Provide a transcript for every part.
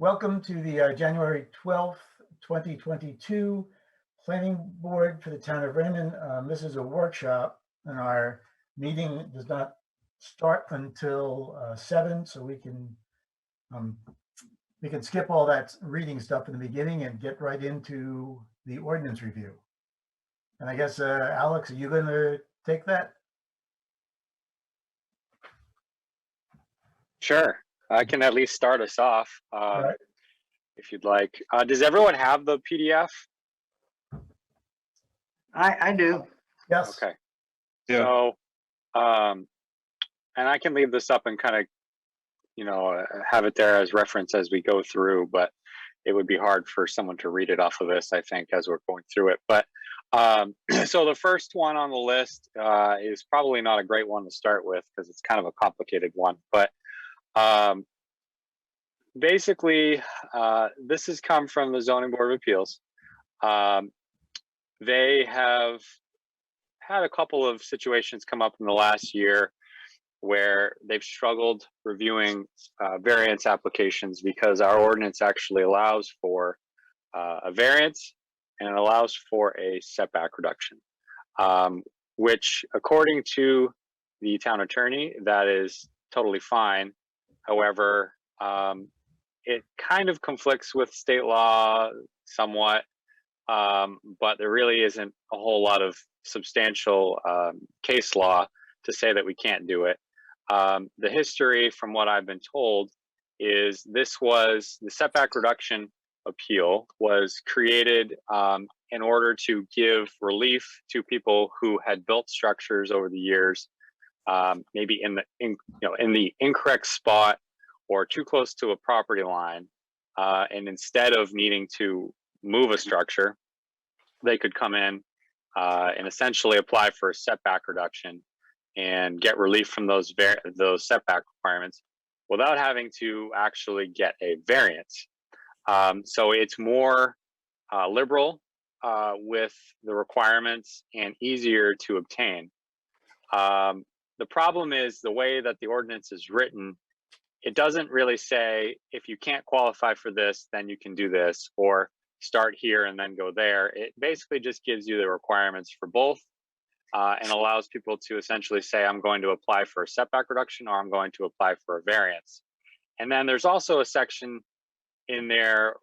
Welcome to the January 12th, 2022 Planning Board for the Town of Raymond. This is a workshop, and our meeting does not start until 7, so we can skip all that reading stuff in the beginning and get right into the ordinance review. And I guess, Alex, are you going to take that? Sure, I can at least start us off Right. if you'd like. Does everyone have the PDF? I do. Yes. Okay. Yeah. So, and I can leave this up and kind of, have it there as reference as we go through, but it would be hard for someone to read it off of this, I think, as we're going through it. But so the first one on the list is probably not a great one to start with because it's kind of a complicated one, but basically, this has come from the Zoning Board of Appeals. They have had a couple of situations come up in the last year where they've struggled reviewing variance applications because our ordinance actually allows for a variance and it allows for a setback reduction, which according to the town attorney, that is totally fine. However, it kind of conflicts with state law somewhat, but there really isn't a whole lot of substantial case law to say that we can't do it. The history, from what I've been told, is this was the setback reduction appeal was created in order to give relief to people who had built structures over the years, maybe in the incorrect spot or too close to a property line, and instead of needing to move a structure, they could come in and essentially apply for a setback reduction and get relief from those setback requirements without having to actually get a variance. So it's more liberal with the requirements and easier to obtain. The problem is the way that the ordinance is written. It doesn't really say if you can't qualify for this, then you can do this, or start here and then go there. It basically just gives you the requirements for both and allows people to essentially say, I'm going to apply for a setback reduction or I'm going to apply for a variance. And then there's also a section in there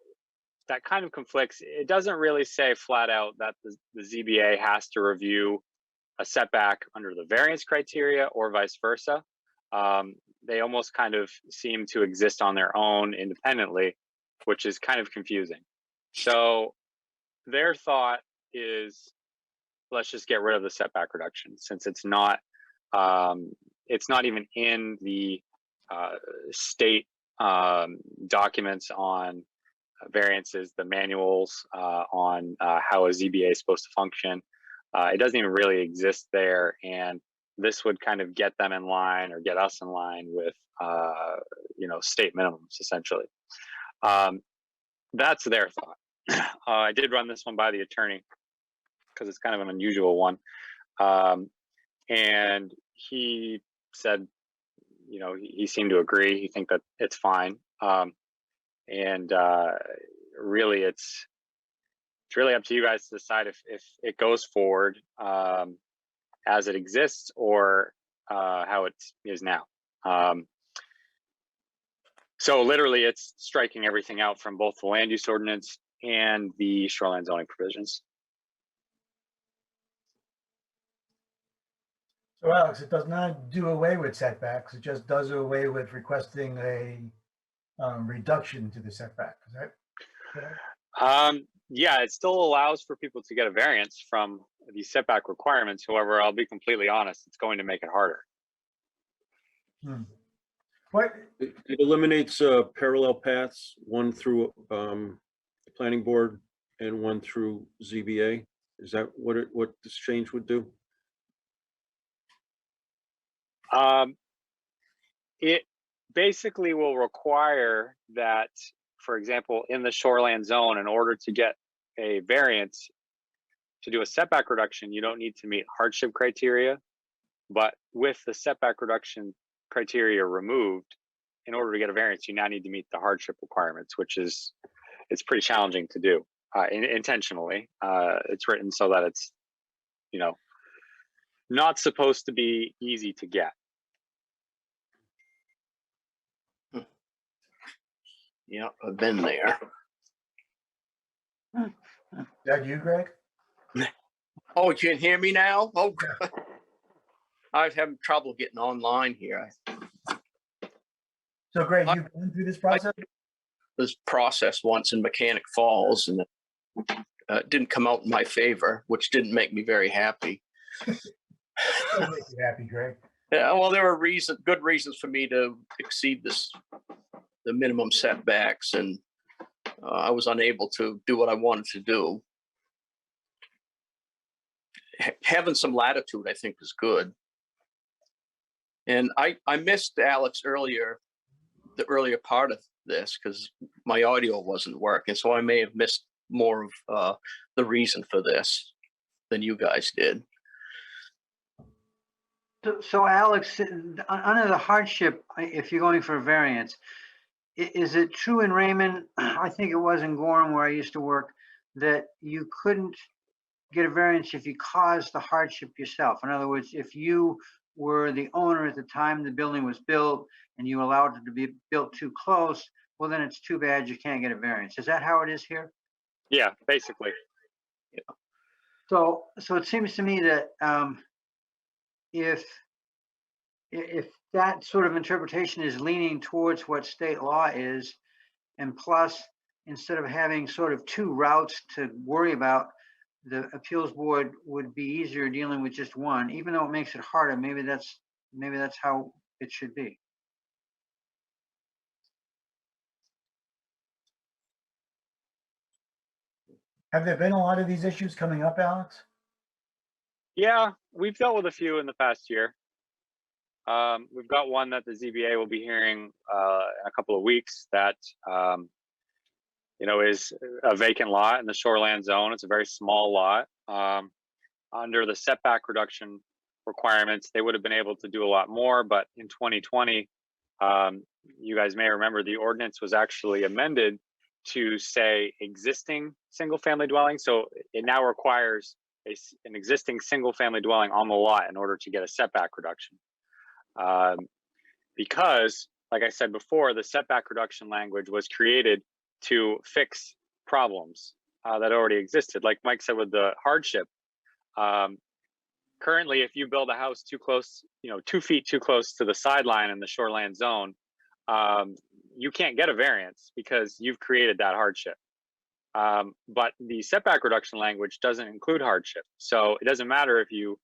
that kind of conflicts. It doesn't really say flat out that the ZBA has to review a setback under the variance criteria or vice versa. They almost kind of seem to exist on their own independently, which is kind of confusing. So their thought is, let's just get rid of the setback reduction since it's not even in the state documents on variances, the manuals on how a ZBA is supposed to function. It doesn't even really exist there, and this would kind of get them in line or get us in line with, state minimums, essentially. That's their thought. I did run this one by the attorney because it's kind of an unusual one. And he said, he seemed to agree. He thinks that it's fine. And really, it's really up to you guys to decide if it goes forward as it exists or how it is now. So literally it's striking everything out from both the land use ordinance and the shoreline zoning provisions. So Alex, it does not do away with setbacks. It just does away with requesting a reduction to the setback. Is that correct? Yeah, it still allows for people to get a variance from the setback requirements. However, I'll be completely honest, it's going to make it harder. What? It eliminates parallel paths, one through the planning board and one through ZBA. Is that what this change would do? It basically will require that, for example, in the shoreland zone, in order to get a variance to do a setback reduction, you don't need to meet hardship criteria. But with the setback reduction criteria removed, in order to get a variance, you now need to meet the hardship requirements, which is, it's pretty challenging to do intentionally. It's written so that it's, not supposed to be easy to get. Yeah, I've been there. Is that you, Greg? Oh, you can hear me now? Oh, I'm having trouble getting online here. So Greg, you've been through this process? This process once in Mechanic Falls, and it didn't come out in my favor, which didn't make me very happy. It'll make you happy, Greg. Yeah, well, there were good reasons for me to exceed the minimum setbacks, and I was unable to do what I wanted to do. Having some latitude, I think, is good. And I missed Alex the earlier part of this because my audio wasn't working, so I may have missed more of the reason for this than you guys did. So Alex, under the hardship, if you're going for a variance, is it true in Raymond, I think it was in Gorham where I used to work, that you couldn't get a variance if you caused the hardship yourself? In other words, if you were the owner at the time the building was built and you allowed it to be built too close, well, then it's too bad you can't get a variance. Is that how it is here? Yeah, basically. Yeah. So it seems to me that if that sort of interpretation is leaning towards what state law is, and plus, instead of having sort of two routes to worry about, the appeals board would be easier dealing with just one, even though it makes it harder. Maybe that's how it should be. Have there been a lot of these issues coming up, Alex? Yeah, we've dealt with a few in the past year. We've got one that the ZBA will be hearing in a couple of weeks that is a vacant lot in the shoreland zone. It's a very small lot. Under the setback reduction requirements, they would have been able to do a lot more, but in 2020, you guys may remember the ordinance was actually amended to say existing single family dwelling. So it now requires an existing single family dwelling on the lot in order to get a setback reduction. Because, like I said before, the setback reduction language was created to fix problems that already existed. Like Mike said with the hardship, currently, if you build a house too close, 2 feet too close to the sideline in the shoreland zone, you can't get a variance because you've created that hardship. But the setback reduction language doesn't include hardship. So it doesn't matter if you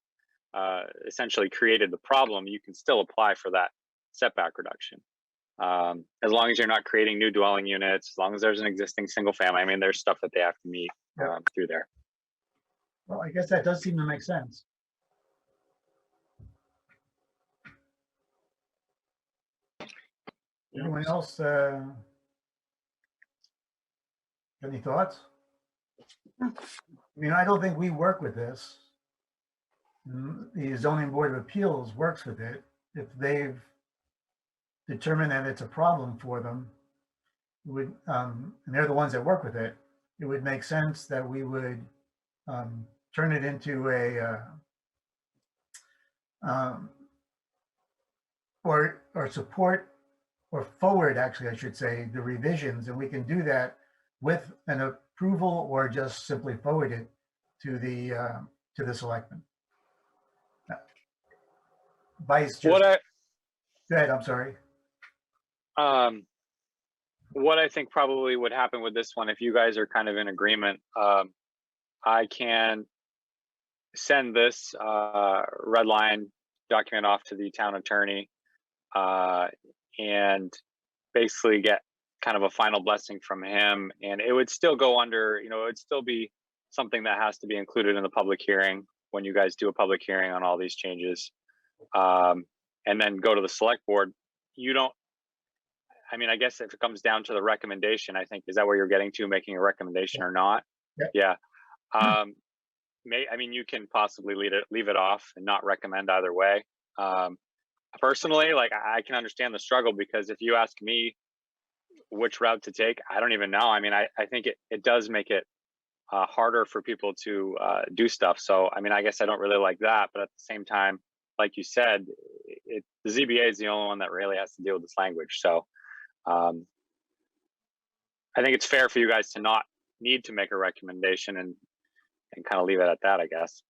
essentially created the problem, you can still apply for that setback reduction. As long as you're not creating new dwelling units, as long as there's an existing single family. I mean, there's stuff that they have to meet through there. Well, I guess that does seem to make sense. Anyone else? Any thoughts? I mean, I don't think we work with this. The Zoning Board of Appeals works with it. If they've determined that it's a problem for them, and they're the ones that work with it, it would make sense that we would turn it into or support or forward, actually, I should say, the revisions, and we can do that with an approval or just simply forward it to the selectmen. Vice, just, go ahead, I'm sorry. What I think probably would happen with this one, if you guys are kind of in agreement, I can send this red line document off to the town attorney and basically get kind of a final blessing from him. And it would still go under, it would still be something that has to be included in the public hearing when you guys do a public hearing on all these changes. And then go to the select board. I guess if it comes down to the recommendation, I think, is that where you're getting to, making a recommendation or not? Yeah. You can possibly leave it off and not recommend either way. personally, like I can understand the struggle, because if you ask me which route to take, I don't even know. I mean, I think it does make it harder for people to do stuff. So, I mean, I guess I don't really like that, but at the same time, like you said, the ZBA is the only one that really has to deal with this language. So, I think it's fair for you guys to not need to make a recommendation and kind of leave it at that, I guess.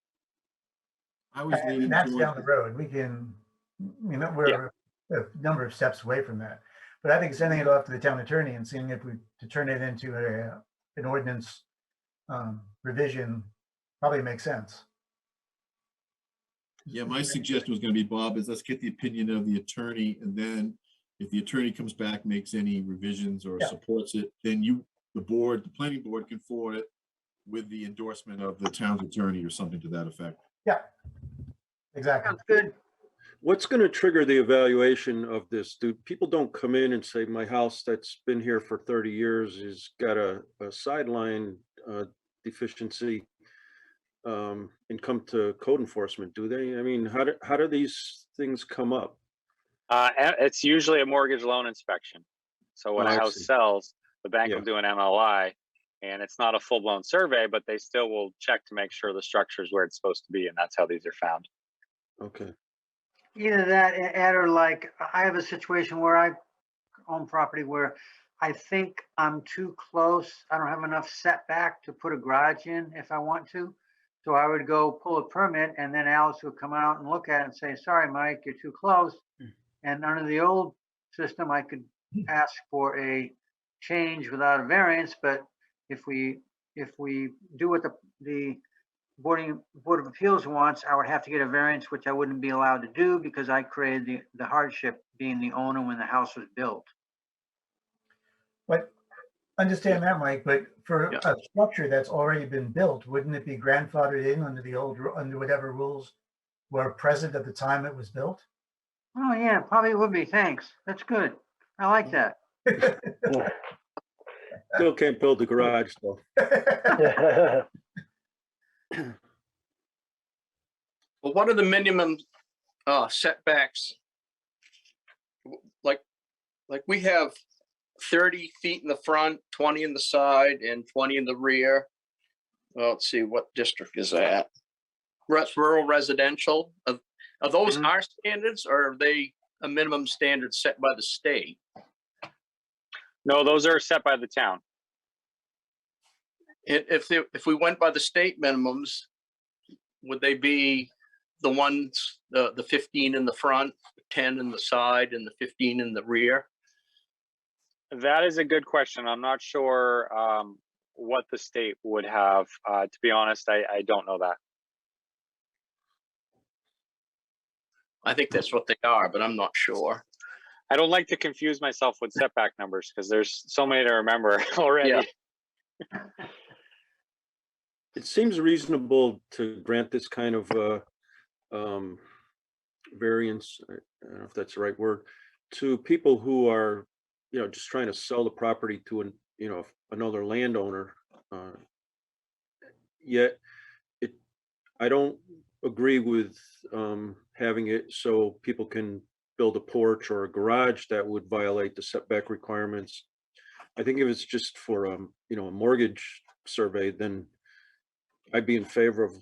I was leaning And that's towards, down the road. We can, you know, we're a number of steps away from that. But I think sending it off to the town attorney and seeing if we to turn it into an ordinance revision probably makes sense. yeah, my suggestion was gonna be, Bob, is let's get the opinion of the attorney, and then if the attorney comes back, makes any revisions or Yeah. supports it, then you, the board, the planning board can forward it with the endorsement of the town's attorney or something to that effect. Yeah, exactly. Sounds good. What's going to trigger the evaluation of this? Do people don't come in and say, my house that's been here for 30 years has got a sideline deficiency, and come to code enforcement, do they? I mean, how do these things come up? It's usually a mortgage loan inspection. So when Oh, a I house see. sells, the bank Yeah. will do an MLI, and it's not a full-blown survey, but they still will check to make sure the structure is where it's supposed to be, and that's how these are found. Okay. Either that, Ed, or like, I have a situation where I own property where I think I'm too close. I don't have enough setback to put a garage in if I want to. So I would go pull a permit, and then Alice would come out and look at it and say, sorry, Mike, you're too close. And under the old system, I could ask for a change without a variance, but if we do what the Board of Appeals wants, I would have to get a variance, which I wouldn't be allowed to do because I created the hardship being the owner when the house was built. But understand that, Mike, but for Yeah. a structure that's already been built, wouldn't it be grandfathered in under the old, under whatever rules were present at the time it was built? Oh, yeah, probably would be. Thanks. That's good. I like that. Still can't build the garage though. Well, what are the minimum setbacks? Like we have 30 feet in the front, 20 in the side, and 20 in the rear. Well, let's see, what district is that? Rural residential. Are those our standards, or are they a minimum standard set by the state? No, those are set by the town. If we went by the state minimums, would they be the ones, the 15 in the front, 10 in the side, and the 15 in the rear? That is a good question. I'm not sure what the state would have. To be honest, I don't know that. I think that's what they are, but I'm not sure. I don't like to confuse myself with setback numbers because there's so many to remember already. Yeah. It seems reasonable to grant this kind of variance, I don't know if that's the right word, to people who are, you know, just trying to sell the property to another landowner. Yet I don't agree with having it so people can build a porch or a garage that would violate the setback requirements. I think if it's just for a mortgage survey, then I'd be in favor of,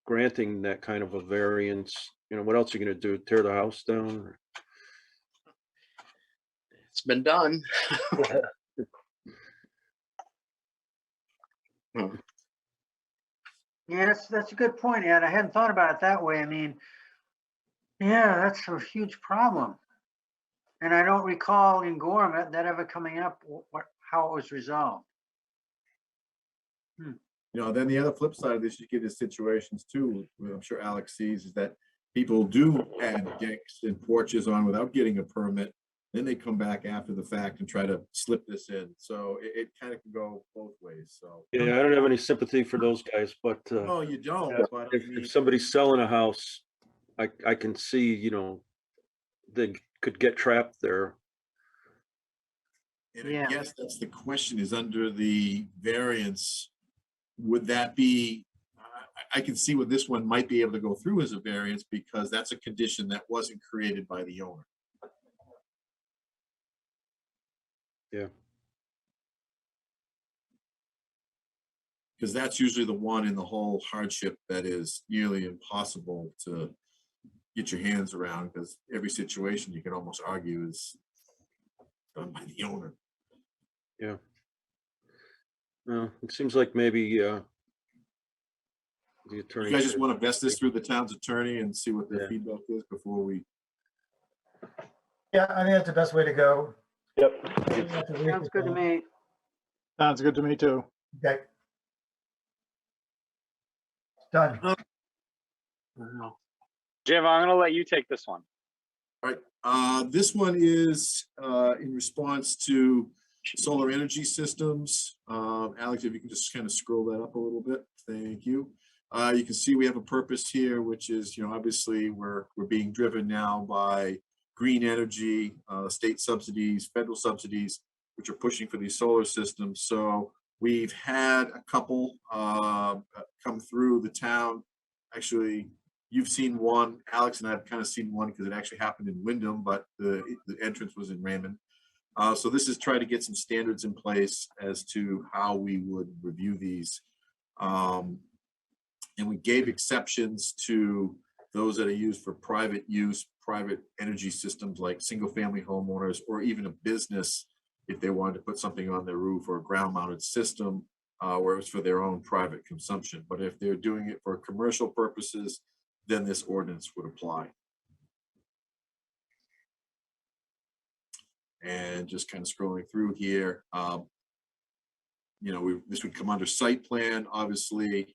granting that kind of a variance. What else are you gonna do? Tear the house down? It's been done. Yeah, that's a good point, Ed. I hadn't thought about it that way. I mean, yeah, that's a huge problem. And I don't recall in Gorham that ever coming up, how it was resolved. Then the other flip side of this, you get into situations too, where I'm sure Alex sees, is that people do add decks and porches on without getting a permit. Then they come back after the fact and try to slip this in. So it kind of can go both ways, so. Yeah, I don't have any sympathy for those guys, but No, you don't, but I mean, if somebody's selling a house, I can see, they could get trapped there. and I Yeah. guess that's the question, is under the variance, would that be, I can see what this one might be able to go through as a variance because that's a condition that wasn't created by the owner. Yeah. Because that's usually the one in the whole hardship that is nearly impossible to get your hands around, because every situation you can almost argue is done by the owner. Yeah. No, it seems like maybe the attorney. You guys just should- want to vest this through the town's attorney and see what the Yeah. feedback is before we. Yeah, I think that's the best way to go. Yep. Sounds good to me. Sounds good to me too. Okay. Done. Jim, I'm gonna let you take this one. This one is in response to solar energy systems. Alex, if you can just kind of scroll that up a little bit. Thank you. You can see we have a purpose here, which is, obviously we're being driven now by green energy, state subsidies, federal subsidies, which are pushing for these solar systems. So we've had a couple come through the town. Actually, you've seen one, Alex, and I've kind of seen one because it actually happened in Wyndham, but the entrance was in Raymond. So this is trying to get some standards in place as to how we would review these. And we gave exceptions to those that are used for private use, private energy systems like single-family homeowners, or even a business if they wanted to put something on their roof or a ground-mounted system where it's for their own private consumption. But if they're doing it for commercial purposes, then this ordinance would apply. And just kind of scrolling through here, this would come under site plan, obviously,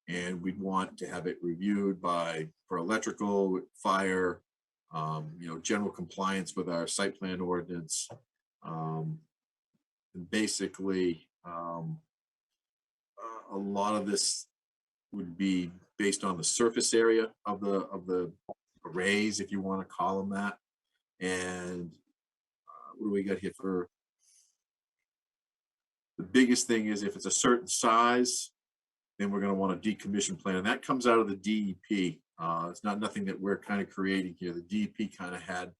and we'd want to have it reviewed for electrical, fire, general compliance with our site plan ordinance. And basically, a lot of this would be based on the surface area of the arrays, if you want to call them that. And what do we got here for? The biggest thing is if it's a certain size, then we're going to want a decommission plan. And that comes out of the DEP. It's not nothing that we're kind of creating here. The DEP kind of had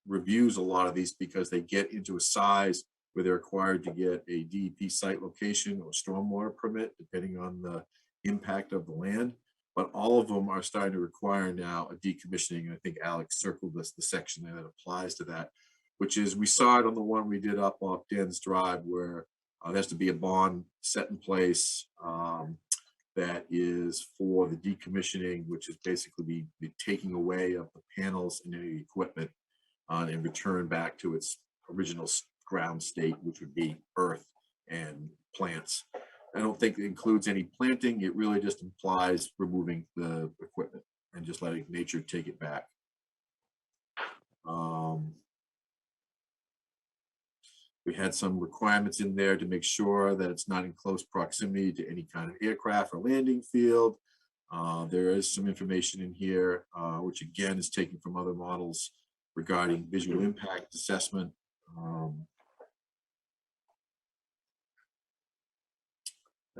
reviews a lot of these because they get into a size where they're required to get a DEP site location or stormwater permit, depending on the impact of the land. But all of them are starting to require now a decommissioning. And I think Alex circled the section there that applies to that, which is, we saw it on the one we did up off Dan's Drive, where there has to be a bond set in place that is for the decommissioning, which is basically the taking away of the panels and any equipment and return back to its original ground state, which would be earth and plants. I don't think it includes any planting. It really just implies removing the equipment and just letting nature take it back. We had some requirements in there to make sure that it's not in close proximity to any kind of aircraft or landing field. There is some information in here, which again is taken from other models regarding visual impact assessment.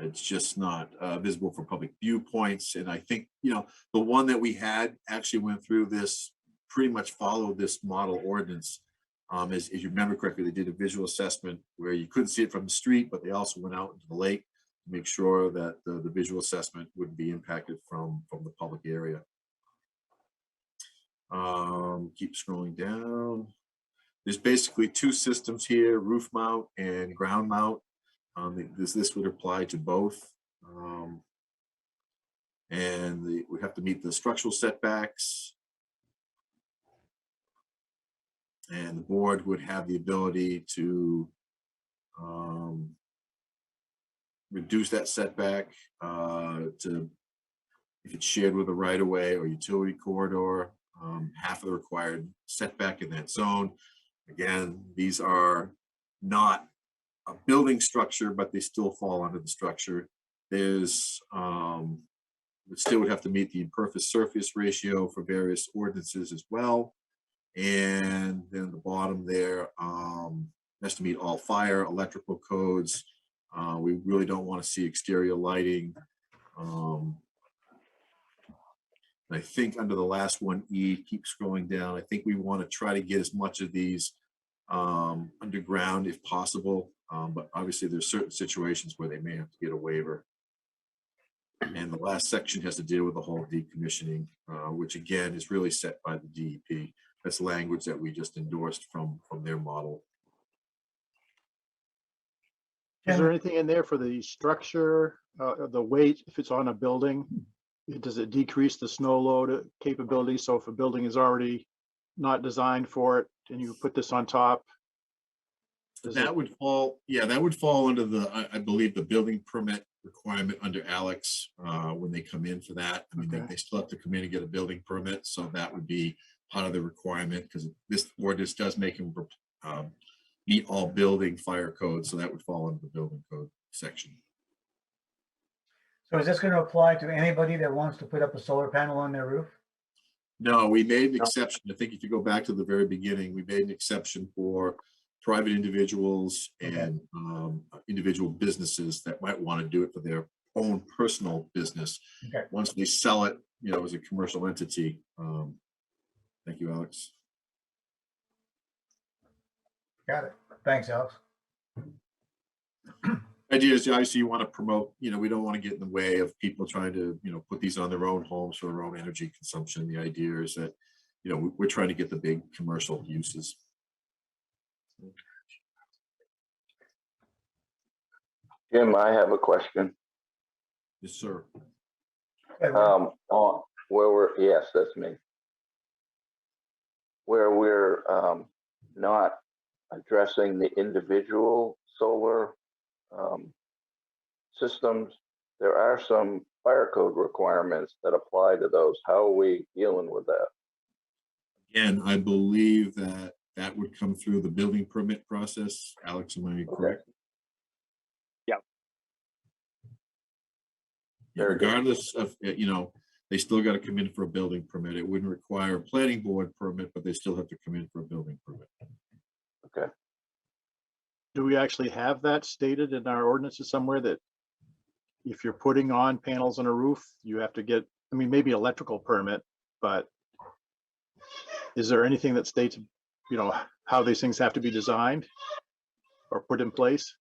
It's just not visible from public viewpoints. And I think, the one that we had actually went through this, pretty much followed this model ordinance. As you remember correctly, they did a visual assessment where you couldn't see it from the street, but they also went out into the lake to make sure that the visual assessment wouldn't be impacted from the public area. Keep scrolling down. There's basically two systems here, roof mount and ground mount. This would apply to both. And we have to meet the structural setbacks. And the board would have the ability to reduce that setback to, if it's shared with a right-of-way or utility corridor, half of the required setback in that zone. Again, these are not a building structure, but they still fall under the structure. There's, it still would have to meet the impervious surface ratio for various ordinances as well. And then the bottom there has to meet all fire, electrical codes, We really don't want to see exterior lighting. I think under the last one, E, keep scrolling down. I think we want to try to get as much of these underground if possible. But obviously there's certain situations where they may have to get a waiver. And the last section has to deal with the whole decommissioning, which again is really set by the DEP. That's language that we just endorsed from their model. Is there anything in there for the structure, the weight, if it's on a building? Does it decrease the snow load capability? So if a building is already not designed for it and you put this on top? That would fall, yeah, that would fall under the, I believe, the building permit requirement under Alex when they come in for that. I mean, Okay. they still have to come in and get a building permit, so that would be part of the requirement because this ordinance does make them meet all building fire codes, so that would fall under the building code section. So is this going to apply to anybody that wants to put up a solar panel on their roof? No, we made an exception. I think if you go back to the very beginning, we made an exception for private individuals and individual businesses that might want to do it for their own personal business. Okay. Once they sell it, you know, as a commercial entity. Thank you, Alex. Got it. Thanks, Alex. Idea is obviously you want to promote, you know, we don't want to get in the way of people trying to, you know, put these on their own homes for their own energy consumption. The idea is that, you know, we're trying to get the big commercial uses. Jim, I have a question. Yes, sir. On where we're, yes, that's me. Where we're not addressing the individual solar systems, there are some fire code requirements that apply to those. How are we dealing with that? Again, I believe that that would come through the building permit process. Alex, am I correct? Yep. Yeah, regardless of, you know, they still got to come in for a building permit. It wouldn't require a planning board permit, but they still have to come in for a building permit. Okay. Do we actually have that stated in our ordinances somewhere that if you're putting on panels on a roof, you have to get, I mean, maybe electrical permit, but is there anything that states, you know, how these things have to be designed or put in place?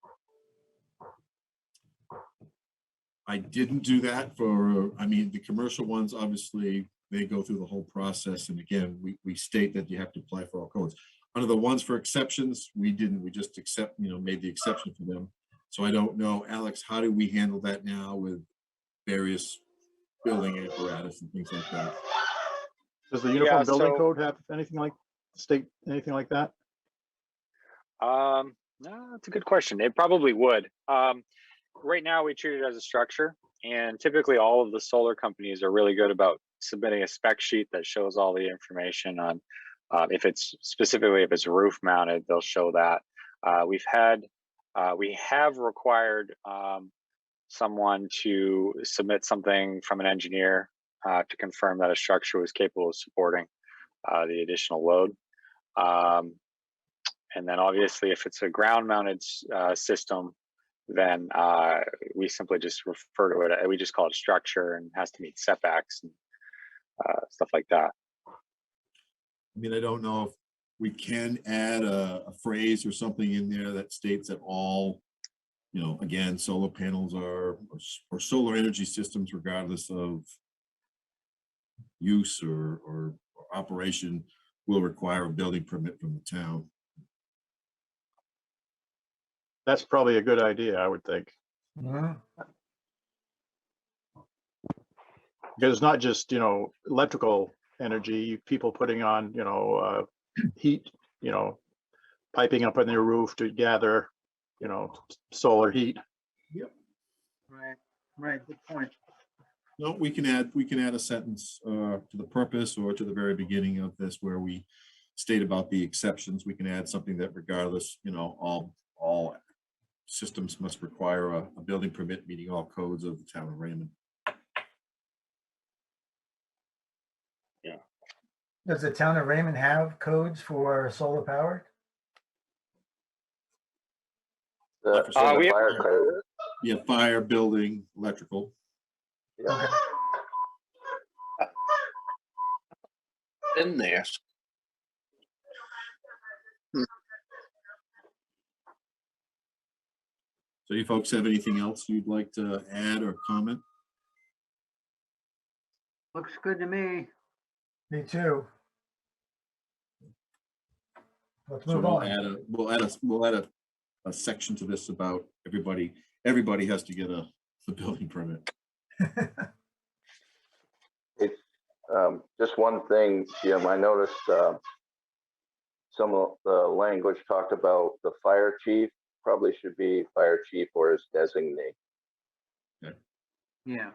I didn't do that for, I mean, the commercial ones, obviously, they go through the whole process. And again, we state that you have to apply for all codes. Under the ones for exceptions, we didn't, we just accept, you know, made the exception for them. So I don't know, Alex, how do we handle that now with various building apparatus and things like that? Does the Uniform Building so- Code have anything like, state anything like that? No, that's a good question. It probably would. Right now, we treat it as a structure, and typically all of the solar companies are really good about submitting a spec sheet that shows all the information on if it's specifically if it's roof mounted, they'll show that. We have required someone to submit something from an engineer to confirm that a structure was capable of supporting the additional load. And then obviously if it's a ground mounted system, then we simply just refer to it, we just call it a structure and has to meet setbacks and stuff like that. I mean, I don't know if we can add a phrase or something in there that states that all, you know, again, solar panels or solar energy systems, regardless of use or operation, will require a building permit from the town. That's probably a good idea, I would think. Mhm. Because it's not just, you know, electrical energy, people putting on, you know, heat, you know, piping up on their roof to gather, you know, solar heat. Right, good point. No, we can add a sentence to the purpose or to the very beginning of this where we state about the exceptions. We can add something that regardless, you know, all systems must require a building permit meeting all codes of the town of Raymond. Does the town of Raymond have codes for solar powered? The, For in the we- fire code, Yeah, fire, building, electrical. yeah. In there. So you folks have anything else you'd like to add or comment? Looks good to me. Me too. Let's So move we'll on. add a section to this about everybody has to get a building permit. Just one thing, Jim, I noticed some of the language talked about the fire chief, probably should be fire chief or his designee. Yeah.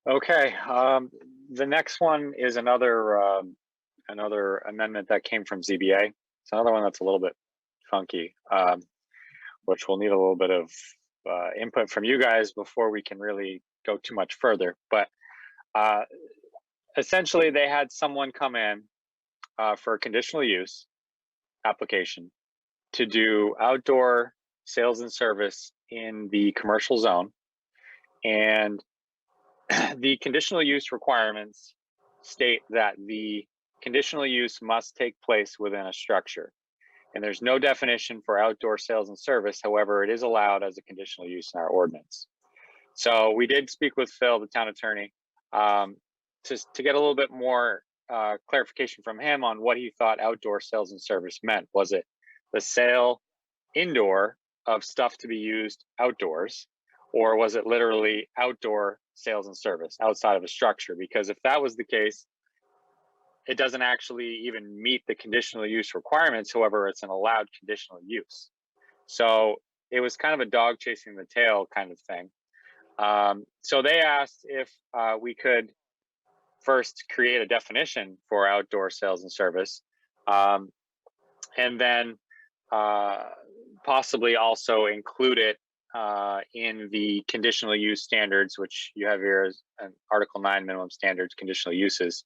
Okay, the next one is another amendment that came from ZBA. It's another one that's a little bit funky, which will need a little bit of input from you guys before we can really go too much further. But essentially, they had someone come in for a conditional use application to do outdoor sales and service in the commercial zone, and the conditional use requirements state that the conditional use must take place within a structure. And there's no definition for outdoor sales and service. However, it is allowed as a conditional use in our ordinance. So we did speak with Phil, the town attorney, to get a little bit more clarification from him on what he thought outdoor sales and service meant. Was it the sale indoor of stuff to be used outdoors? Or was it literally outdoor sales and service outside of a structure? Because if that was the case, it doesn't actually even meet the conditional use requirements. However, it's an allowed conditional use. So it was kind of a dog chasing the tail kind of thing. So they asked if we could first create a definition for outdoor sales and service, and then possibly also include it in the conditional use standards, which you have here as an Article 9 minimum standards conditional uses,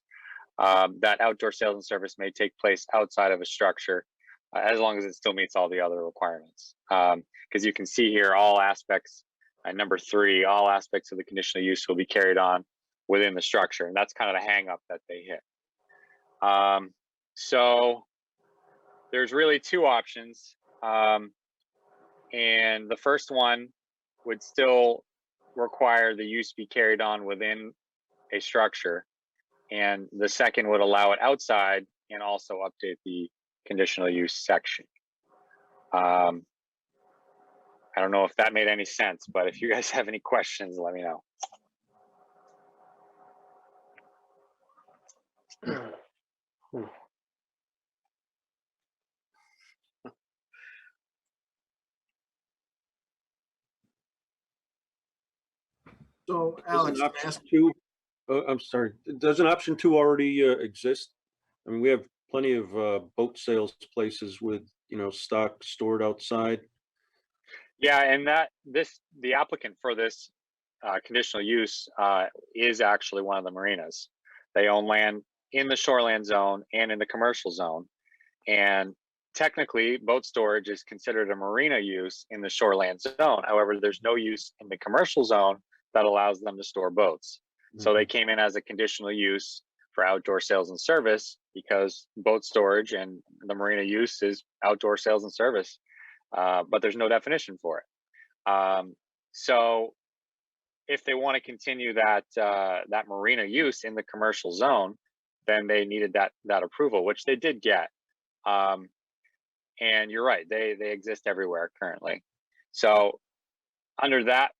that outdoor sales and service may take place outside of a structure as long as it still meets all the other requirements. Because you can see here all aspects, number 3, all aspects of the conditional use will be carried on within the structure. And that's kind of the hang up that they hit. So there's really 2 options. And the first one would still require the use be carried on within a structure. And the second would allow it outside and also update the conditional use section. I don't know if that made any sense, but if you guys have any questions, let me know. So Does Alex, an can I option ask, 2, I'm sorry, does an option 2 already exist? I mean, we have plenty of boat sales places with, stock stored outside. Yeah, and the applicant for this conditional use is actually one of the marinas. They own land in the shoreland zone and in the commercial zone. And technically, boat storage is considered a marina use in the shoreland zone. However, there's no use in the commercial zone that allows them to store boats. So they came in as a conditional use for outdoor sales and service because boat storage and the marina use is outdoor sales and service, but there's no definition for it. So if they want to continue that marina use in the commercial zone, then they needed that approval, which they did get. And you're right, they exist everywhere currently. So under that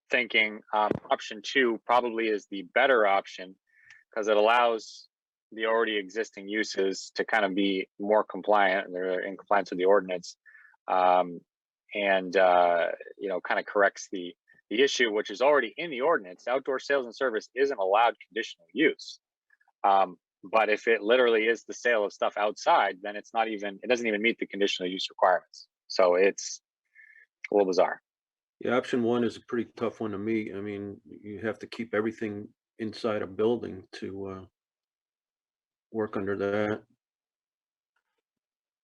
thinking, option 2 probably is the better option because it allows the already existing uses to kind of be more compliant, and they're in compliance with the ordinance, and kind of corrects the issue, which is already in the ordinance. Outdoor sales and service is an allowed conditional use. But if it literally is the sale of stuff outside, then it doesn't even meet the conditional use requirements. So it's a little bizarre. Yeah, option 1 is a pretty tough one to meet. I mean, you have to keep everything inside a building to work under that.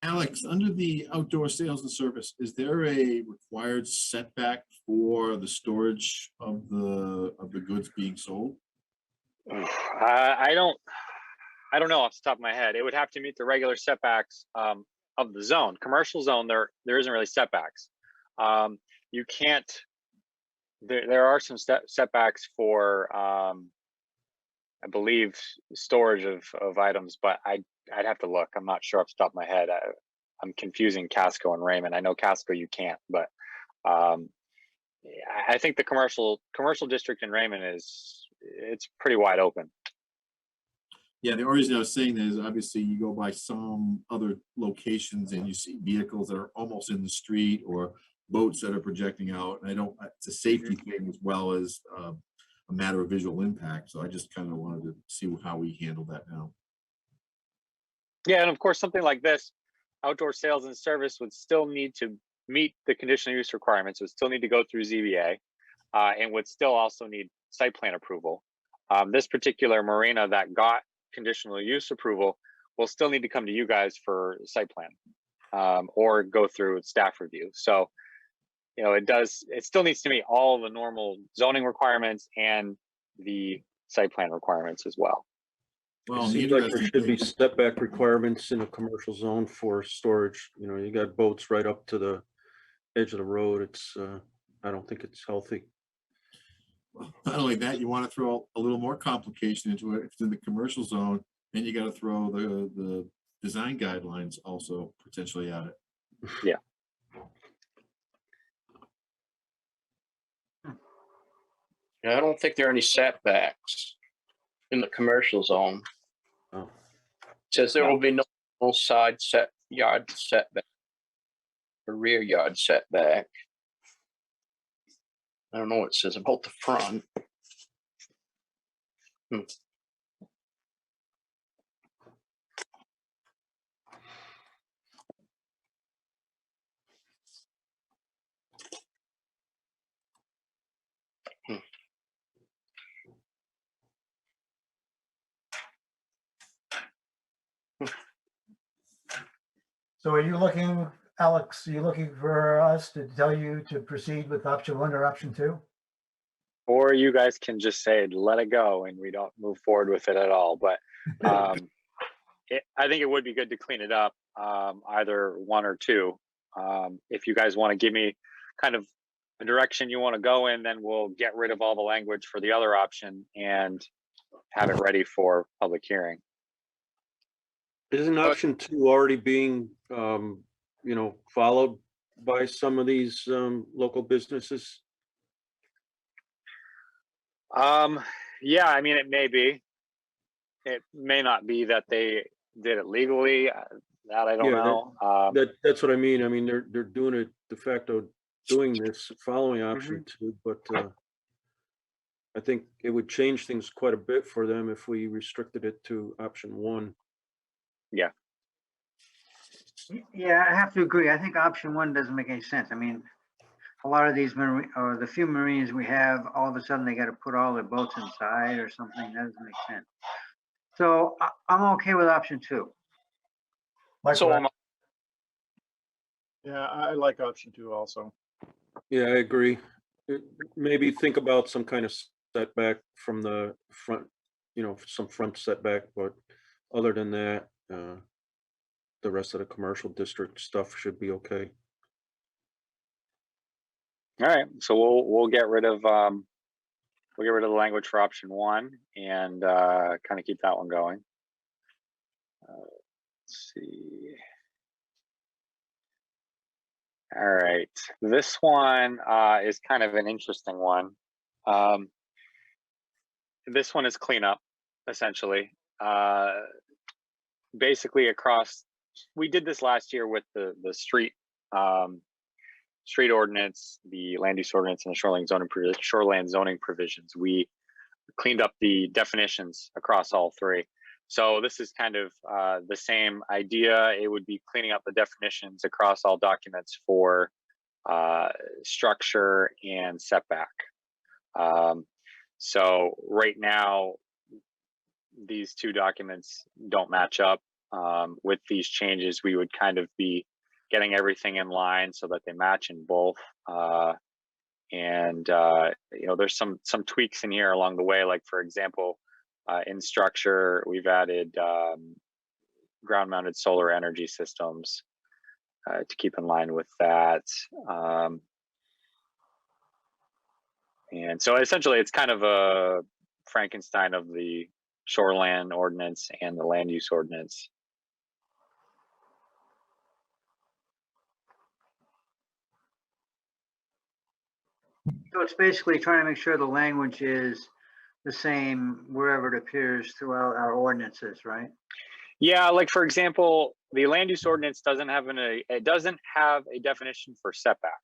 Alex, under the outdoor sales and service, is there a required setback for the storage of the goods being sold? I don't know off the top of my head. It would have to meet the regular setbacks of the zone. Commercial zone, there isn't really setbacks. You can't. There are some setbacks for I believe storage of items, but I'd have to look. I'm not sure off the top of my head. I'm confusing Casco and Raymond. I know Casco you can't, but I think the commercial district in Raymond it's pretty wide open. Yeah, the reason I was saying that is obviously you go by some other locations and you see vehicles that are almost in the street or boats that are projecting out. And it's a safety thing as well as a matter of visual impact. So I just kind of wanted to see how we handle that now. Yeah, and of course, something like this, outdoor sales and service would still need to meet the conditional use requirements, would still need to go through ZBA, and would still also need site plan approval. This particular marina that got conditional use approval will still need to come to you guys for site plan or go through staff review. So, you know, it still needs to meet all the normal zoning requirements and the site plan requirements as well. Well, It seems like there should be setback requirements in a commercial zone for storage. You know, you got boats right up to the edge of the road. It's, I don't think it's healthy. not only that, you want to throw a little more complication into it. If it's in the commercial zone, then you got to throw the design guidelines also potentially at it. Yeah. I don't think there are any setbacks in the commercial zone. Oh. It says there will be no side yard setback or rear yard setback. I don't know what it says about the front. So are you looking, Alex, are you looking for us to tell you to proceed with option 1 or option 2? Or you guys can just say, let it go, and we don't move forward with it at all. But I think it would be good to clean it up, either 1 or 2. If you guys want to give me kind of a direction you want to go in, then we'll get rid of all the language for the other option and have it ready for public hearing. Isn't option 2 already being, you know, followed by some of these local businesses? Yeah, I mean, it may be. It may not be that they did it legally. That I don't Yeah, know. That's what I mean. I mean, they're doing it de facto, doing this, following option 2, but I think it would change things quite a bit for them if we restricted it to option 1. Yeah. Yeah, I have to agree. I think option 1 doesn't make any sense. I mean, a lot of these or the few marinas we have, all of a sudden they got to put all their boats inside or something. That doesn't make sense. So I'm okay with option 2. So am I. Yeah, I like option 2 also. Yeah, I agree. Maybe think about some kind of setback from the front, you know, some front setback, but other than that, the rest of the commercial district stuff should be okay. All right. So we'll get rid of the language for option 1 and kind of keep that one going. Let's see. All right. This one is kind of an interesting one. This one is cleanup, essentially. Basically across, we did this last year with the street ordinance, the land use ordinance, and the shoreland zoning provisions. We cleaned up the definitions across all 3. So this is kind of the same idea. It would be cleaning up the definitions across all documents for structure and setback. So right now, these 2 documents don't match up. with these changes, we would kind of be getting everything in line so that they match in both. There's some tweaks in here along the way, like for example, in structure, we've added ground mounted solar energy systems to keep in line with that. And so essentially it's kind of a Frankenstein of the shoreline ordinance and the land use ordinance. So it's basically trying to make sure the language is the same wherever it appears throughout our ordinances, right? Yeah, like for example, the land use ordinance doesn't have a definition for setback,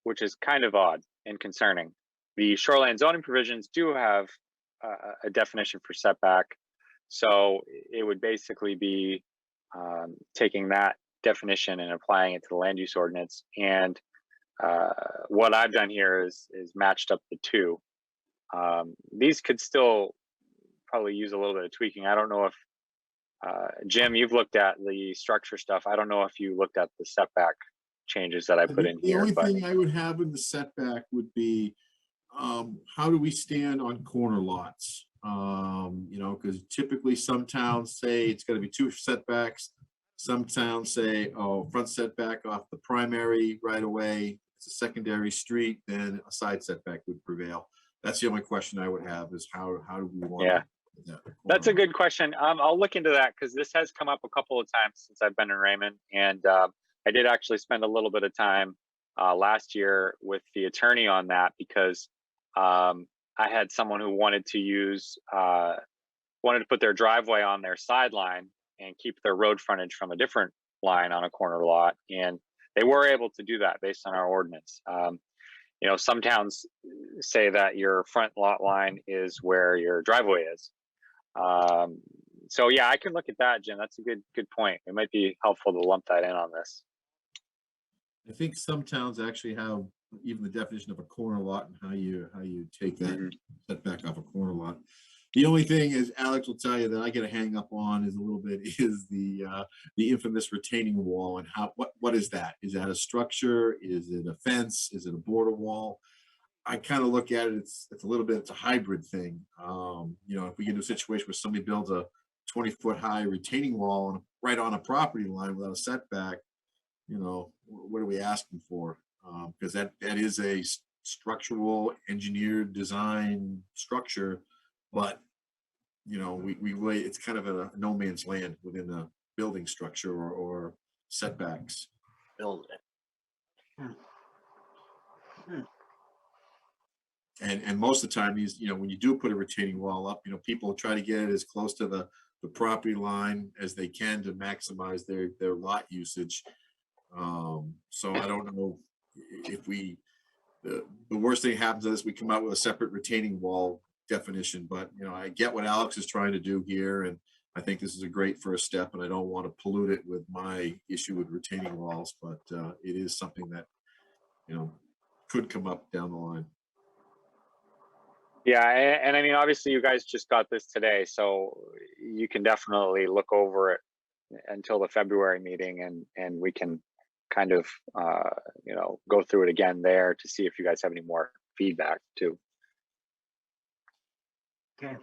which is kind of odd and concerning. The shoreline zoning provisions do have a definition for setback, so it would basically be taking that definition and applying it to the land use ordinance. And what I've done here is matched up the two. These could still probably use a little bit of tweaking. I don't know if Jim, you've looked at the structure stuff. I don't know if you looked at the setback changes that I put in here. The only thing I would have in the setback would be, how do we stand on corner lots? Because typically some towns say it's got to be 2 setbacks. Some towns say, oh, front setback off the primary right away. It's a secondary street, then a side setback would prevail. That's the only question I would have is how do we want? Yeah, that's a good question. I'll look into that because this has come up a couple of times since I've been in Raymond, and I did actually spend a little bit of time last year with the attorney on that because I had someone who wanted to put their driveway on their sideline and keep their road frontage from a different line on a corner lot, and they were able to do that based on our ordinance. Some towns say that your front lot line is where your driveway is. So yeah, I can look at that, Jim. That's a good point. It might be helpful to lump that in on this. I think some towns actually have even the definition of a corner lot and how you take that setback off a corner lot. The only thing is, Alex will tell you that I get a hang up on is the infamous retaining wall and what is that? Is that a structure? Is it a fence? Is it a border wall? I kind of look at it, it's a hybrid thing. If we get into a situation where somebody builds a 20-foot high retaining wall right on a property line without a setback, what are we asking for? Because that is a structural engineered design structure, but it's kind of a no man's land within a building structure or setbacks. Build it. And most of the time, when you do put a retaining wall up, people try to get it as close to the property line as they can to maximize their lot usage. So I don't know if the worst thing happens is we come out with a separate retaining wall definition, but I get what Alex is trying to do here, and I think this is a great first step, and I don't want to pollute it with my issue with retaining walls, but it is something that could come up down the line. Yeah, and I mean, obviously you guys just got this today, so you can definitely look over it until the February meeting, and we can kind of go through it again there to see if you guys have any more feedback too. Okay.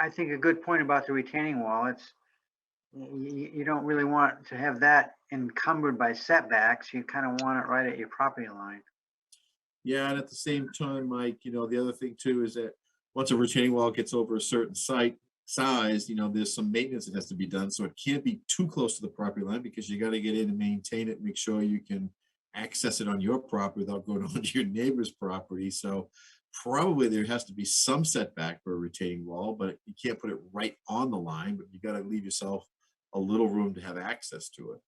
I think a good point about the retaining wall, you don't really want to have that encumbered by setbacks. You kind of want it right at your property line. Yeah, and at the same time, Mike, the other thing too is that once a retaining wall gets over a certain size, there's some maintenance that has to be done. So it can't be too close to the property line because you got to get in and maintain it, make sure you can access it on your property without going onto your neighbor's property. So probably there has to be some setback for a retaining wall, but you can't put it right on the line, but you got to leave yourself a little room to have access to it.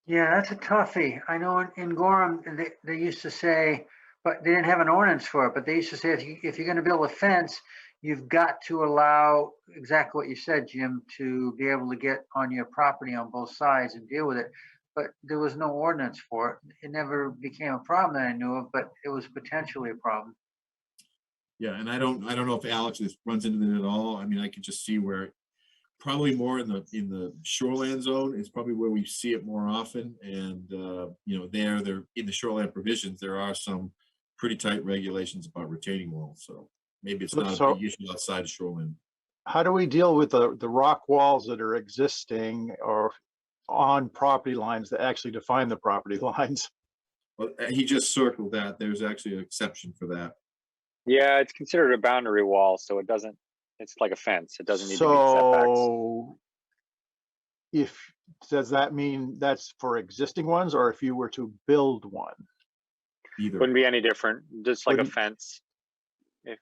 Yeah, that's a toughie. I know in Gorham, they used to say, but they didn't have an ordinance for it, but they used to say, if you're going to build a fence, you've got to allow exactly what you said, Jim, to be able to get on your property on both sides and deal with it. but there was no ordinance for it. It never became a problem that I knew of, but it was potentially a problem. Yeah, and I don't know if Alex runs into it at all. I mean, I could just see where probably more in the shoreland zone is probably where we see it more often. And, you know, they're in the shoreland provisions, there are some pretty tight regulations about retaining walls. So maybe it's not a So- big issue outside of shoreline. How do we deal with the rock walls that are existing or on property lines that actually define the property lines? Well, he just circled that. There's actually an exception for that. Yeah, it's considered a boundary wall, so it doesn't, it's like a fence. It doesn't need to meet setbacks. So does that mean that's for existing ones, or if you were to build one? Either. Wouldn't be any different, just like a Wouldn't- fence.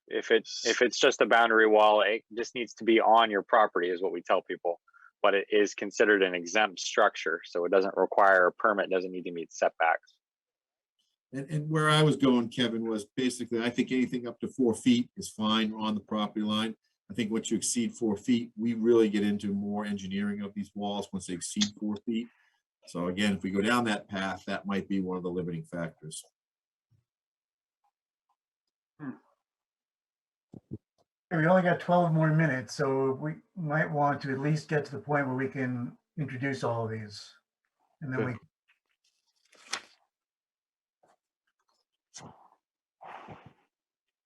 If it's just a boundary wall, it just needs to be on your property is what we tell people. But it is considered an exempt structure, so it doesn't require a permit, doesn't need to meet setbacks. And where I was going, Kevin, was basically, I think anything up to 4 feet is fine on the property line. I think once you exceed 4 feet, we really get into more engineering of these walls once they exceed 4 feet. So again, if we go down that path, that might be one of the limiting factors. We only got 12 more minutes, so we might want to at least get to the point where we can introduce all of these. And then we,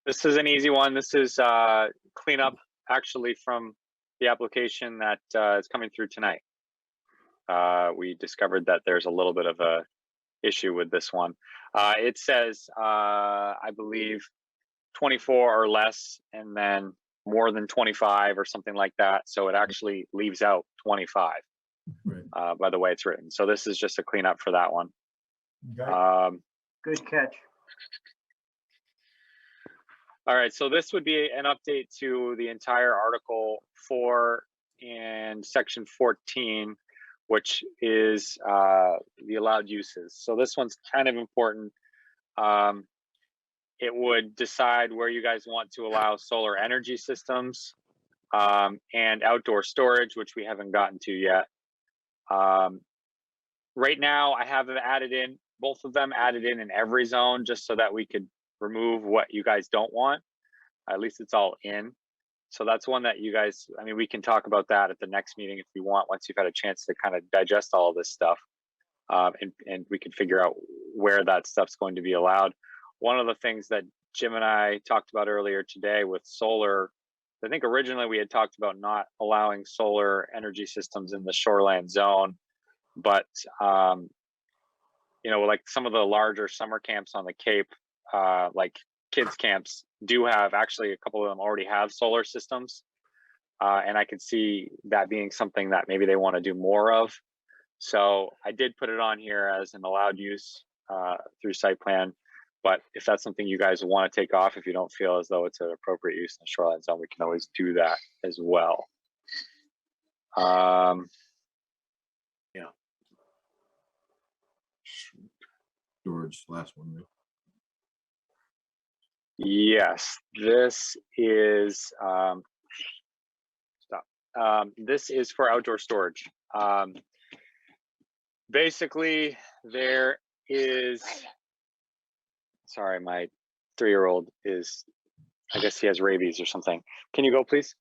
This is an easy one. This is cleanup actually from the application that is coming through tonight. We discovered that there's a little bit of a issue with this one. It says, I believe, 24 or less, and then more than 25 or something like that. So it actually leaves out 25 Right. by the way it's written. So this is just a cleanup for that one. okay. Good catch. All right, so this would be an update to the entire Article 4 and Section 14, which is the allowed uses. So this one's kind of important. It would decide where you guys want to allow solar energy systems and outdoor storage, which we haven't gotten to yet. Right now, I have them added in, both of them added in every zone, just so that we could remove what you guys don't want. At least it's all in. So that's one that you guys, I mean, we can talk about that at the next meeting if you want, once you've had a chance to kind of digest all of this stuff. And we can figure out where that stuff's going to be allowed. One of the things that Jim and I talked about earlier today with solar, I think originally we had talked about not allowing solar energy systems in the shoreland zone, but you know, like some of the larger summer camps on the Cape, like kids camps do have, actually a couple of them already have solar systems. And I could see that being something that maybe they want to do more of. So I did put it on here as an allowed use through site plan. But if that's something you guys want to take off, if you don't feel as though it's an appropriate use in the shoreline zone, we can always do that as well. Yeah. George, last one, right? Yes, this is this is for outdoor storage. Basically, there is, sorry, my 3-year-old is, I guess he has rabies or something. Can you go, please?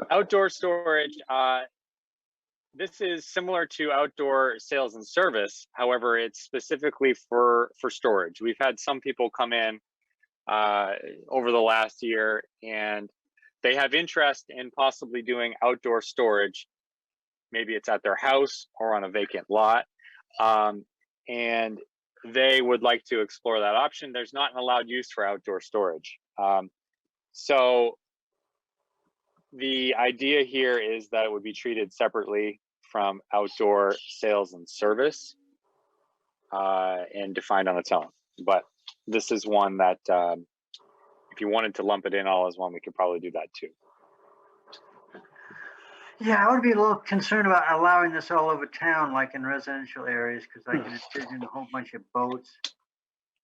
Outdoor storage. This is similar to outdoor sales and service. However, it's specifically for storage. We've had some people come in over the last year, and they have interest in possibly doing outdoor storage. Maybe it's at their house or on a vacant lot. And they would like to explore that option. There's not an allowed use for outdoor storage. So the idea here is that it would be treated separately from outdoor sales and service and defined on its own. But this is one that if you wanted to lump it in all as one, we could probably do that too. Yeah, I would be a little concerned about allowing this all over town, like in residential areas, because I can envision a whole bunch of boats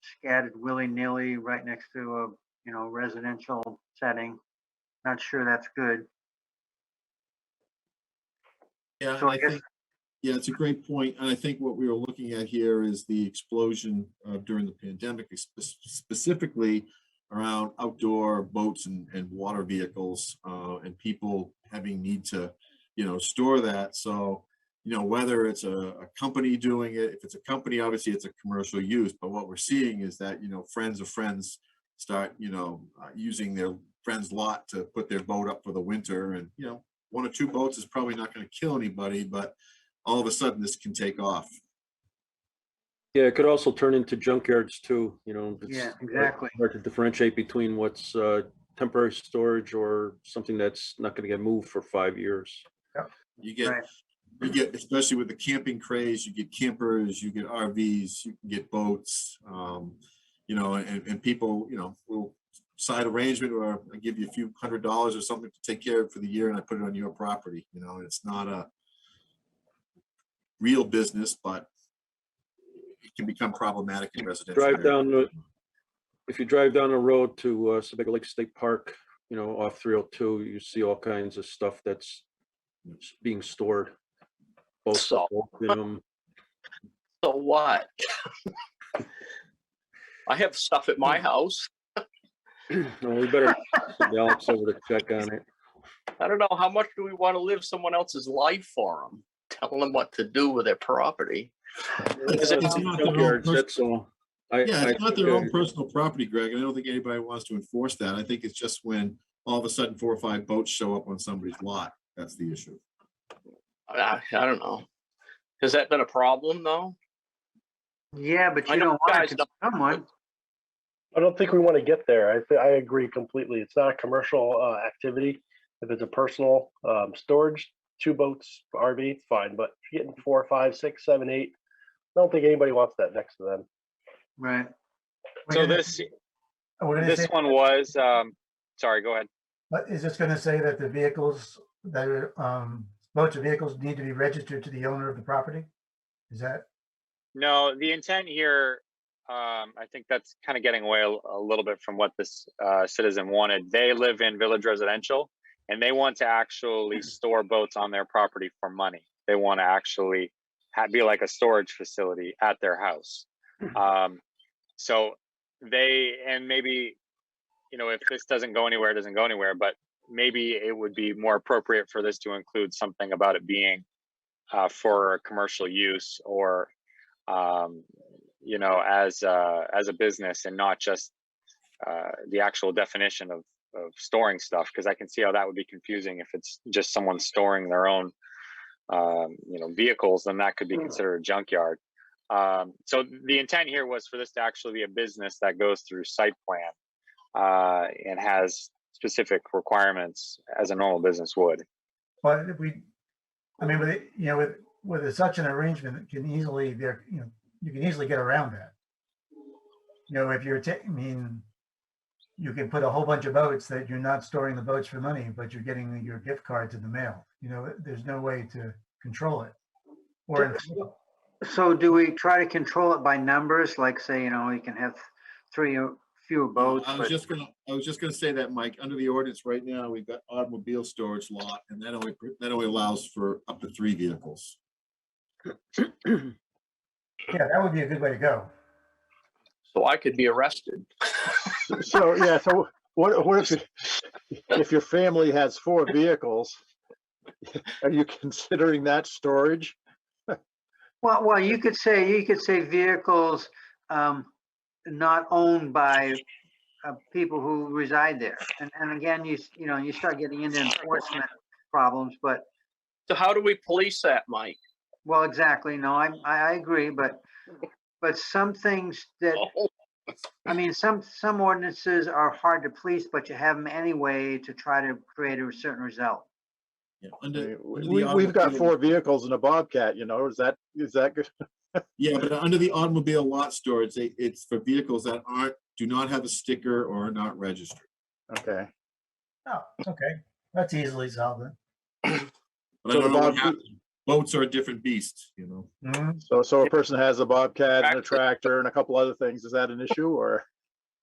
scattered willy-nilly right next to a, residential setting. Not sure that's good. Yeah, So and I I guess- think, yeah, it's a great point. And I think what we were looking at here is the explosion during the pandemic, specifically around outdoor boats and water vehicles, and people having need to, store that. So, whether it's a company doing it, if it's a company, obviously it's a commercial use, but what we're seeing is that, friends of friends start, using their friend's lot to put their boat up for the winter. And, one or two boats is probably not going to kill anybody, but all of a sudden this can take off. Yeah, it could also turn into junkyards too, it's Yeah, exactly. hard to differentiate between what's temporary storage or something that's not going to get moved for 5 years. You get, Right. especially with the camping craze, you get campers, you get RVs, you can get boats, and people, will side arrangement, or I give you a few $100s or something to take care of for the year, and I put it on your property. It's not a real business, but it can become problematic in residential. If you drive down the road to Septic Lake State Park, off 302, you see all kinds of stuff that's being stored. Both So- aluminum. So what? I have stuff at my house. Well, we better send Alex over to check on it. I don't know, how much do we want to live someone else's life for them? Telling them what to do with their property. It's not their own Junkyards, pers- that's all. Yeah, it's not think, their own personal property, Greg, and I don't think anybody wants to enforce that. I think it's just when all of a sudden 4 or 5 boats show up on somebody's lot, that's the issue. I don't know. Has that been a problem though? Yeah, but I you know don't want guys to don't- someone. I don't think we want to get there. I agree completely. It's not a commercial activity. If it's a personal storage, 2 boats, RV, it's fine. But if you're getting 4, 5, 6, 7, 8, I don't think anybody wants that next to them. Right. We're So gonna- this we're gonna this say- one was sorry, go ahead. But is this gonna say that the vehicles that are, motor vehicles need to be registered to the owner of the property? Is that, No, the intent here, I think that's kind of getting away a little bit from what this citizen wanted. They live in village residential, and they want to actually store boats on their property for money. They want to actually be like a storage facility at their house. So and maybe, if this doesn't go anywhere, it doesn't go anywhere, but maybe it would be more appropriate for this to include something about it being for commercial use, or as a business, and not just the actual definition of storing stuff, because I can see how that would be confusing. If it's just someone storing their own vehicles, then that could be considered a junkyard. So the intent here was for this to actually be a business that goes through site plan and has specific requirements as a normal business would. but if with such an arrangement, it can easily, you can easily get around that. If you're you can put a whole bunch of boats that you're not storing the boats for money, but you're getting your gift card to the mail. There's no way to control it. Or So do we try to control it by numbers? Like say, you can have 3 or fewer boats. I was just gonna say that, Mike, under the ordinance right now, we've got automobile storage lot, and that only allows for up to 3 vehicles. yeah, that would be a good way to go. So I could be arrested. So, yeah, so what if your family has 4 vehicles? Are you considering that storage? Well, you could say vehicles not owned by people who reside there. And again, you start getting into enforcement problems, but, So how do we police that, Mike? well, exactly. No, I agree, but some things that, some ordinances are hard to police, but you have them anyway to try to create a certain result. Yeah, We've got 4 vehicles and a Bobcat, is that good? Yeah, but under the automobile lot storage, it's for vehicles that do not have a sticker or are not registered. Okay. Oh, okay. That's easily solved then. But So I don't the know what Bob- happens. Boats are a different beast, Mhm. So a person has a Bobcat and a tractor and a couple other things. Is that an issue or?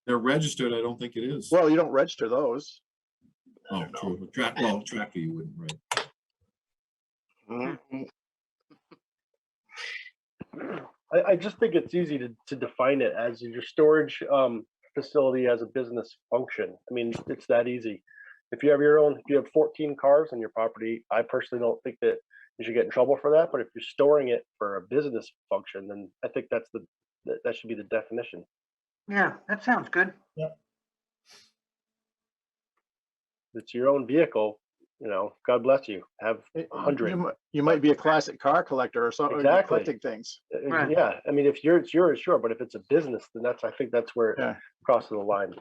They're registered, I don't think it is. Well, you don't register those. Oh, true. Tractor you wouldn't, right? I just think it's easy to define it as your storage facility as a business function. I mean, it's that easy. If you have 14 cars on your property, I personally don't think that you should get in trouble for that. But if you're storing it for a business function, then I think that should be the definition. Yeah, that sounds good. It's your own vehicle, God bless you. Have 100. You might be a classic car collector or something, Exactly. collecting things. Right. Yeah, I mean, if it's yours, sure, but if it's a business, then I think that's where Yeah. it crosses the line.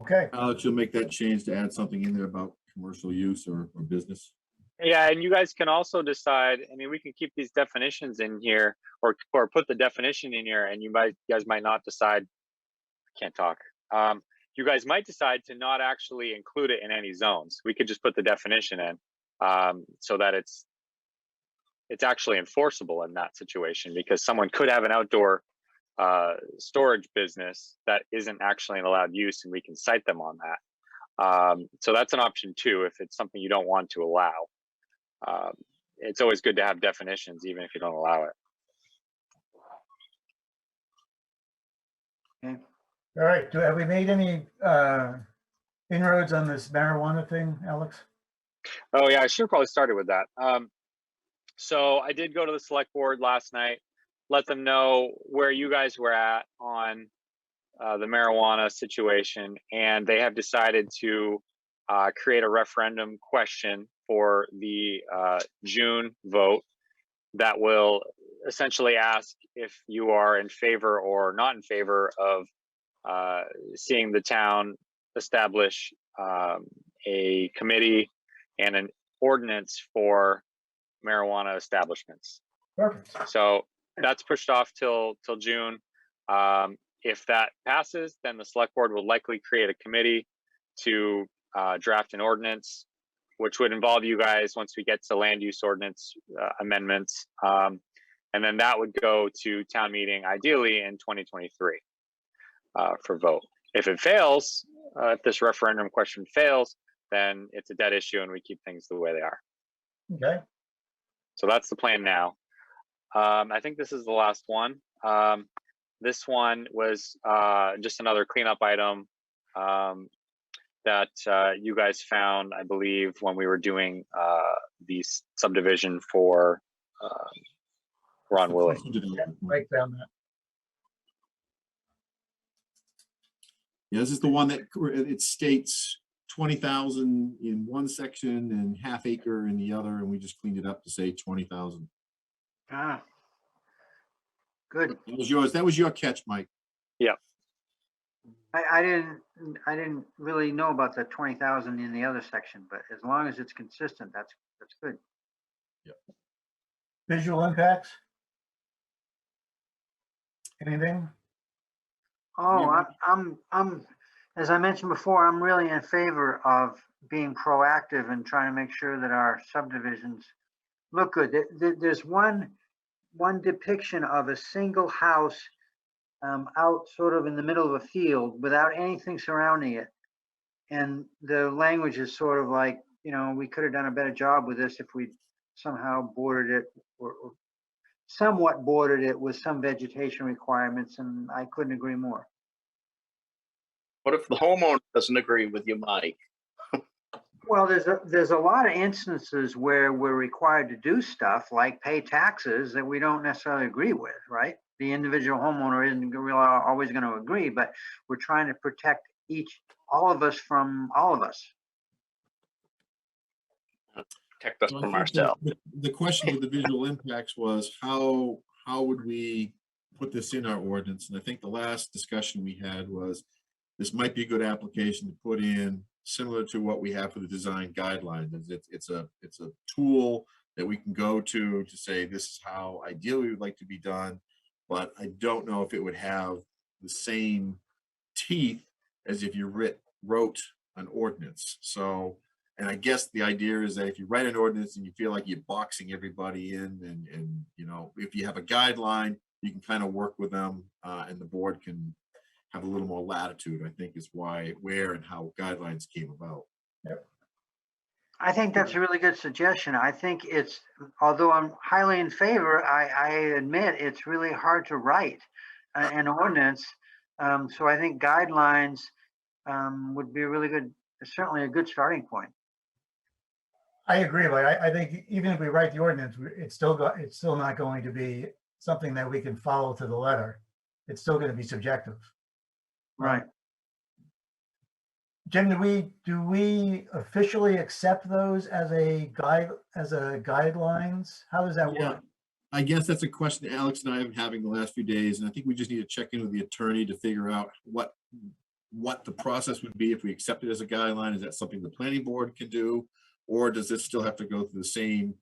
Okay, Alex, you'll make that change to add something in there about commercial use or business. Yeah, and you guys can also decide, I mean, we can keep these definitions in here or put the definition in here, and you guys might not decide, I can't talk. You guys might decide to not actually include it in any zones. We could just put the definition in so that it's actually enforceable in that situation, because someone could have an outdoor storage business that isn't actually an allowed use, and we can cite them on that. So that's an option too, if it's something you don't want to allow. It's always good to have definitions, even if you don't allow it. Okay. all right. Have we made any inroads on this marijuana thing, Alex? Oh yeah, I should have probably started with that. So I did go to the select board last night, let them know where you guys were at on the marijuana situation, and they have decided to create a referendum question for the June vote that will essentially ask if you are in favor or not in favor of seeing the town establish a committee and an ordinance for marijuana establishments. Perfect. So that's pushed off till June. If that passes, then the select board will likely create a committee to draft an ordinance, which would involve you guys once we get to land use ordinance amendments. And then that would go to town meeting, ideally in 2023 for vote. If it fails, if this referendum question fails, then it's a dead issue and we keep things the way they are. Okay, So that's the plan now. I think this is the last one. This one was just another cleanup item that you guys found, I believe, when we were doing the subdivision for Ron Willie. Mike found that. Yeah, this is the one that it states 20,000 in one section and half acre in the other, and we just cleaned it up to say 20,000. Ah, good. That was yours. That was your catch, Mike. I didn't really know about the 20,000 in the other section, but as long as it's consistent, that's good. Visual impacts? Anything? Oh, I'm, as I mentioned before, I'm really in favor of being proactive and trying to make sure that our subdivisions look good. There's one depiction of a single house out sort of in the middle of a field without anything surrounding it. And the language is sort of like, we could have done a better job with this if we somehow bordered it or somewhat bordered it with some vegetation requirements, and I couldn't agree more. What if the homeowner doesn't agree with you, Mike? Well, there's a lot of instances where we're required to do stuff like pay taxes that we don't necessarily agree with, right? The individual homeowner isn't really always going to agree, but we're trying to protect all of us from all of us. Protect us So I from think ourselves. the question with the visual impacts was how would we put this in our ordinance? And I think the last discussion we had was this might be a good application to put in, similar to what we have for the design guidelines. It's a tool that we can go to say this is how ideally we would like to be done, but I don't know if it would have the same teeth as if you wrote an ordinance. So, and I guess the idea is that if you write an ordinance and you feel like you're boxing everybody in, and if you have a guideline, you can kind of work with them, and the board can have a little more latitude, I think is where and how guidelines came about. Yep. I think that's a really good suggestion. I think it's, although I'm highly in favor, I admit it's really hard to write an ordinance. So I think guidelines would be a really good, certainly a good starting point. I agree, but I think even if we write the ordinance, it's still not going to be something that we can follow to the letter. It's still going to be subjective. Right. Jim, do we officially accept those as a guidelines? How does that Yeah. work? I guess that's a question Alex and I have been having the last few days, and I think we just need to check in with the attorney to figure out what the process would be if we accept it as a guideline. Is that something the planning board can do? Or does this still have to go through the same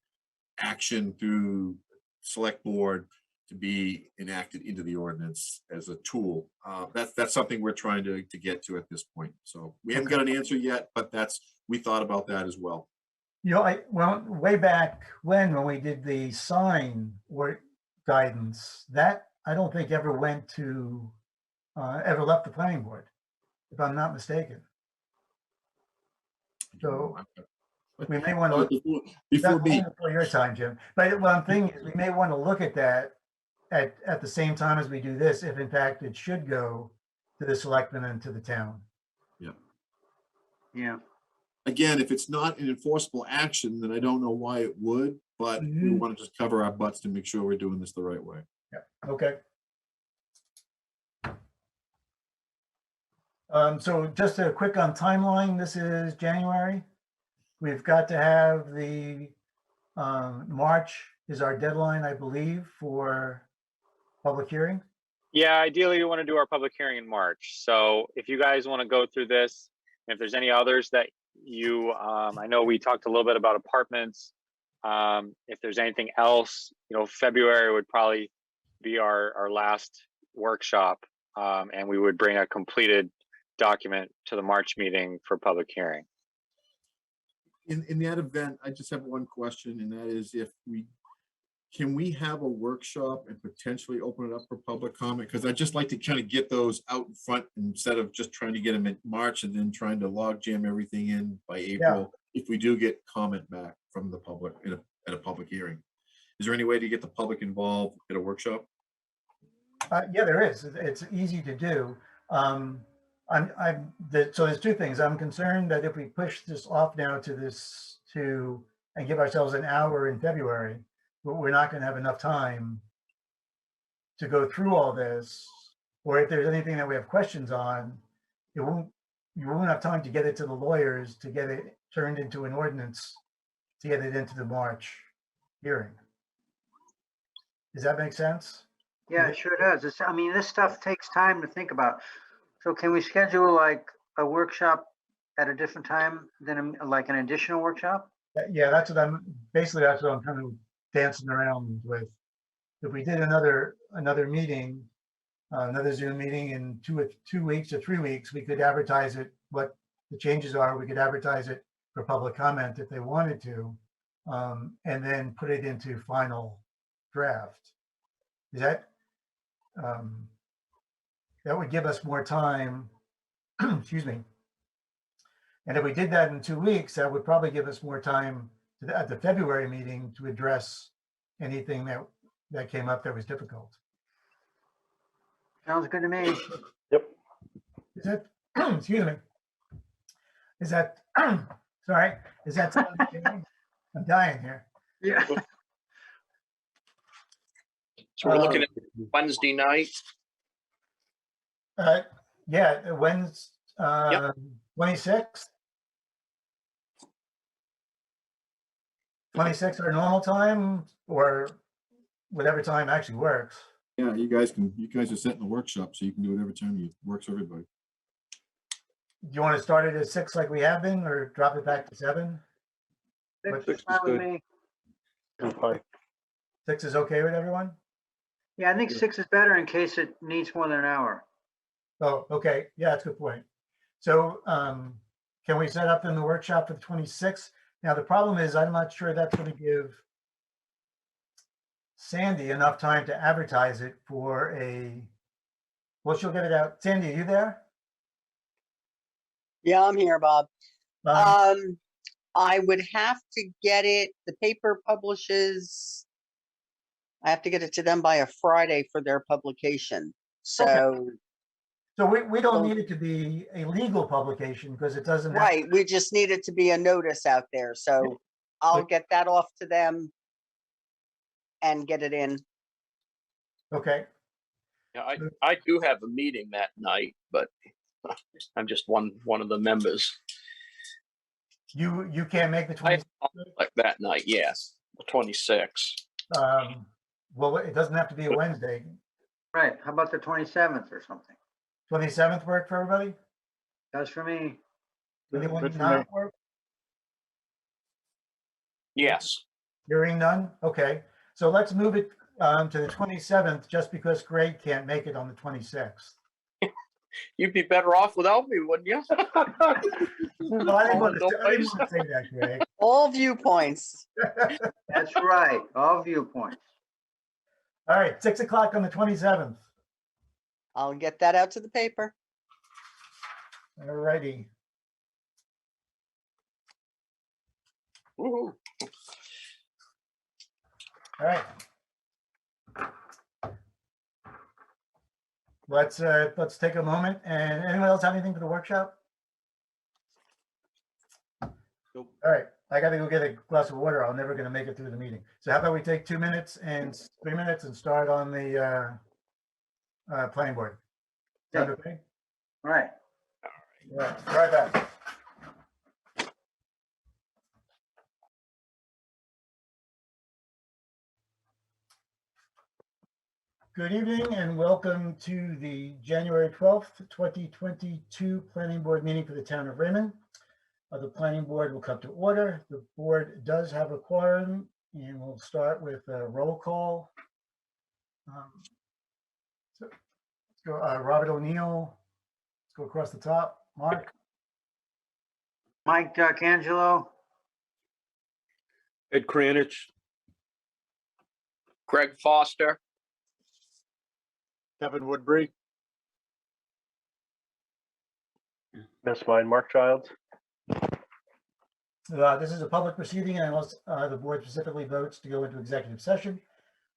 action through select board to be enacted into the ordinance as a tool? That's something we're trying to get to at this point. So we haven't got an answer yet, but we thought about that as well. You know, well, way back when we did the sign or guidance, that I don't think ever went to, ever left the planning board, if I'm not mistaken. So we may want to, Before me. before your time, Jim. But what I'm thinking is we may want to look at that at the same time as we do this, if in fact it should go to the selectmen and to the town. Yeah. Again, if it's not an enforceable action, then I don't know why it would, but we want to just cover our butts to make sure we're doing this the right way. Yeah, okay. So just a quick on timeline, this is January. We've got to have the, March is our deadline, I believe, for public hearing. Yeah, ideally, we want to do our public hearing in March. So if you guys want to go through this, and if there's any others that you, I know we talked a little bit about apartments. If there's anything else, February would probably be our last workshop. And we would bring a completed document to the March meeting for public hearing. In that event, I just have one question, and that is can we have a workshop and potentially open it up for public comment? Because I'd just like to kind of get those out in front instead of just trying to get them in March and then trying to log jam everything in by April. If we do get comment back from the public at a public hearing, is there any way to get the public involved at a workshop? Yeah, there is. It's easy to do. So there's two things. I'm concerned that if we push this off now and give ourselves an hour in February, we're not going to have enough time to go through all this. Or if there's anything that we have questions on, you won't have time to get it to the lawyers, to get it turned into an ordinance, to get it into the March hearing. Does that make sense? Yeah, it sure does. I mean, this stuff takes time to think about. So can we schedule like a workshop at a different time than like an additional workshop? Yeah, that's what I'm kind of dancing around with. If we did another meeting, another Zoom meeting in 2 weeks or 3 weeks, we could advertise it, what the changes are. We could advertise it for public comment if they wanted to, and then put it into final draft. Is that, that would give us more time, excuse me. And if we did that in 2 weeks, that would probably give us more time at the February meeting to address anything that came up that was difficult. Sounds good to me. Yep. Is that, excuse me, is that, sorry, is that, I'm dying here. Yeah. So we're looking at Wednesday night. Yeah, Wednesday, 26th. 26th our normal time, or whatever time actually works. Yeah, you guys are setting the workshop, so you can do whatever time works for everybody. Do you want to start it at 6 like we have been, or drop it back to 7? 6 is fine with me. I'm fine. 6 is okay with everyone? Yeah, I think 6 is better in case it needs more than an hour. Oh, okay. Yeah, that's a good point. So can we set up in the workshop for the 26th? Now, the problem is I'm not sure that's going to give Sandy enough time to advertise it for well, she'll get it out. Sandy, are you there? Yeah, I'm here, Bob. I would have to get it, the paper publishes. I have to get it to them by a Friday for their publication. So, So we don't Well- need it to be a legal publication because it doesn't have, right, we just need it to be a notice out there. So I'll get that off to them and get it in. okay. Yeah, I do have a meeting that night, but I'm just one of the members. You can't make the I 20, like that night, yes, the 26th. well, it doesn't have to be a Wednesday. Right, how about the 27th or something? 27th work for everybody? That's for me. Anyone Good for not me. work? Yes. Hearing none? Okay, so let's move it to the 27th, just because Greg can't make it on the 26th. You'd be better off without me, wouldn't you? Well, I didn't want to No say that, Greg. All viewpoints. That's right, all viewpoints. All right, 6 o'clock on the 27th. I'll get that out to the paper. All righty. Woo-hoo. All right. Let's take a moment. And anyone else have anything for the workshop? Nope. All right, I gotta go get a glass of water. I'm never gonna make it through the meeting. So how about we take 2 minutes and 3 minutes and start on the planning board? Sound okay? All right. All right, right back. Good evening and welcome to the January 12th, 2022 Planning Board meeting for the town of Raymond. The planning board will come to order. The board does have a quorum and we'll start with a roll call. So let's go, Robert O'Neill. Let's go across the top. Mark, Mike D'Angelo, Ed Kranich, Greg Foster. Kevin Woodbury, Miss mine, Mark Childs. this is a public proceeding unless the board specifically votes to go into executive session.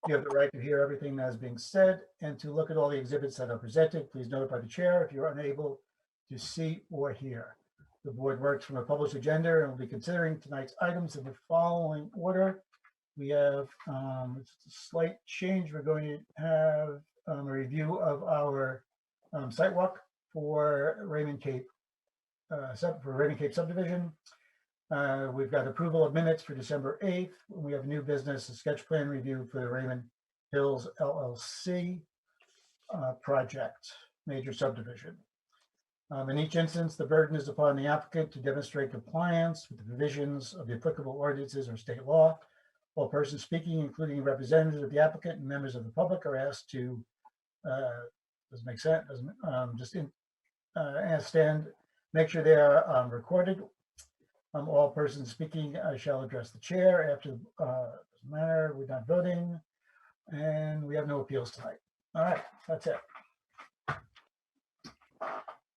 You have the right to hear everything that is being said and to look at all the exhibits that are presented. Please notify the chair if you're unable to see or hear. The board works from a published agenda and will be considering tonight's items in the following order. We have it's a slight change. We're going to have a review of our site walk for Raymond Cape subdivision. We've got approval of minutes for December 8th. We have new business, a sketch plan review for the Raymond Hills LLC project, major subdivision. In each instance, the burden is upon the applicant to demonstrate compliance with the provisions of the applicable ordinances or state law. All persons speaking, including representatives of the applicant and members of the public, are asked to, doesn't make sense, stand, make sure they are recorded. All persons speaking shall address the chair after this matter. We're not voting and we have no appeals tonight. All right, that's it.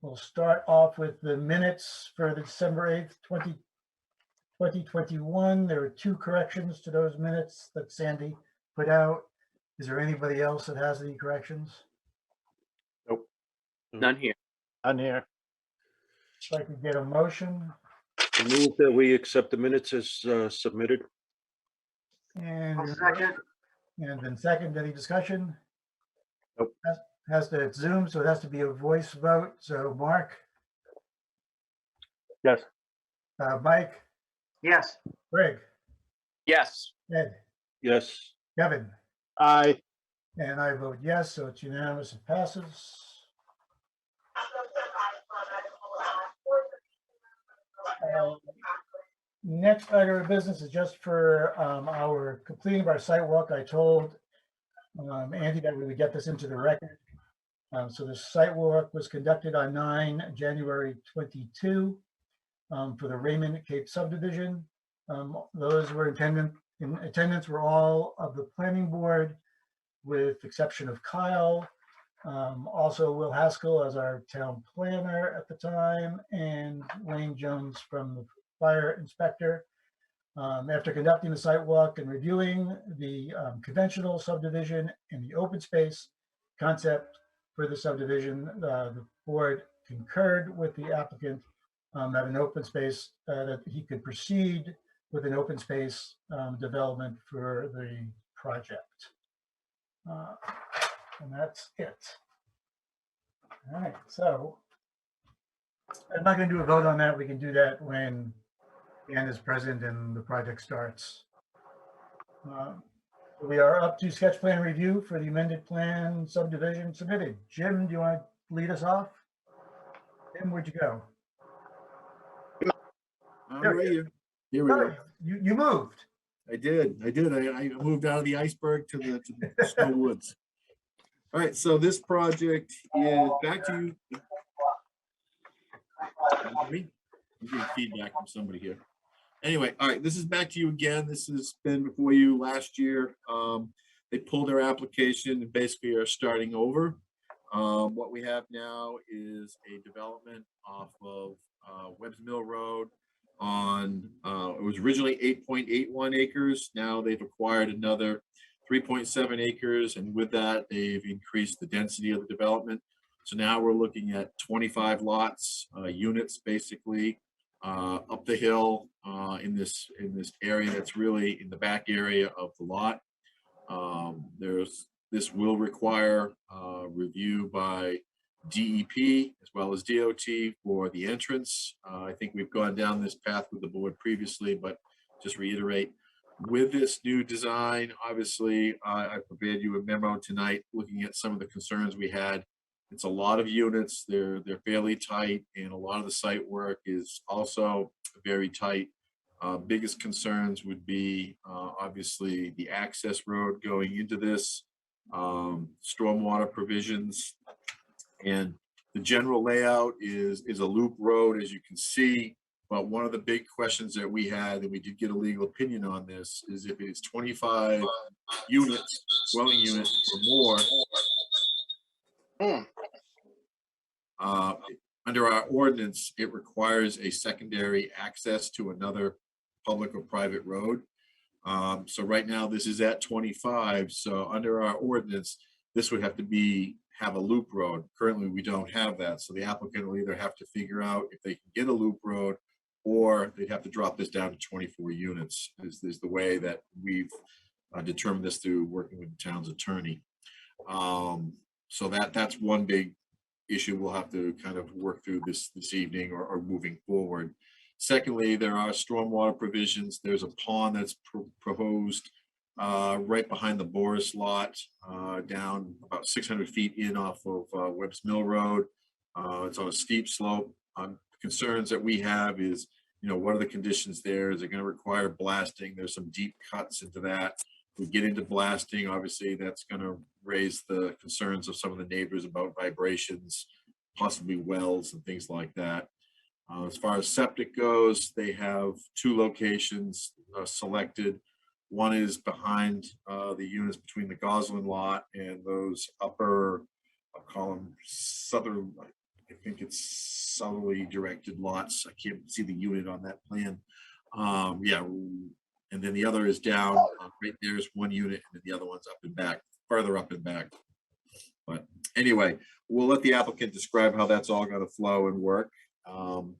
We'll start off with the minutes for the December 8th, 2021. There are 2 corrections to those minutes that Sandy put out. Is there anybody else that has any corrections? None here. on here. If I could get a motion I move that we accept the minutes as submitted. and. I'll second. And then second, any discussion? Nope. Has to, it's Zoom, so it has to be a voice vote. So Mark, Yes. Mike, Yes, Greg, Yes. Ed, Yes, Kevin, Aye. and I vote yes, so it's unanimous, it passes. Next item of business is just for our completing of our site walk. I told Andy that we would get this into the record. So the site walk was conducted on January 22 for the Raymond Cape subdivision. Those were in attendance were all of the planning board with exception of Kyle. Also Will Haskell as our town planner at the time and Wayne Jones from the fire inspector. After conducting the site walk and reviewing the conventional subdivision and the open space concept for the subdivision, the board concurred with the applicant that an open space, that he could proceed with an open space development for the project. And that's it. All right, so I'm not going to do a vote on that. We can do that when Dan is present and the project starts. We are up to sketch plan review for the amended plan subdivision submitted. Jim, do you want to lead us off? Jim, where'd you go? I'm There right we here. Here we go. You moved. I did. I moved out of the iceberg to the snow woods. All right, so this project is back to you. I'm getting feedback from somebody here. Anyway, all right, this is back to you again. This has been before you last year. They pulled their application and basically are starting over. What we have now is a development off of Webb's Mill Road on, it was originally 8.81 acres. Now they've acquired another 3.7 acres. And with that, they've increased the density of the development. So now we're looking at 25 lots, units, basically, up the hill in this area that's really in the back area of the lot. This will require review by DEP as well as DOT for the entrance. I think we've gone down this path with the board previously, but just reiterate, with this new design, obviously, I prepared you a memo tonight looking at some of the concerns we had. It's a lot of units, they're fairly tight, and a lot of the site work is also very tight. Biggest concerns would be obviously the access road going into this, stormwater provisions, and the general layout is a loop road, as you can see. But one of the big questions that we had, and we did get a legal opinion on this, is if it's 25 units, dwelling units or more, under our ordinance, it requires a secondary access to another public or private road. So right now this is at 25. So under our ordinance, this would have to have a loop road. Currently, we don't have that. So the applicant will either have to figure out if they can get a loop road, or they'd have to drop this down to 24 units is the way that we've determined this through working with the town's attorney. So that's one big issue we'll have to kind of work through this evening or moving forward. Secondly, there are stormwater provisions. There's a pond that's proposed right behind the Boris lot, down about 600 feet in off of Webb's Mill Road. It's on a steep slope. Concerns that we have is, what are the conditions there? Is it going to require blasting? There's some deep cuts into that. If we get into blasting, obviously that's going to raise the concerns of some of the neighbors about vibrations, possibly wells and things like that. As far as septic goes, they have two locations selected. One is behind the units between the Goslin lot and those upper, I'll call them southern, I think it's southerly directed lots. I can't see the unit on that plan. Yeah, and then the other is down, right there's one unit, and then the other one's up and back, further up and back. But anyway, we'll let the applicant describe how that's all going to flow and work. And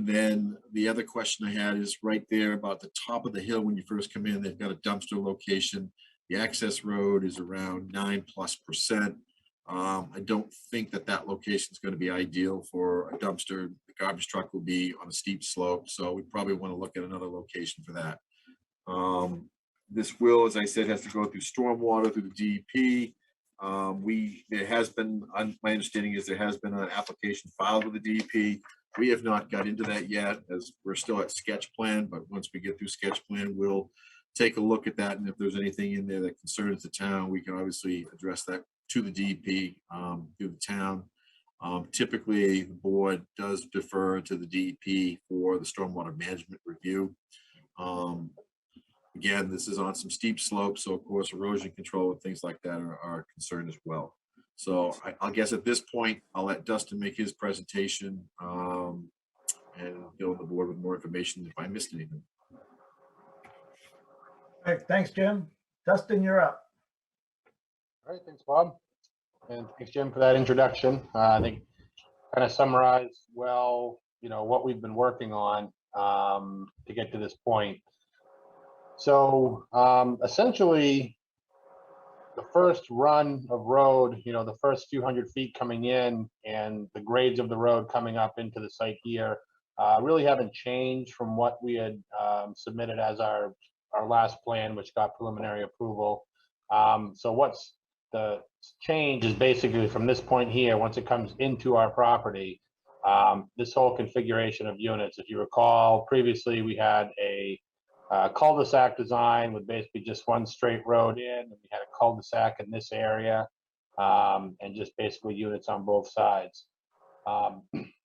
then the other question I had is right there about the top of the hill. When you first come in, they've got a dumpster location. The access road is around 9+%. I don't think that location is going to be ideal for a dumpster. The garbage truck will be on a steep slope, so we probably want to look at another location for that. This will, as I said, has to go through stormwater, through the DEP. There has been, my understanding is there has been an application filed with the DEP. We have not got into that yet, as we're still at sketch plan, but once we get through sketch plan, we'll take a look at that. And if there's anything in there that concerns the town, we can obviously address that to the DEP through the town. Typically, the board does defer to the DEP for the stormwater management review. Again, this is on some steep slopes, so of course erosion control and things like that are concerned as well. So I guess at this point, I'll let Dustin make his presentation, and go on the board with more information if I missed anything. All right, thanks, Jim. Dustin, you're up. All right, thanks, Bob. And thanks, Jim, for that introduction. I think kind of summarized well, what we've been working on to get to this point. So essentially, the first run of road, the first few hundred feet coming in and the grades of the road coming up into the site here really haven't changed from what we had submitted as our last plan, which got preliminary approval. So what's the change is basically from this point here, once it comes into our property, this whole configuration of units. If you recall, previously we had a cul-de-sac design with basically just one straight road in, and we had a cul-de-sac in this area, and just basically units on both sides.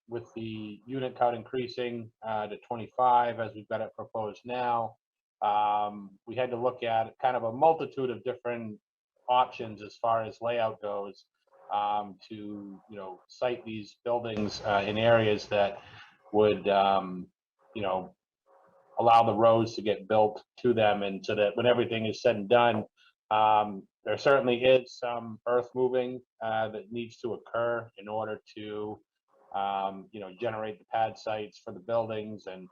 With the unit count increasing to 25, as we've got it proposed now, we had to look at kind of a multitude of different options as far as layout goes, to site these buildings in areas that would allow the roads to get built to them, and so that when everything is said and done, there certainly is some earth moving that needs to occur in order to generate the pad sites for the buildings and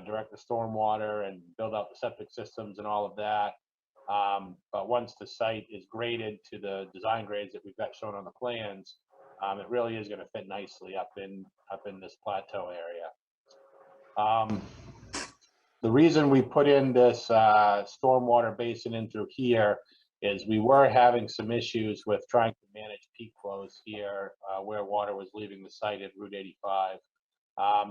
direct the stormwater and build out the septic systems and all of that. But once the site is graded to the design grades that we've got shown on the plans, it really is going to fit nicely up in this plateau area. The reason we put in this stormwater basin in through here is we were having some issues with trying to manage peak flows here where water was leaving the site at Route 85.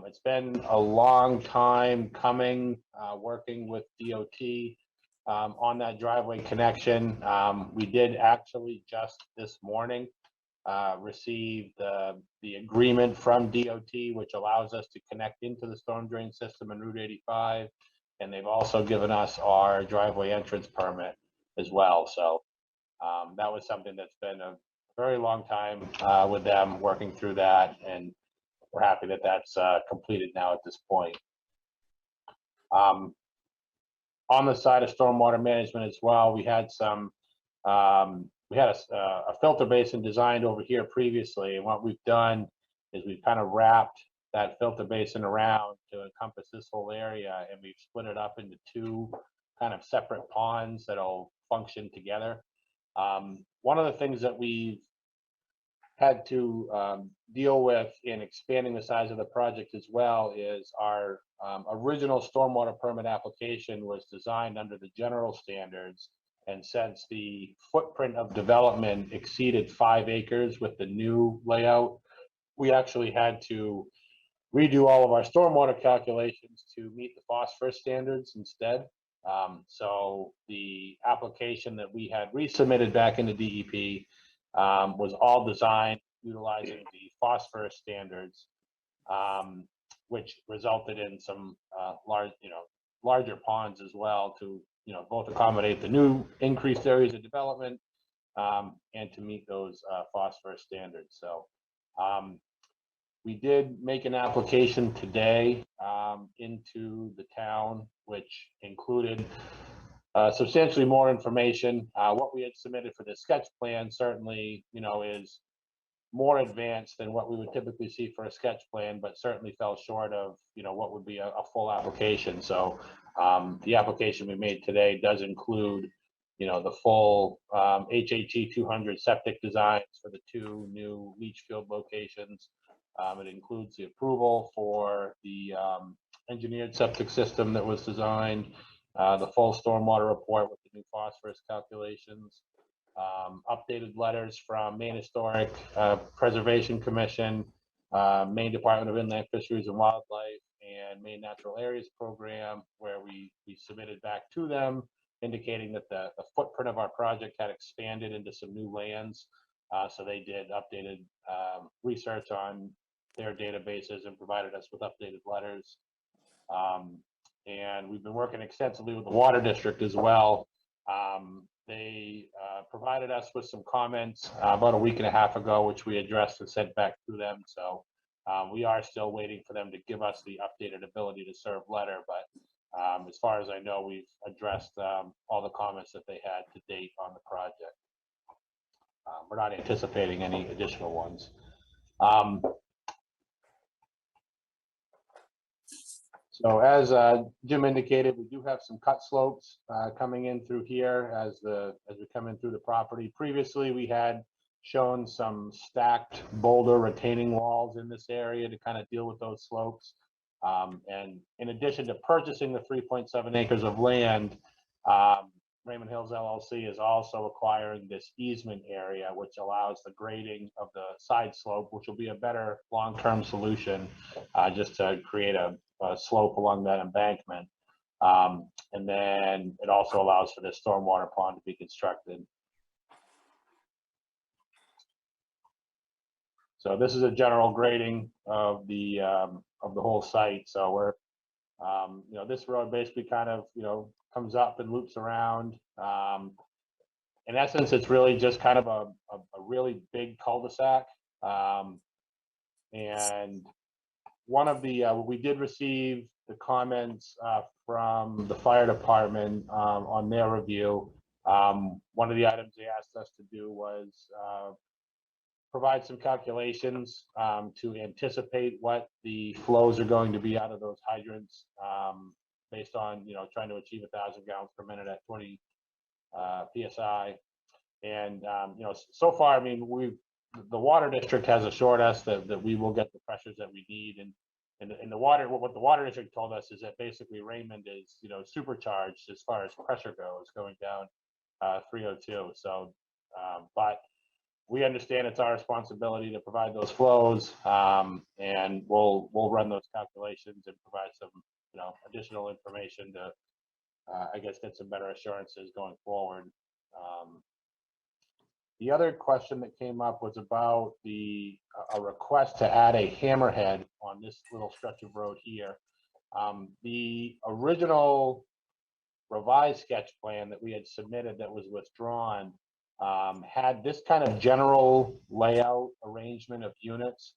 It's been a long time coming, working with DOT on that driveway connection. We did actually just this morning receive the agreement from DOT, which allows us to connect into the storm drain system in Route 85. And they've also given us our driveway entrance permit as well. So that was something that's been a very long time with them working through that. And we're happy that that's completed now at this point. On the side of stormwater management as well, we had some, we had a filter basin designed over here previously. And what we've done is we've kind of wrapped that filter basin around to encompass this whole area, and we've split it up into two kind of separate ponds that'll function together. One of the things that we've had to deal with in expanding the size of the project as well is our original stormwater permit application was designed under the general standards, and since the footprint of development exceeded 5 acres with the new layout, we actually had to redo all of our stormwater calculations to meet the phosphorus standards instead. So the application that we had resubmitted back into DEP was all designed utilizing the phosphorus standards, which resulted in some larger ponds as well to both accommodate the new increased areas of development and to meet those phosphorus standards. So we did make an application today into the town, which included substantially more information. What we had submitted for the sketch plan certainly, is more advanced than what we would typically see for a sketch plan, but certainly fell short of, what would be a full application. So the application we made today does include, the full HHE 200 septic designs for the 2 new leach field locations. It includes the approval for the engineered septic system that was designed, the full stormwater report with the new phosphorus calculations, updated letters from Maine Historic Preservation Commission, Maine Department of Inland Fisheries and Wildlife, and Maine Natural Areas Program, where we submitted back to them indicating that the footprint of our project had expanded into some new lands. So they did updated research on their databases and provided us with updated letters. And we've been working extensively with the Water District as well. They provided us with some comments about a week and a half ago, which we addressed and sent back to them. So We are still waiting for them to give us the updated ability to serve letter, but as far as I know, we've addressed all the comments that they had to date on the project. We're not anticipating any additional ones. So as Jim indicated, we do have some cut slopes coming in through here as we come in through the property. Previously, we had shown some stacked boulder retaining walls in this area to kind of deal with those slopes. And in addition to purchasing the 3.7 acres of land, Raymond Hills LLC is also acquiring this easement area, which allows the grading of the side slope, which will be a better long-term solution, just to create a slope along that embankment. And then it also allows for this stormwater pond to be constructed. So this is a general grading of the whole site. So we're, you know, this road basically kind of, you know, comes up and loops around. In essence, it's really just kind of a really big cul-de-sac. And one of the, we did receive the comments from the fire department on their review. One of the items they asked us to do was provide some calculations to anticipate what the flows are going to be out of those hydrants, based on, you know, trying to achieve 1,000 gallons per minute at 20 PSI. And, you know, so far, I mean, the water district has assured us that we will get the pressures that we need. And the water, what the water district told us is that basically Raymond is, you know, supercharged as far as pressure goes, going down 302. So, but we understand it's our responsibility to provide those flows, and we'll run those calculations and provide some, you know, additional information to, I guess, get some better assurances going forward. The other question that came up was about a request to add a hammerhead on this little stretch of road here. The original revised sketch plan that we had submitted that was withdrawn had this kind of general layout arrangement of units.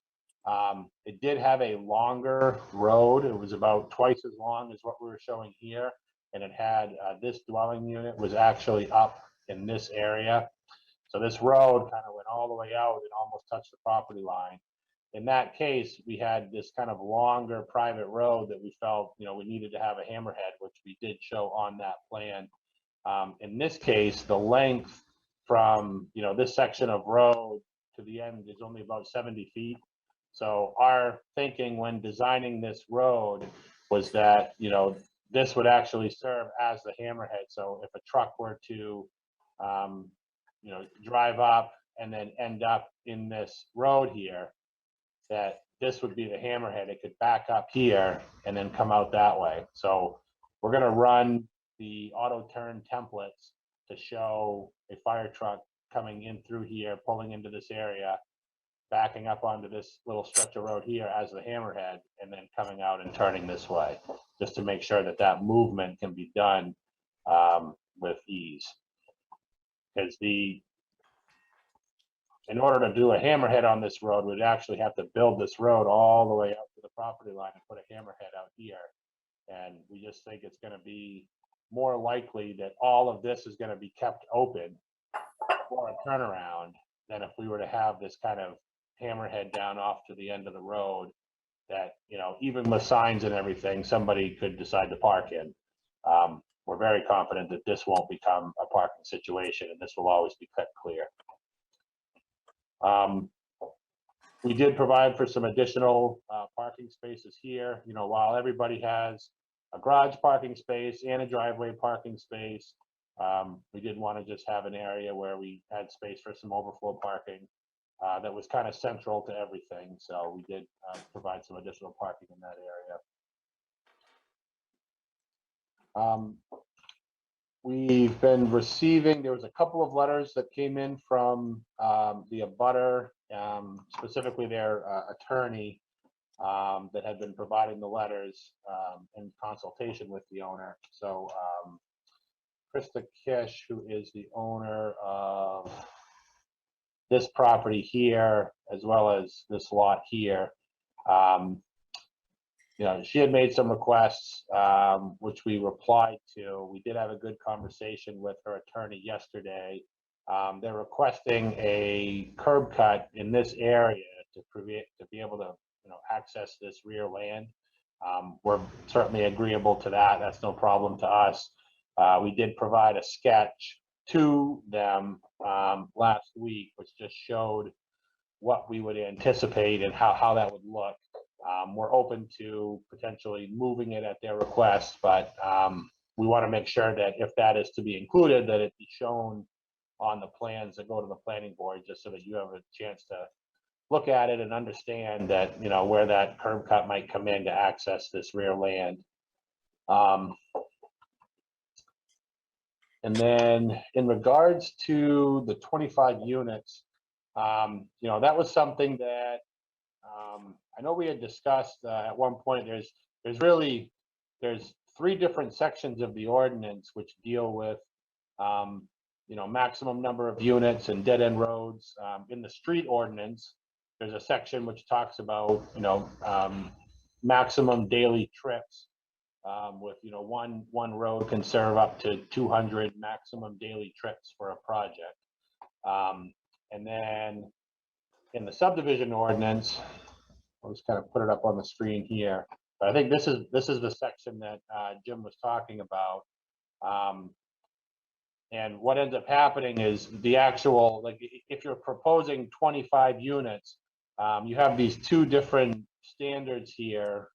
It did have a longer road. It was about twice as long as what we were showing here. And it had this dwelling unit was actually up in this area. So this road kind of went all the way out and almost touched the property line. In that case, we had this kind of longer private road that we felt, you know, we needed to have a hammerhead, which we did show on that plan. In this case, the length from, you know, this section of road to the end is only about 70 feet. So our thinking when designing this road was that, you know, this would actually serve as the hammerhead. So if a truck were to, you know, drive up and then end up in this road here, that this would be the hammerhead. It could back up here and then come out that way. So we're going to run the auto turn templates to show a fire truck coming in through here, pulling into this area, backing up onto this little stretch of road here as the hammerhead, and then coming out and turning this way, just to make sure that that movement can be done with ease. Because in order to do a hammerhead on this road, we'd actually have to build this road all the way up to the property line and put a hammerhead out here. And we just think it's going to be more likely that all of this is going to be kept open for a turnaround than if we were to have this kind of hammerhead down off to the end of the road that, you know, even with signs and everything, somebody could decide to park in. We're very confident that this won't become a parking situation and this will always be cut clear. We did provide for some additional parking spaces here. You know, while everybody has a garage parking space and a driveway parking space, we did want to just have an area where we had space for some overflow parking that was kind of central to everything. So we did provide some additional parking in that area. We've been receiving, there was a couple of letters that came in from the abutter, specifically their attorney that had been providing the letters in consultation with the owner. So Krista Kish, who is the owner of this property here, as well as this lot here, You know, she had made some requests, which we replied to. We did have a good conversation with her attorney yesterday. They're requesting a curb cut in this area to be able to, you know, access this rear land. We're certainly agreeable to that. That's no problem to us. We did provide a sketch to them last week, which just showed what we would anticipate and how that would look. We're open to potentially moving it at their request, but we want to make sure that if that is to be included, that it be shown on the plans that go to the planning board, just so that you have a chance to look at it and understand that, you know, where that curb cut might come in to access this rear land. And then in regards to the 25 units, you know, that was something that I know we had discussed at one point. There's 3 different sections of the ordinance which deal with you know, maximum number of units and dead end roads. In the street ordinance, there's a section which talks about, you know, maximum daily trips with, you know, one road can serve up to 200 maximum daily trips for a project. And then in the subdivision ordinance, I'll just kind of put it up on the screen here. But I think this is the section that Jim was talking about. And what ends up happening is the actual, like, if you're proposing 25 units, you have these 2 different standards here,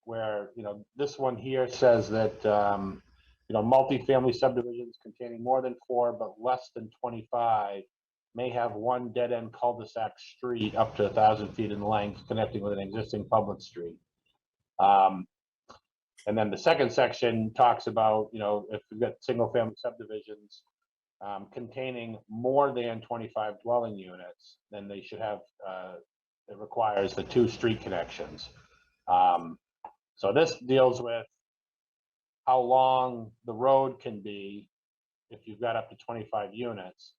where, you know, this one here says that, you know, multifamily subdivisions containing more than 4 but less than 25 may have one dead-end cul-de-sac street up to 1,000 feet in length connecting with an existing public street. And then the second section talks about, you know, if you've got single-family subdivisions containing more than 25 dwelling units, then they should have, it requires the 2 street connections. So this deals with how long the road can be if you've got up to 25 units.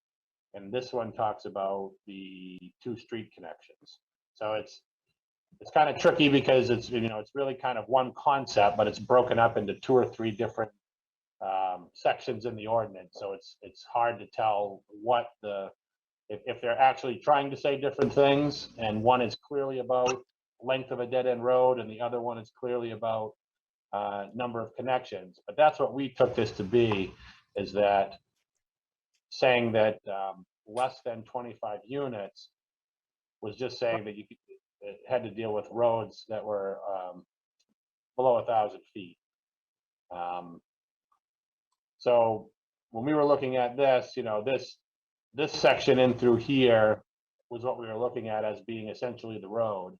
And this one talks about the 2 street connections. So it's kind of tricky because it's, you know, it's really kind of one concept, but it's broken up into 2 or 3 different sections in the ordinance. So it's hard to tell what if they're actually trying to say different things, and one is clearly about length of a dead end road and the other one is clearly about number of connections. But that's what we took this to be, is that saying that less than 25 units was just saying that it had to deal with roads that were below 1,000 feet. So when we were looking at this, you know, this section in through here was what we were looking at as being essentially the road.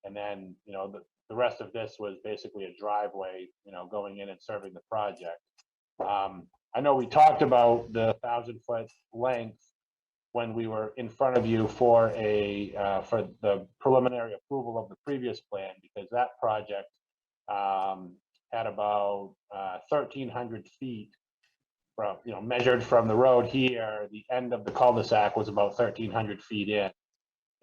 And then, you know, the rest of this was basically a driveway, you know, going in and serving the project. I know we talked about the 1,000-foot length when we were in front of you for the preliminary approval of the previous plan, because that project had about 1,300 feet from, you know, measured from the road here. The end of the cul-de-sac was about 1,300 feet in.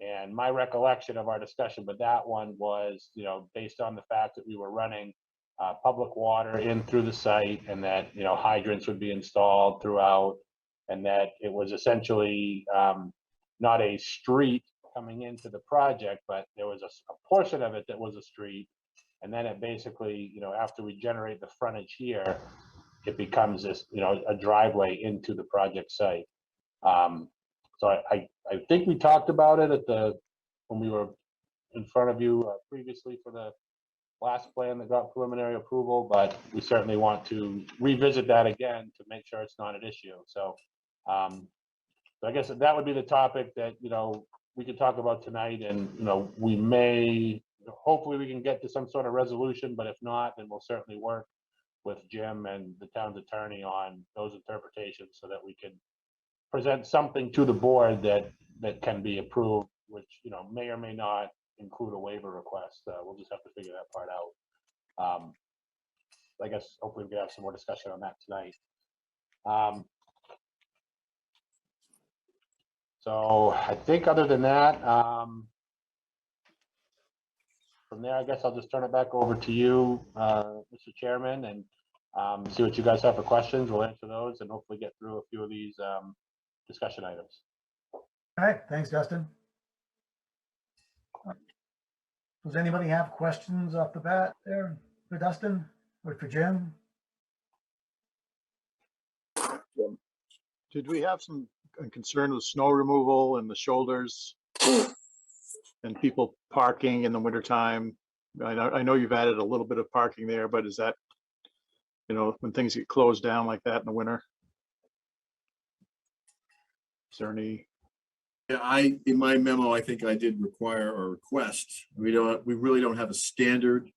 And my recollection of our discussion with that one was, you know, based on the fact that we were running public water in through the site, and that, you know, hydrants would be installed throughout, and that it was essentially not a street coming into the project, but there was a portion of it that was a street. And then it basically, you know, after we generate the frontage here, it becomes this, you know, a driveway into the project site. So I think we talked about it when we were in front of you previously for the last plan that got preliminary approval, but we certainly want to revisit that again to make sure it's not an issue. So, so I guess that would be the topic that, you know, we could talk about tonight, and, you know, we may, hopefully we can get to some sort of resolution, but if not, then we'll certainly work with Jim and the town's attorney on those interpretations so that we can present something to the board that can be approved, which, you know, may or may not include a waiver request. We'll just have to figure that part out. I guess hopefully we can have some more discussion on that tonight. So I think other than that, from there, I guess I'll just turn it back over to you, Mr. Chairman, and see what you guys have for questions. We'll answer those and hopefully get through a few of these discussion items. All right, thanks, Dustin. Does anybody have questions off the bat there for Dustin or for Jim? Did we have some concern with snow removal and the shoulders and people parking in the wintertime? I know you've added a little bit of parking there, but is that, when things get closed down like that in the winter? Is there any? Yeah, in my memo, I think I did require or request, we really don't have a standard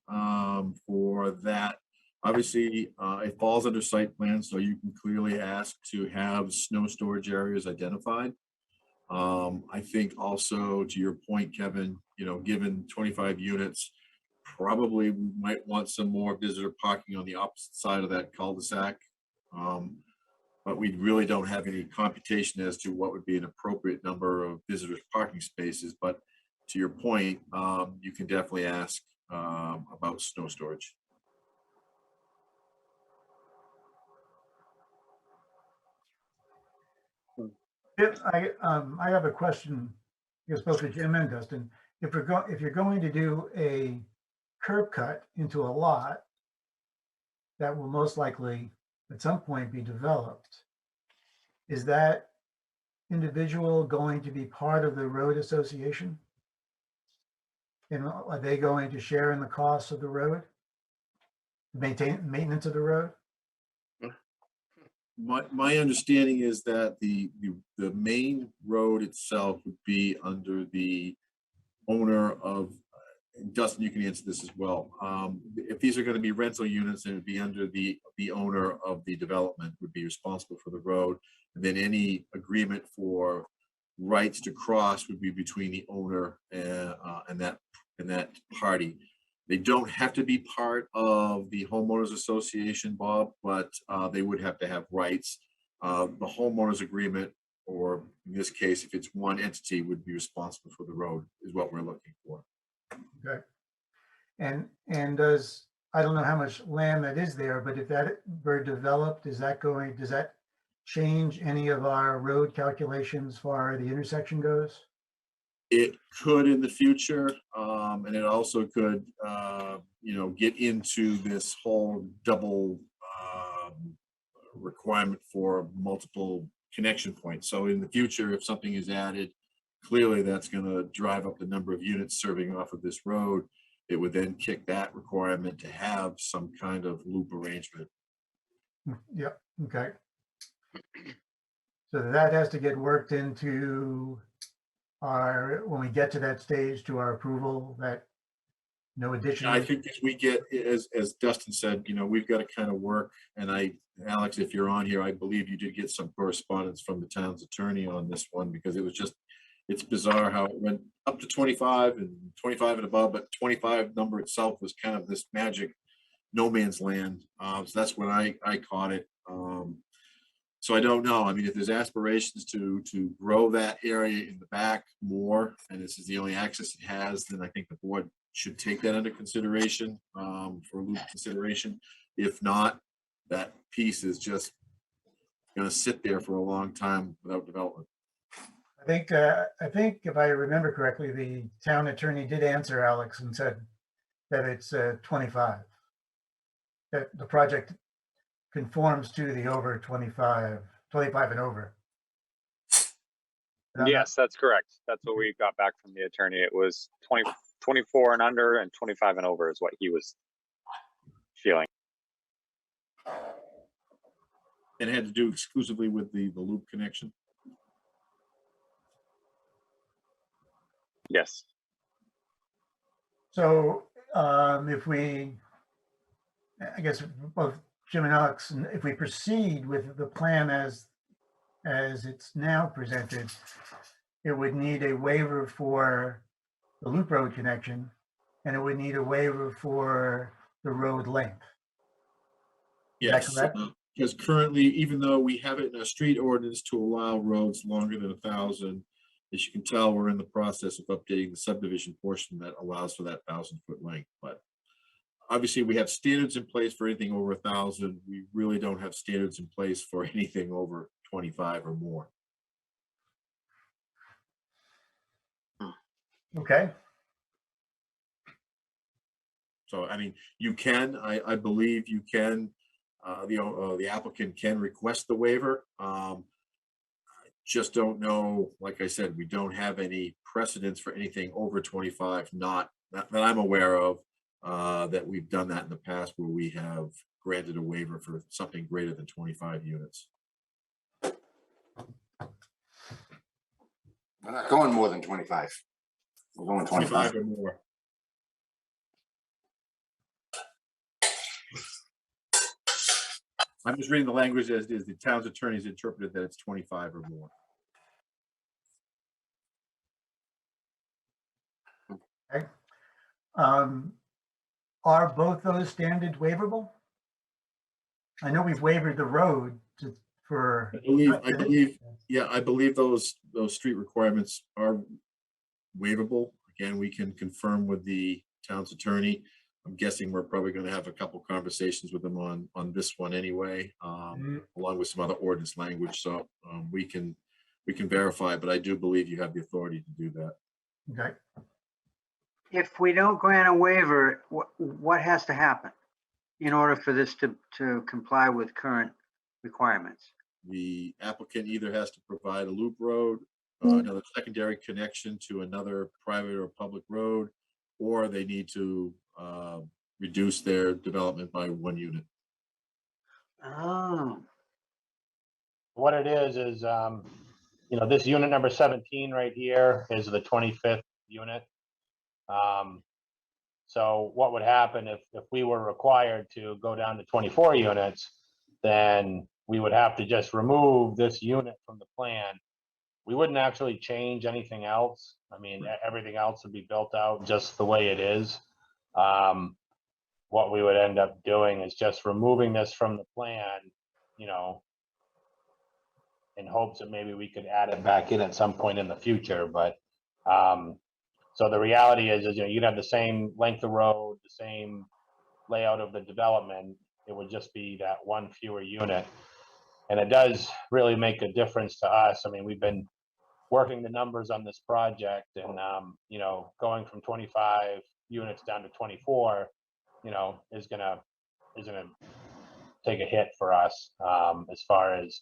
for that. Obviously, it falls under site plan, so you can clearly ask to have snow storage areas identified. I think also to your point, Kevin, given 25 units, probably we might want some more visitor parking on the opposite side of that cul-de-sac. But we really don't have any computation as to what would be an appropriate number of visitors parking spaces. But to your point, you can definitely ask about snow storage. I have a question, I guess both for Jim and Dustin. If you're going to do a curb cut into a lot that will most likely at some point be developed, is that individual going to be part of the road association? And are they going to share in the costs of the road? Maintenance of the road? My understanding is that the main road itself would be under the owner of, Dustin, you can answer this as well. If these are going to be rental units, then it would be under the owner of the development would be responsible for the road. And then any agreement for rights to cross would be between the owner and that party. They don't have to be part of the homeowners association, Bob, but they would have to have rights. The homeowners agreement, or in this case, if it's one entity, would be responsible for the road, is what we're looking for. Okay. And does, I don't know how much land that is there, but if that were developed, does that change any of our road calculations as far as the intersection goes? It could in the future, and it also could, get into this whole double requirement for multiple connection points. So in the future, if something is added, clearly that's going to drive up the number of units serving off of this road. It would then kick that requirement to have some kind of loop arrangement. Yep. Okay. So that has to get worked into when we get to that stage, to our approval, that no additional. I think as we get, as Dustin said, we've got to kind of work, and Alex, if you're on here, I believe you did get some correspondence from the town's attorney on this one, because it's bizarre how it went up to 25 and 25 and above, but 25 number itself was kind of this magic no man's land. So that's when I caught it. So I don't know. I mean, if there's aspirations to grow that area in the back more, and this is the only access it has, then I think the board should take that under consideration for loop consideration. If not, that piece is just going to sit there for a long time without development. I think if I remember correctly, the town attorney did answer Alex and said that it's 25. That the project conforms to the over 25 and over. Yes, that's correct. That's what we got back from the attorney. It was 24 and under, and 25 and over is what he was feeling. And it had to do exclusively with the loop connection. Yes. So if we, I guess both Jim and Alex, if we proceed with the plan as it's now presented, it would need a waiver for the loop road connection, and it would need a waiver for the road length. Yes, because currently, even though we have it in a street ordinance to allow roads longer than 1,000, as you can tell, we're in the process of updating the subdivision portion that allows for that 1,000-foot length, but obviously we have standards in place for anything over 1,000. We really don't have standards in place for anything over 25 or more. Okay, So, I mean, you can, I believe you can, the applicant can request the waiver. I just don't know, like I said, we don't have any precedents for anything over 25, not that I'm aware of, that we've done that in the past where we have granted a waiver for something greater than 25 units. We're not going more than 25. We're going 25. 25 or more. I'm just reading the language as is. The town's attorneys interpreted that it's 25 or more. okay. Are both those standards waivable? I know we've waived the road for. I believe, yeah, I believe those street requirements are waivable. Again, we can confirm with the town's attorney. I'm guessing we're probably going to have a couple conversations with them on this one anyway, along with some other ordinance language. So we can verify, but I do believe you have the authority to do that. Okay, If we don't grant a waiver, what has to happen in order for this to comply with current requirements? The applicant either has to provide a loop road, another secondary connection to another private or public road, or they need to reduce their development by 1 unit. Oh, What it is, you know, this unit number 17 right here is the 25th unit. So what would happen if we were required to go down to 24 units, then we would have to just remove this unit from the plan. We wouldn't actually change anything else. I mean, everything else would be built out just the way it is. What we would end up doing is just removing this from the plan, you know, in hopes that maybe we could add it back in at some point in the future. But so the reality is you know, you'd have the same length of road, the same layout of the development. It would just be that one fewer unit. And it does really make a difference to us. I mean, we've been working the numbers on this project, and you know, going from 25 units down to 24, you know, is gonna take a hit for us as far as,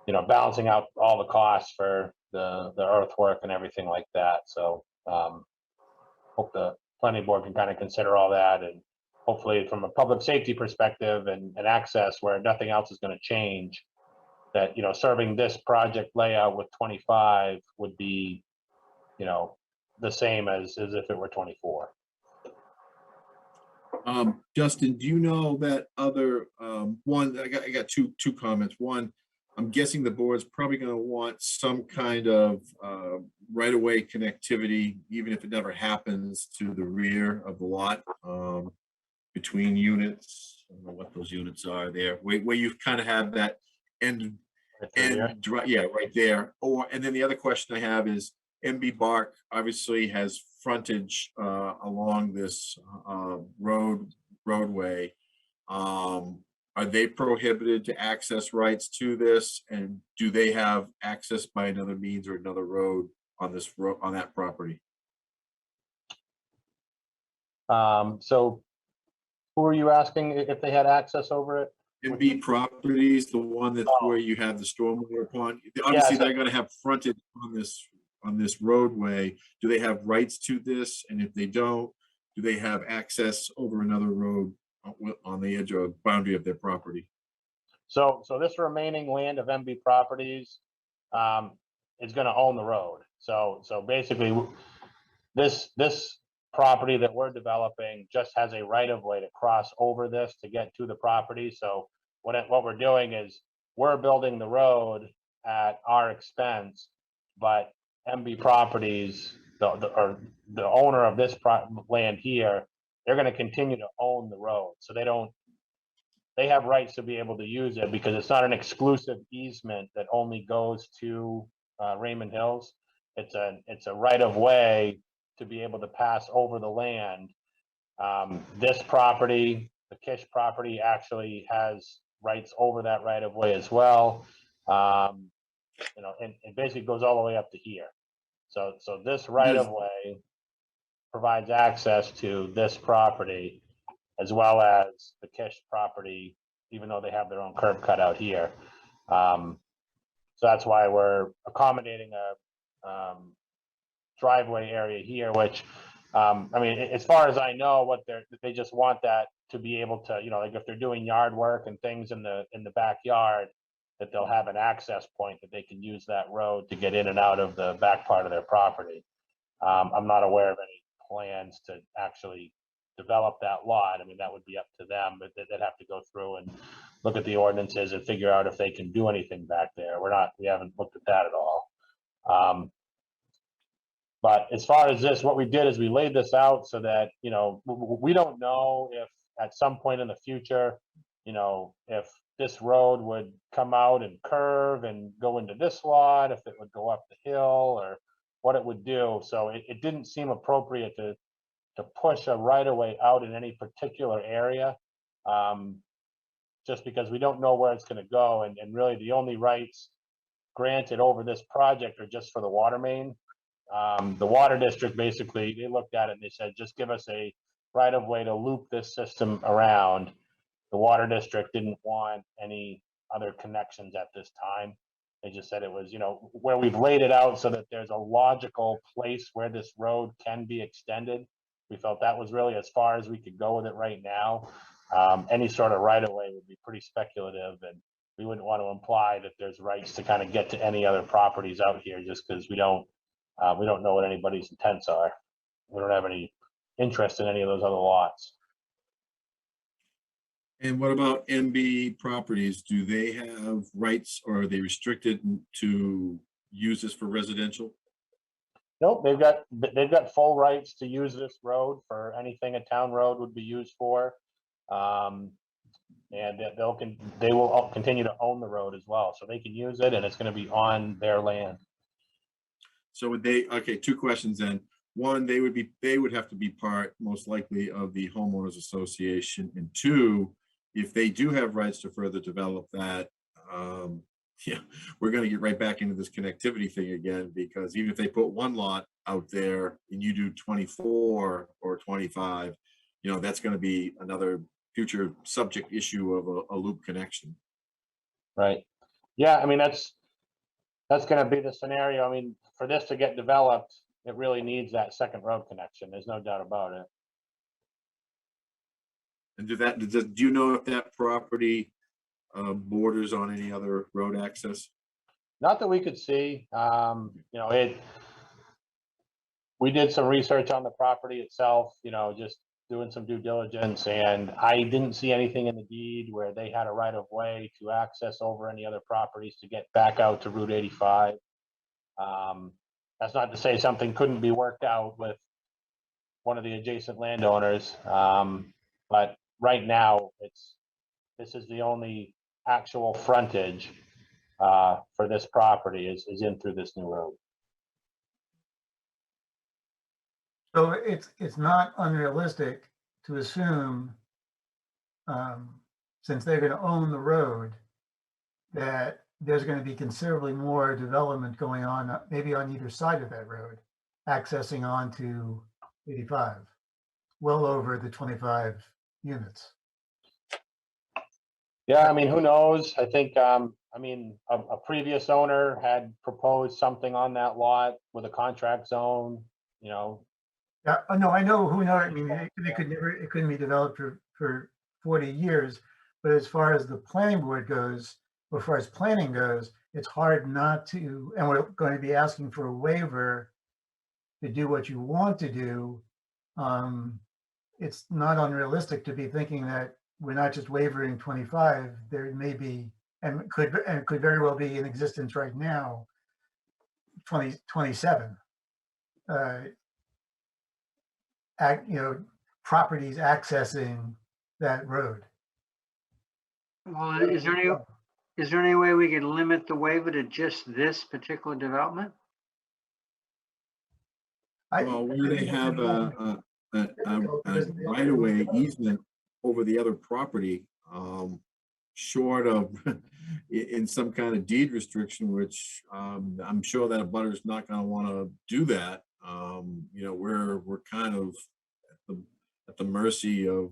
you know, balancing out all the costs for the earthwork and everything like that. So hope the planning board can kind of consider all that, and hopefully from a public safety perspective and access where nothing else is going to change, that, you know, serving this project layout with 25 would be, you know, the same as if it were 24. Justin, do you know that other one? I got two comments. One, I'm guessing the board's probably going to want some kind of right-of-way connectivity, even if it never happens, to the rear of the lot between units. I don't know what those units are there, where you kind of have that end, yeah, right there. And then the other question I have is, MB Bark obviously has frontage along this roadway. Are they prohibited to access rights to this, and do they have access by another means or another road on this on that property? So who are you asking if they had access over it? MB Properties, the one that's where you have the stormwater pond. Obviously, they're going to have frontage on this roadway. Do they have rights to this? And if they don't, do they have access over another road on the edge or boundary of their property? So this remaining land of MB Properties is going to own the road. So basically, this property that we're developing just has a right of way to cross over this to get to the property. So what we're doing is we're building the road at our expense, but MB Properties, the owner of this land here, they're going to continue to own the road. So they have rights to be able to use it because it's not an exclusive easement that only goes to Raymond Hills. It's a right of way to be able to pass over the land. This property, the Kish property, actually has rights over that right of way as well. You know, and it basically goes all the way up to here. So this right of way provides access to this property as well as the Kish property, even though they have their own curb cut out here. So that's why we're accommodating a driveway area here, which, I mean, as far as I know, they just want that to be able to, you know, like if they're doing yard work and things in the backyard, that they'll have an access point that they can use that road to get in and out of the back part of their property. I'm not aware of any plans to actually develop that lot. I mean, that would be up to them, but they'd have to go through and look at the ordinances and figure out if they can do anything back there. We haven't looked at that at all. But as far as this, what we did is we laid this out so that, you know, we don't know if at some point in the future, you know, if this road would come out and curve and go into this lot, if it would go up the hill or what it would do. So it didn't seem appropriate to push a right of way out in any particular area, just because we don't know where it's going to go. And really the only rights granted over this project are just for the water main. The water district, basically, they looked at it and they said, just give us a right of way to loop this system around. The water district didn't want any other connections at this time. They just said it was, you know, where we've laid it out so that there's a logical place where this road can be extended. We felt that was really as far as we could go with it right now. Any sort of right of way would be pretty speculative, and we wouldn't want to imply that there's rights to kind of get to any other properties out here just because we don't know what anybody's intents are. We don't have any interest in any of those other lots. And what about MB properties? Do they have rights or are they restricted to use this for residential? Nope, they've got full rights to use this road for anything a town road would be used for. And they will continue to own the road as well. So they can use it and it's going to be on their land. So would they, okay, two questions then. One, they would have to be part, most likely, of the homeowners association. And two, if they do have rights to further develop that, yeah, we're going to get right back into this connectivity thing again, because even if they put one lot out there and you do 24 or 25, you know, that's going to be another future subject issue of a loop connection. Right. Yeah, I mean, that's going to be the scenario. I mean, for this to get developed, it really needs that second road connection. There's no doubt about it. And do you know if that property borders on any other road access? Not that we could see. You know, we did some research on the property itself, you know, just doing some due diligence, and I didn't see anything in the deed where they had a right of way to access over any other properties to get back out to Route 85. That's not to say something couldn't be worked out with one of the adjacent landowners, but right now this is the only actual frontage for this property is in through this new road. So it's not unrealistic to assume, since they're going to own the road, that there's going to be considerably more development going on, maybe on either side of that road, accessing onto 85, well over the 25 units. Yeah, I mean, who knows? I think, I mean, a previous owner had proposed something on that lot with a contract zone, you know. Yeah, no, I know who knows. I mean, it couldn't be developed for 40 years. But as far as the planning board goes, or as far as planning goes, it's hard not to, and we're going to be asking for a waiver to do what you want to do. It's not unrealistic to be thinking that we're not just waivering 25. There may be, and could very well be in existence right now, 27. You know, properties accessing that road. Well, is there Is there any way we could limit the waiver to just this particular development? Well, where they have a right of way easement over the other property, short of in some kind of deed restriction, which I'm sure that a butter is not going to want to do that. You know, we're kind of at the mercy of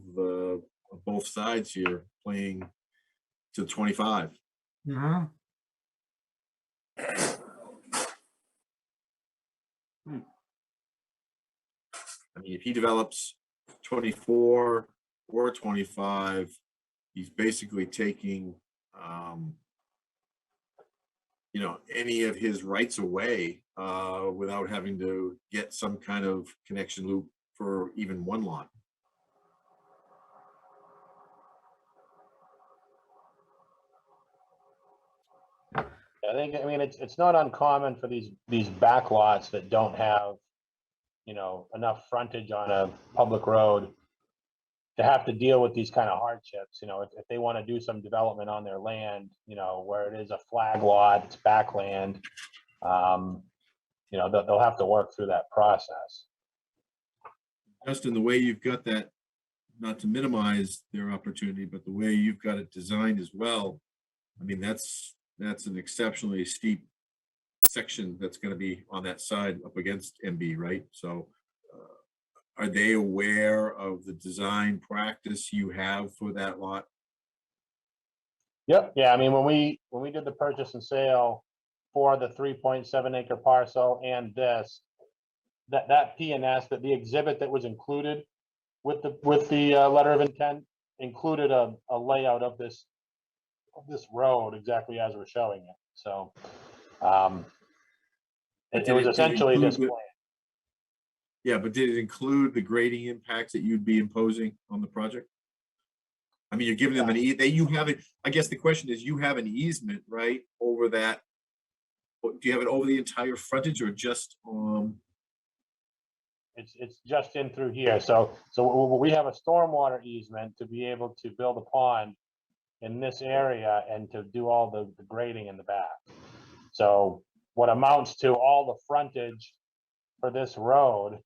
both sides here, playing to 25. Mhm. I mean, if he develops 24 or 25, he's basically taking, you know, any of his rights away without having to get some kind of connection loop for even one lot. I mean, it's not uncommon for these back lots that don't have, you know, enough frontage on a public road to have to deal with these kind of hardships. You know, if they want to do some development on their land, you know, where it is a flag lot, it's backland, you know, they'll have to work through that process. Justin, the way you've got that, not to minimize their opportunity, but the way you've got it designed as well, I mean, that's an exceptionally steep section that's going to be on that side up against MB, right? So are they aware of the design practice you have for that lot? Yep. Yeah. I mean, when we did the purchase and sale for the 3.7 acre parcel and this, that PNS, that the exhibit that was included with the letter of intent included a layout of this road exactly as we're showing it. So it was essentially this plan. Yeah, but did it include the grading impacts that you'd be imposing on the project? I mean, you're giving them you have it. I guess the question is, you have an easement, right, over that. Do you have it over the entire frontage or just It's just in through here. So we have a stormwater easement to be able to build a pond in this area and to do all the grading in the back. So what amounts to all the frontage for this road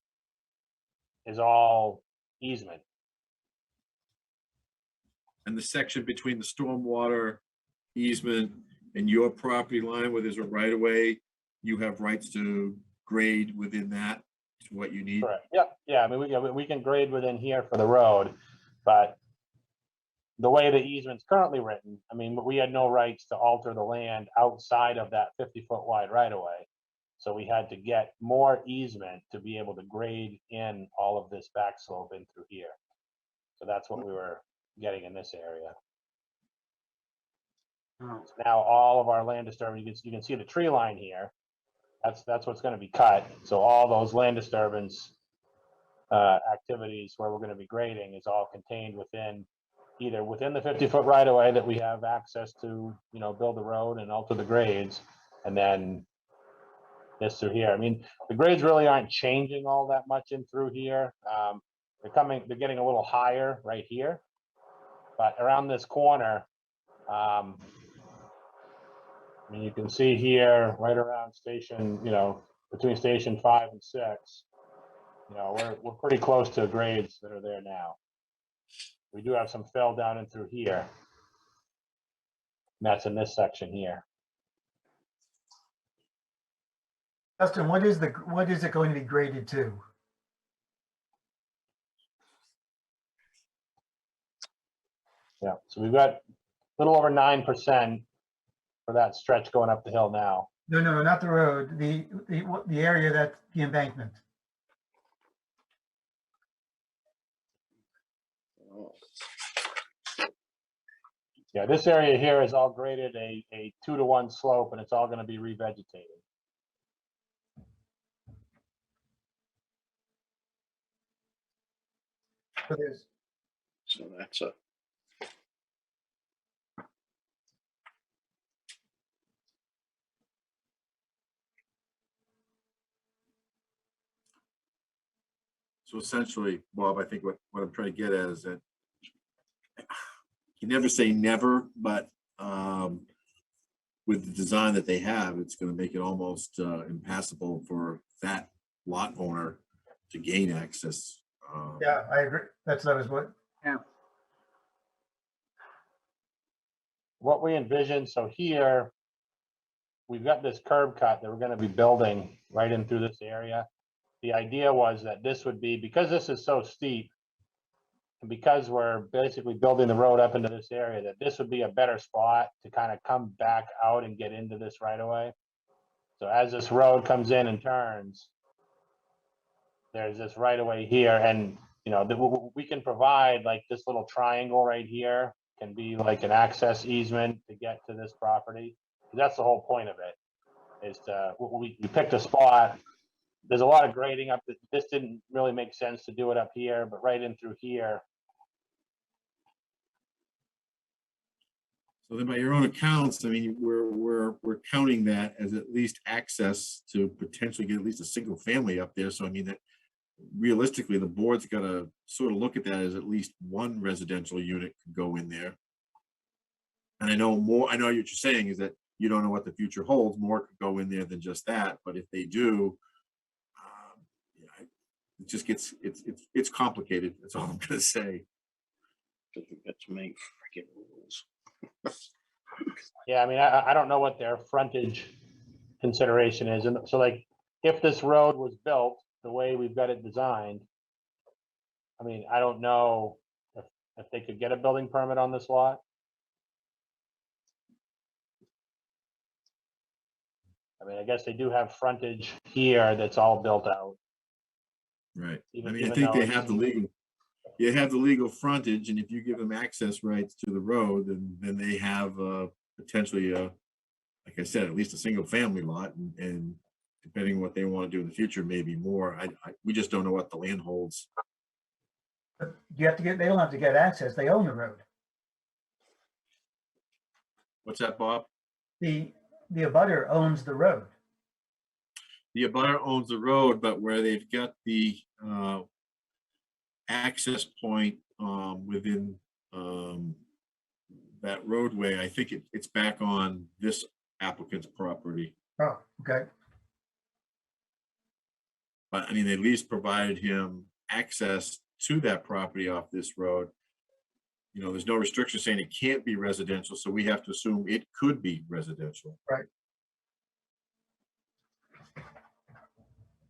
is all easement. and the section between the stormwater easement and your property line where there's a right of way, you have rights to grade within that to what you need? Correct. Yep. Yeah. I mean, we can grade within here for the road, but the way the easement's currently written, I mean, we had no rights to alter the land outside of that 50-foot wide right of way. So we had to get more easement to be able to grade in all of this back slope in through here. So that's what we were getting in this area. Oh. So now all of our land disturbance, you can see the tree line here. That's what's going to be cut. So all those land disturbance activities where we're going to be grading is all contained within either within the 50-foot right of way that we have access to, you know, build the road and alter the grades, and then this through here. I mean, the grades really aren't changing all that much in through here. They're getting a little higher right here, but around this corner, I mean, you can see here right around station, you know, between station 5 and 6, you know, we're pretty close to grades that are there now. We do have some fill down in through here. And that's in this section here. Justin, what is it going to be graded to? Yeah, so we've got a little over 9% for that stretch going up the hill now. No, not the road, the area that the embankment. Yeah, this area here is all graded a 2-to-1 slope, and it's all going to be revegetated. So that's a. So essentially, Bob, I think what I'm trying to get at is that you never say never, but with the design that they have, it's gonna make it almost impassable for that lot owner to gain access. Yeah, I agree. That was what, What we envisioned, so here, we've got this curb cut that we're gonna be building right in through this area. The idea was that this would be, because this is so steep, and because we're basically building the road up into this area, that this would be a better spot to kind of come back out and get into this right away. So as this road comes in and turns, there's this right away here, and you know, we can provide like this little triangle right here can be like an access easement to get to this property. That's the whole point of it, is to, we picked a spot. There's a lot of grading up. This didn't really make sense to do it up here, but right in through here. So then by your own accounts, I mean, we're counting that as at least access to potentially get at least a single family up there. So I mean that realistically, the board's gotta sort of look at that as at least one residential unit could go in there. And I know what you're saying is that you don't know what the future holds. More could go in there than just that. But if they do, yeah, it just gets, it's complicated. That's all I'm gonna say. Let's make freaking rules. Yeah, I mean, I don't know what their frontage consideration is, and so like, if this road was built the way we've got it designed, I mean, I don't know if they could get a building permit on this lot. I mean, I guess they do have frontage here that's all built out. Right. Even- I mean, I even think though they it's- have the legal, you have the legal frontage, and if you give them access rights to the road, then they have potentially like I said, at least a single family lot, and depending on what they want to do in the future, maybe more. We just don't know what the land holds. but you have to get, they don't have to get access. They own the road. What's that, Bob? The abutter owns the road. The abutter owns the road, but where they've got the access point within that roadway, I think it's back on this applicant's property. Oh, okay. But I mean, they at least provided him access to that property off this road. You know, there's no restriction saying it can't be residential, so we have to assume it could be residential. Right.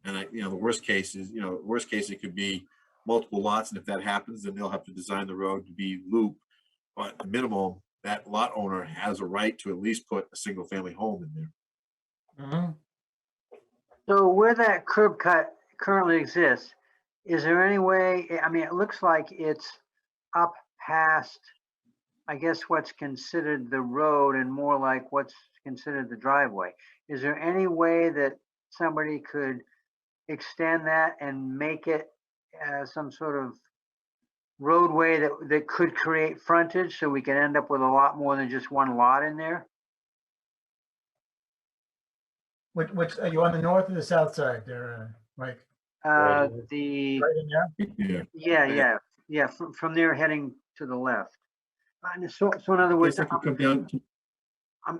And the worst case is, it could be multiple lots, and if that happens, then they'll have to design the road to be loop. But at minimum, that lot owner has a right to at least put a single family home in there. Mhm. So where that curb cut currently exists, is there any way, I mean, it looks like it's up past, I guess, what's considered the road and more like what's considered the driveway. Is there any way that somebody could extend that and make it some sort of roadway that could create frontage so we can end up with a lot more than just one lot in there? Which are you on the north or the south side there, Mike? The, Right in there? yeah, from there heading to the left. And so in other words, Guess I could come down to-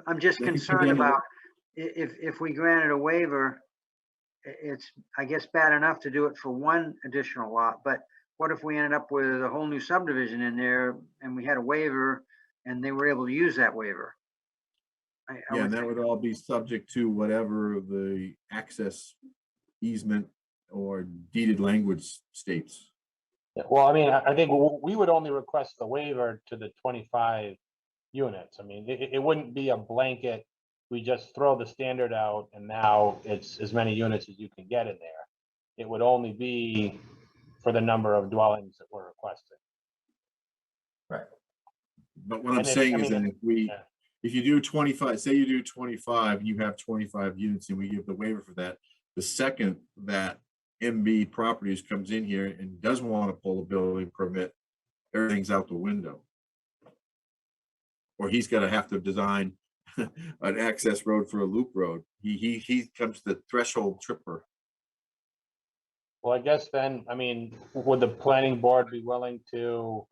I'm just they could come concerned down to- about if we granted a waiver, it's, I guess, bad enough to do it for one additional lot, but what if we ended up with a whole new subdivision in there and we had a waiver and they were able to use that waiver? Yeah, and that would all be subject to whatever the access easement or deeded language states. Yeah, well, I mean, I think we would only request the waiver to the 25 units. I mean, it wouldn't be a blanket. We just throw the standard out and now it's as many units as you can get in there. It would only be for the number of dwellings that we're requesting. But what I'm And saying is that yeah. if you do 25, say you do 25, and you have 25 units and we give the waiver for that, the second that MB Properties comes in here and doesn't want to pull a building permit, everything's out the window. Or he's gonna have to design an access road for a loop road. He comes the threshold tripper. Well, I guess then, I mean, would the planning board be willing to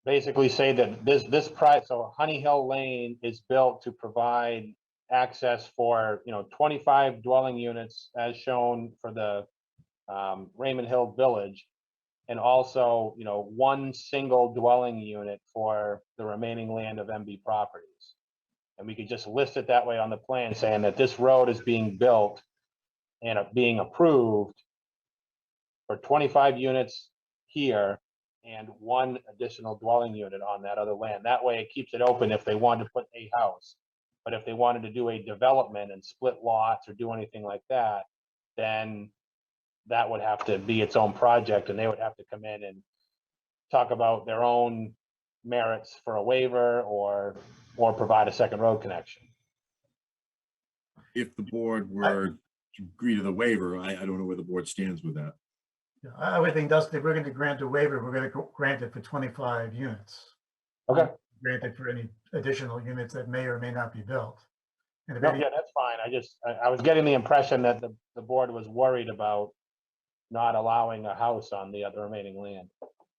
basically say that so Honey Hill Lane is built to provide access for, 25 dwelling units as shown for the Raymond Hill Village. And also, one single dwelling unit for the remaining land of MB Properties. And we could just list it that way on the plan, saying that this road is being built and being approved for 25 units here and one additional dwelling unit on that other land. That way it keeps it open if they wanted to put a house. But if they wanted to do a development and split lots or do anything like that, then that would have to be its own project, and they would have to come in and talk about their own merits for a waiver or provide a second road connection. If the board were to agree to the waiver, I don't know where the board stands with that. Yeah, I would think, Dustin, if we're going to grant a waiver, we're going to grant it for 25 units. Okay. Grant it for any additional units that may or may not be built. And if No, any, yeah, that's fine. I was getting the impression that the board was worried about not allowing a house on the other remaining land.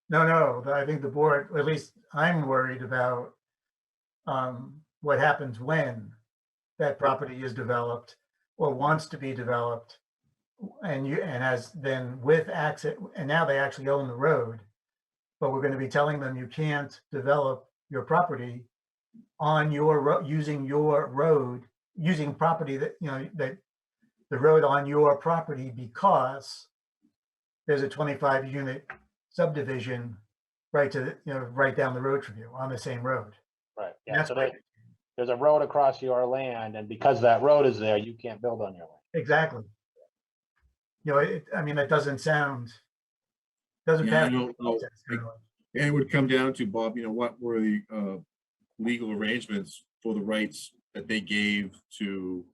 no, I think the board, or at least I'm worried about what happens when that property is developed or wants to be developed, and has then with access, and now they actually own the road, but we're going to be telling them you can't develop your property on your using your road, using property that, that the road on your property, because there's a 25 unit subdivision right to right down the road from you on the same road. Right. And Yeah. that's So why- there's a road across your land, and because that road is there, you can't build on your land. exactly. I mean, that doesn't sound, doesn't Yeah, I pass. don't know. And it would come down to, Bob, what were the legal arrangements for the rights that they gave to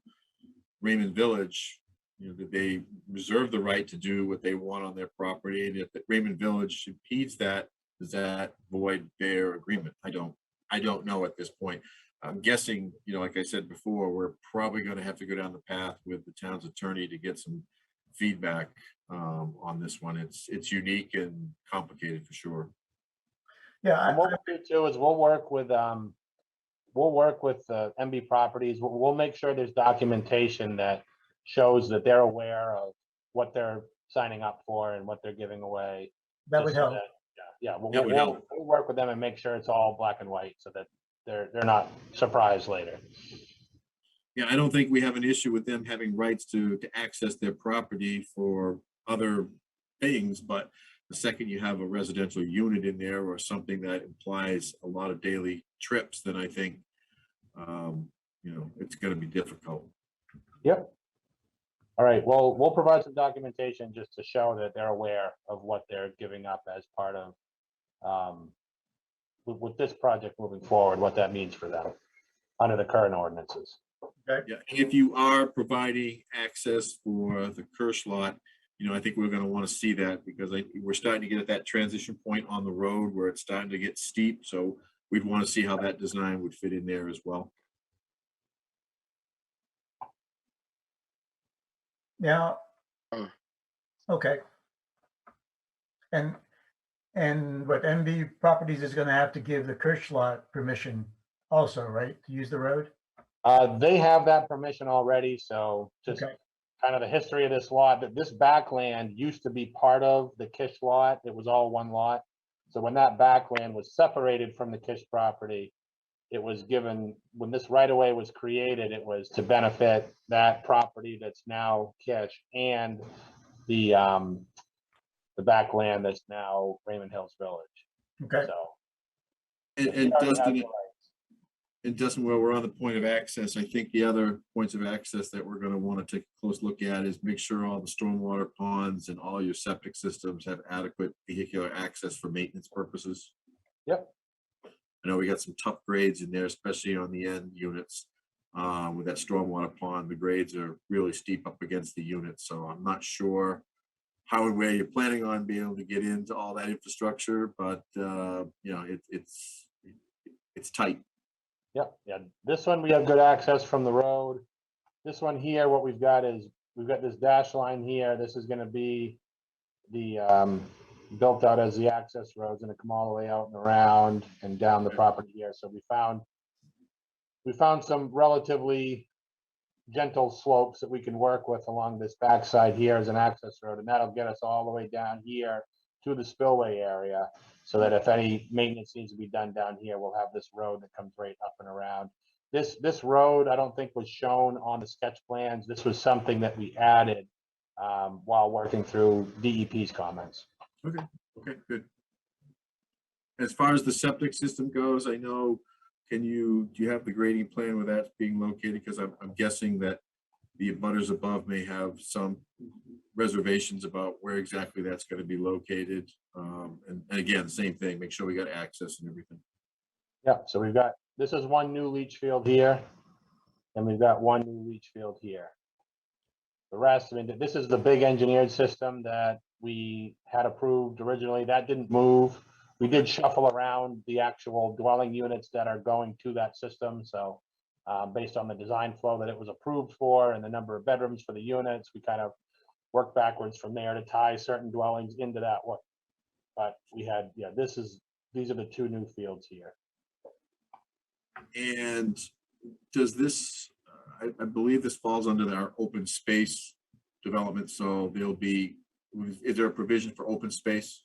Raymond Village? Did they reserve the right to do what they want on their property? And if the Raymond Village impedes that, does that void their agreement? I don't know at this point. I'm guessing, like I said before, we're probably going to have to go down the path with the town's attorney to get some feedback on this one. It's unique and complicated for sure. Yeah, And what we'll do too is we'll work with MB Properties. We'll make sure there's documentation that shows that they're aware of what they're signing up for and what they're giving away. that would just so help. Yeah, That would help. we'll work with them and make sure it's all black and white so that they're not surprised later. Yeah, I don't think we have an issue with them having rights to access their property for other things, but the second you have a residential unit in there or something that implies a lot of daily trips, then I think, it's going to be difficult. Yep. All right, well, we'll provide some documentation just to show that they're aware of what they're giving up as part of with this project moving forward, what that means for them under the current ordinances. Yeah, and if you are providing access for the Kirsch lot, I think we're going to want to see that because we're starting to get at that transition point on the road where it's starting to get steep. So we'd want to see how that design would fit in there as well. Now, okay. And what MB Properties is going to have to give the Kirsch lot permission also, right, to use the road? They have that permission already, so just Okay. kind of the history of this lot, that this backland used to be part of the Kish lot. It was all one lot. So when that backland was separated from the Kish property, it was given, when this right of way was created, it was to benefit that property that's now Kish and the backland that's now Raymond Hills Village. Okay. So. And he already has Dustin, the rights. And Dustin, while we're on the point of access, I think the other points of access that we're going to want to take a close look at is make sure all the stormwater ponds and all your septic systems have adequate vehicular access for maintenance purposes. Yep. I know we got some tough grades in there, especially on the end units. With that stormwater pond, the grades are really steep up against the units. So I'm not sure how and where you're planning on being able to get into all that infrastructure, but it's tight. Yep, yeah, this one we have good access from the road. This one here, what we've got is, we've got this dash line here. This is gonna be the built out as the access roads and to come all the way out and around and down the property here. So we found some relatively gentle slopes that we can work with along this backside here as an access road, and that'll get us all the way down here to the spillway area, so that if any maintenance needs to be done down here, we'll have this road that comes right up and around. This road, I don't think was shown on the sketch plans. This was something that we added while working through DEP's comments. Okay, good. As far as the septic system goes, I know, do you have the grading plan where that's being located? Because I'm guessing that the abutters above may have some reservations about where exactly that's going to be located. And again, same thing, make sure we got access and everything. Yeah, so we've got, this is one new leach field here, and we've got one new leach field here. The rest, I mean, this is the big engineered system that we had approved originally. That didn't move. We did shuffle around the actual dwelling units that are going to that system. So based on the design flow that it was approved for and the number of bedrooms for the units, we kind of worked backwards from there to tie certain dwellings into that one. But we had, yeah, these are the two new fields here. And does this, I believe this falls under our open space development, so there'll be, is there a provision for open space?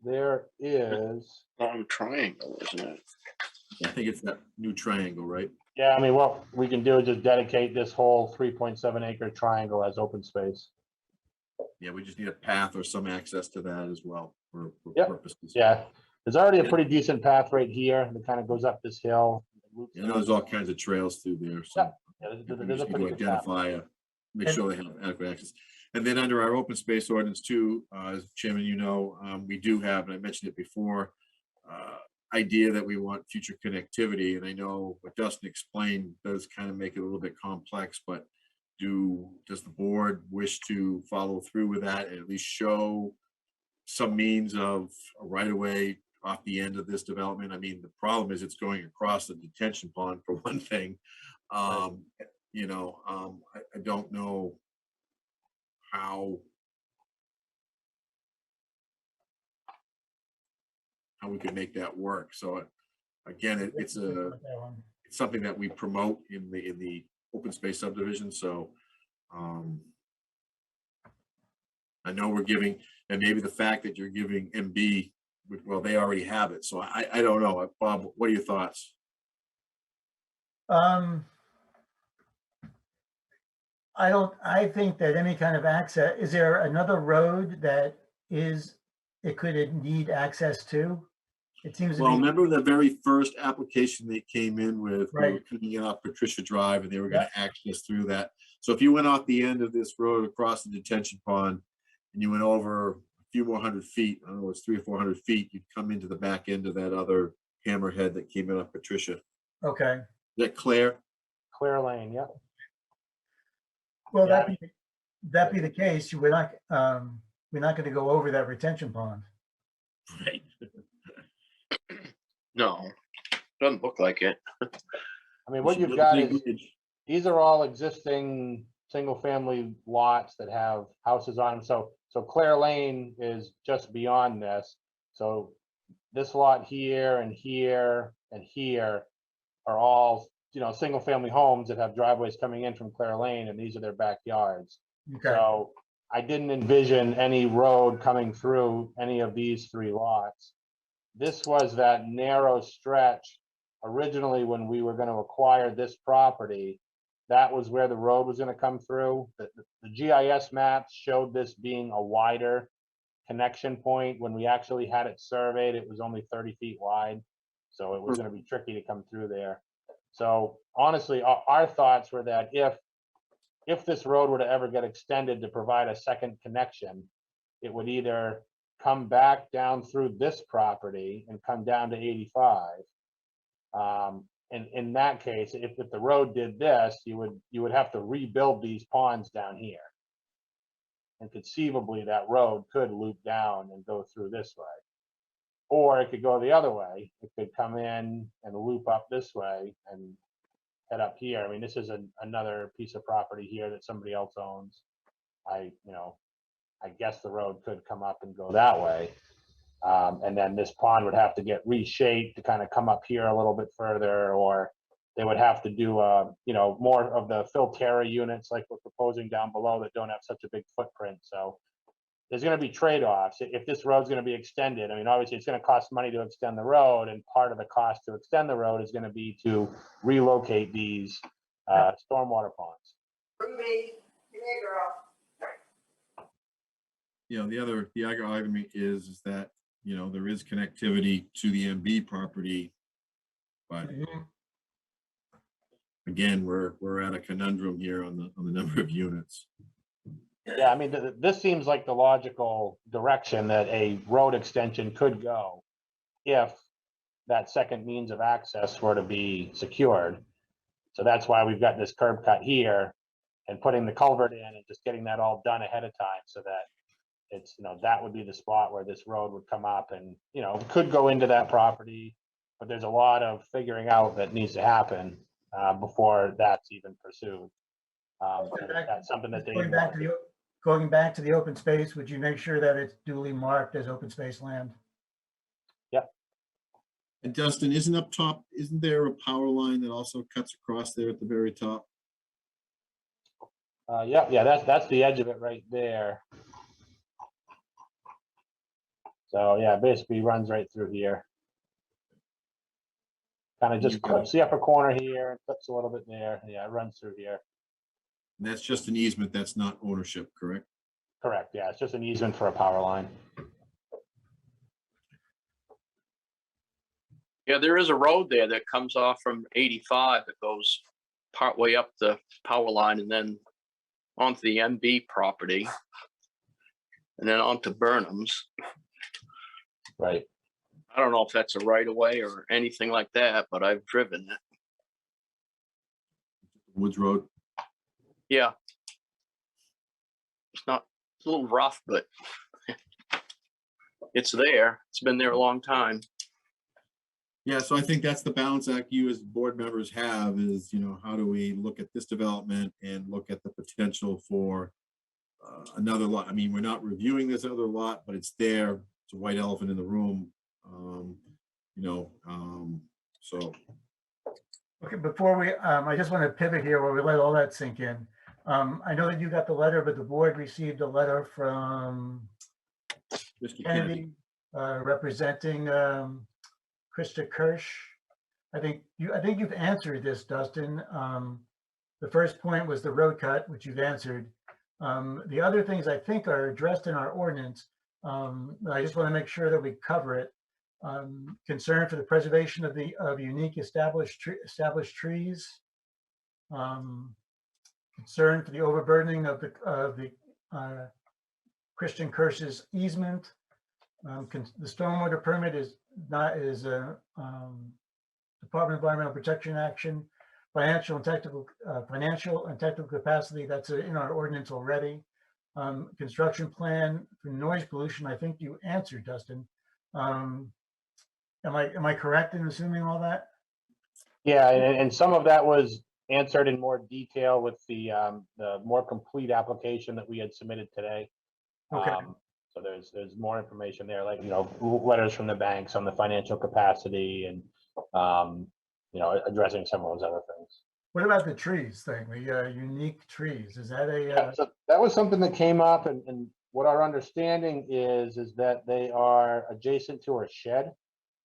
There is. Long triangle, isn't it? I think it's that new triangle, right? Yeah, I mean, what we can do is just dedicate this whole 3.7 acre triangle as open space. Yeah, we just need a path or some access to that as well for Yep. purposes. Yeah, there's already a pretty decent path right here that kind of goes up this hill. I know there's all kinds of trails through there, so. Yeah, we there's a just need pretty to good path. identify, make sure they have adequate access. And then under our open space ordinance too, as Chairman, you know, we do have, and I mentioned it before, idea that we want future connectivity. And I know what Dustin explained does kind of make it a little bit complex, but does the board wish to follow through with that and at least show some means of a right of way off the end of this development? I mean, the problem is it's going across the detention pond for one thing. You know, I don't know how we can make that work. So again, it's something that we promote in the open space subdivision. So I know we're giving, and maybe the fact that you're giving MB, well, they already have it. So I don't know. Bob, what are your thoughts? I think that any kind of access, is there another road that it could need access to? It seems to Well, be, remember the very first application they came in with, we were Right. coming in off Patricia Drive and they were gonna access through that. So if you went off the end of this road across the detention pond and you went over a few more 100 feet, I don't know, it's 300 or 400 feet, you'd come into the back end of that other hammerhead that came in off Patricia. okay. Is that Claire? Clear Lane, yeah. Well, Yeah. that be the case, we're not gonna go over that retention pond. Right. No, doesn't look like it. I mean, what you've Build a got big is, bridge. these are all existing single-family lots that have houses on them. So Claire Lane is just beyond this. So this lot here and here and here are all, you know, single-family homes that have driveways coming in from Claire Lane, and these are their backyards. Okay, So I didn't envision any road coming through any of these three lots. This was that narrow stretch originally when we were going to acquire this property. That was where the road was going to come through. The GIS maps showed this being a wider connection point. When we actually had it surveyed, it was only 30 feet wide. So it was going to be tricky to come through there. So honestly, our thoughts were that if this road were to ever get extended to provide a second connection, it would either come back down through this property and come down to 85. And in that case, if the road did this, you would have to rebuild these ponds down here. And conceivably that road could loop down and go through this way. Or it could go the other way. It could come in and loop up this way and head up here. I mean, this is another piece of property here that somebody else owns. You know, I guess the road could come up and go that way. And then this pond would have to get reshaped to kind of come up here a little bit further, or they would have to do, more of the Filterra units like we're proposing down below that don't have such a big footprint. So there's going to be trade-offs. If this road's going to be extended, I mean, obviously it's going to cost money to extend the road, and part of the cost to extend the road is going to be to relocate these stormwater ponds. The other argument is that, there is connectivity to the MB property. But again, we're at a conundrum here on the number of units. Yeah, I mean, this seems like the logical direction that a road extension could go if that second means of access were to be secured. So that's why we've got this curb cut here and putting the culvert in and just getting that all done ahead of time so that it's, that would be the spot where this road would come up and, could go into that property. But there's a lot of figuring out that needs to happen before that's even pursued. That's something that they Going back to the open space, would you make sure that it's duly marked as open space land? Yep. And Dustin, isn't there a power line that also cuts across there at the very top? Yeah, that's the edge of it right there. So yeah, basically runs right through here. Kind of just clips the upper corner here and clips a little bit there. Yeah, it runs through here. And that's just an easement, that's not ownership, correct? Correct, yeah, it's just an easement for a power line. Yeah, there is a road there that comes off from 85 that goes partway up the power line and then onto the MB property and then onto Burnham's. Right. I don't know if that's a right of way or anything like that, but I've driven it. Woods Road. Yeah. It's a little rough, but it's there. It's been there a long time. Yeah, so I think that's the balance act you as board members have is, how do we look at this development and look at the potential for another lot? I mean, we're not reviewing this other lot, but it's there. It's a white elephant in the room. So. Okay, before we, I just want to pivot here where we let all that sink in. I know that you got the letter, but the board received a letter from Mr. Kennedy representing Krista Kirsch. I think you've answered this, Dustin. The first point was the road cut, which you've answered. The other things I think are addressed in our ordinance. I just want to make sure that we cover it. Concern for the preservation of unique established trees. Concern for the overburdening of the Christian Kirsch's easement. The stormwater permit is a Department of Environmental Protection action. Financial and technical capacity, that's in our ordinance already. Construction plan for noise pollution, I think you answered, Dustin. Am I correct in assuming all that? Yeah, and some of that was answered in more detail with the more complete application that we had submitted today. Okay. So there's more information there, like, letters from the banks on the financial capacity and, addressing some of those other things. What about the trees thing, the unique trees? Is that a? So that was something that came up, and what our understanding is that they are adjacent to a shed.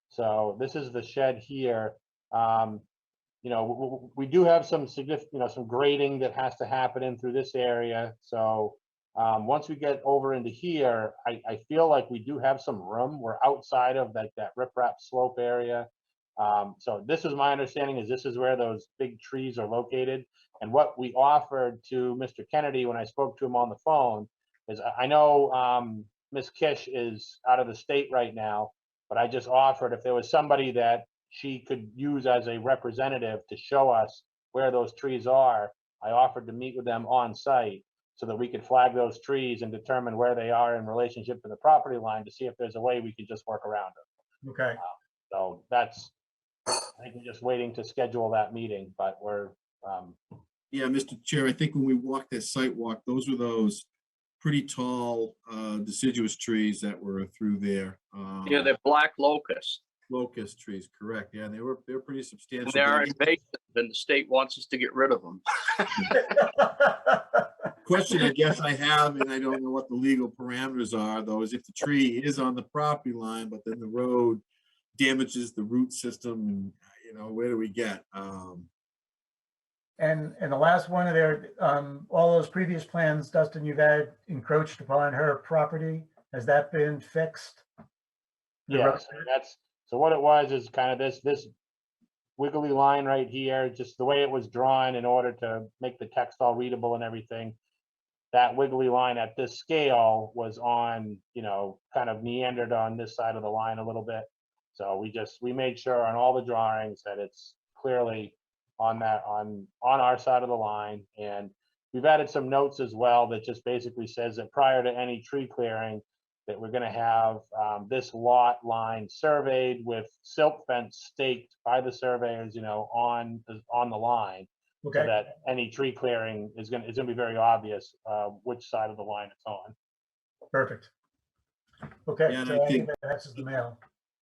So this is the shed here. We do have some significant, some grading that has to happen in through this area. So once we get over into here, I feel like we do have some room. We're outside of that riprap slope area. So this is my understanding is this is where those big trees are located. And what we offered to Mr. Kennedy when I spoke to him on the phone is I know Ms. Kish is out of the state right now, but I just offered if there was somebody that she could use as a representative to show us where those trees are, I offered to meet with them on site so that we could flag those trees and determine where they are in relationship to the property line to see if there's a way we could just work around them. Okay. So that's, I think we're just waiting to schedule that meeting, but we're. Yeah, Mr. Chair, I think when we walked that site walk, those were those pretty tall deciduous trees that were through there. Yeah, they're black locust. Locust trees, correct. Yeah, they're pretty And substantial. they are but invasive, and the state wants us to get rid of them. Question I guess I have, and I don't know what the legal parameters are, though, is if the tree is on the property line, but then the road damages the root system, and where do we get? And the last one of their, all those previous plans, Dustin, you've had encroached upon her property. Has that been fixed? The road- Yes, so what it was is kind of this wiggly line right here, just the way it was drawn in order to make the text all readable and everything. That wiggly line at this scale was on, kind of meandered on this side of the line a little bit. So we made sure on all the drawings that it's clearly on our side of the line. And we've added some notes as well that just basically says that prior to any tree clearing, that we're gonna have this lot line surveyed with silt fence staked by the surveyors, on the line. So Okay, that any tree clearing it's gonna be very obvious which side of the line it's on. perfect. Okay, Yeah, and so I I think think- that answers the mail.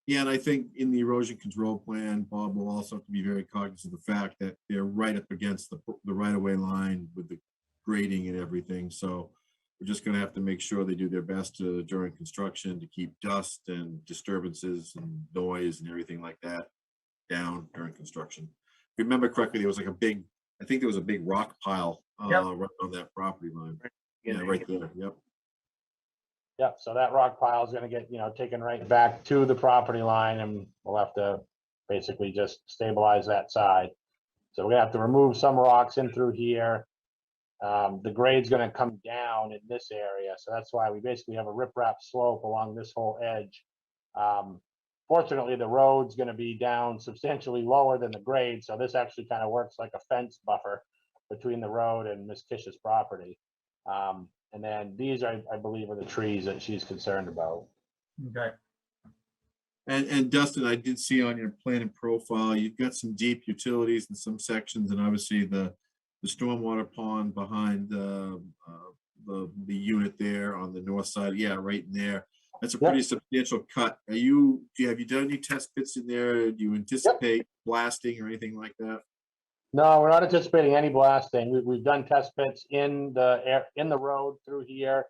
Yeah, and I think in the erosion control plan, Bob will also have to be very cognizant of the fact that they're right up against the right-of-way line with the grading and everything. So we're just gonna have to make sure they do their best during construction to keep dust and disturbances and noise and everything like that down during construction. If you remember correctly, there was like I think there was a big rock pile Yep. right on that property line. Yeah, right there, yep. Yep, so that rock pile is gonna get, taken right back to the property line, and we'll have to basically just stabilize that side. So we're gonna have to remove some rocks in through here. The grade's gonna come down in this area, so that's why we basically have a riprap slope along this whole edge. Fortunately, the road's gonna be down substantially lower than the grade, so this actually kind of works like a fence buffer between the road and Miss Kish's property. And then these are, I believe, are the trees that she's concerned about. Okay, And Dustin, I did see on your plan and profile, you've got some deep utilities in some sections, and obviously the stormwater pond behind the unit there on the north side. Yeah, right in there. That's a pretty substantial cut. Have you done any test pits in there? Do you anticipate blasting or anything like that? No, we're not anticipating any blasting. We've done test pits in the road through here.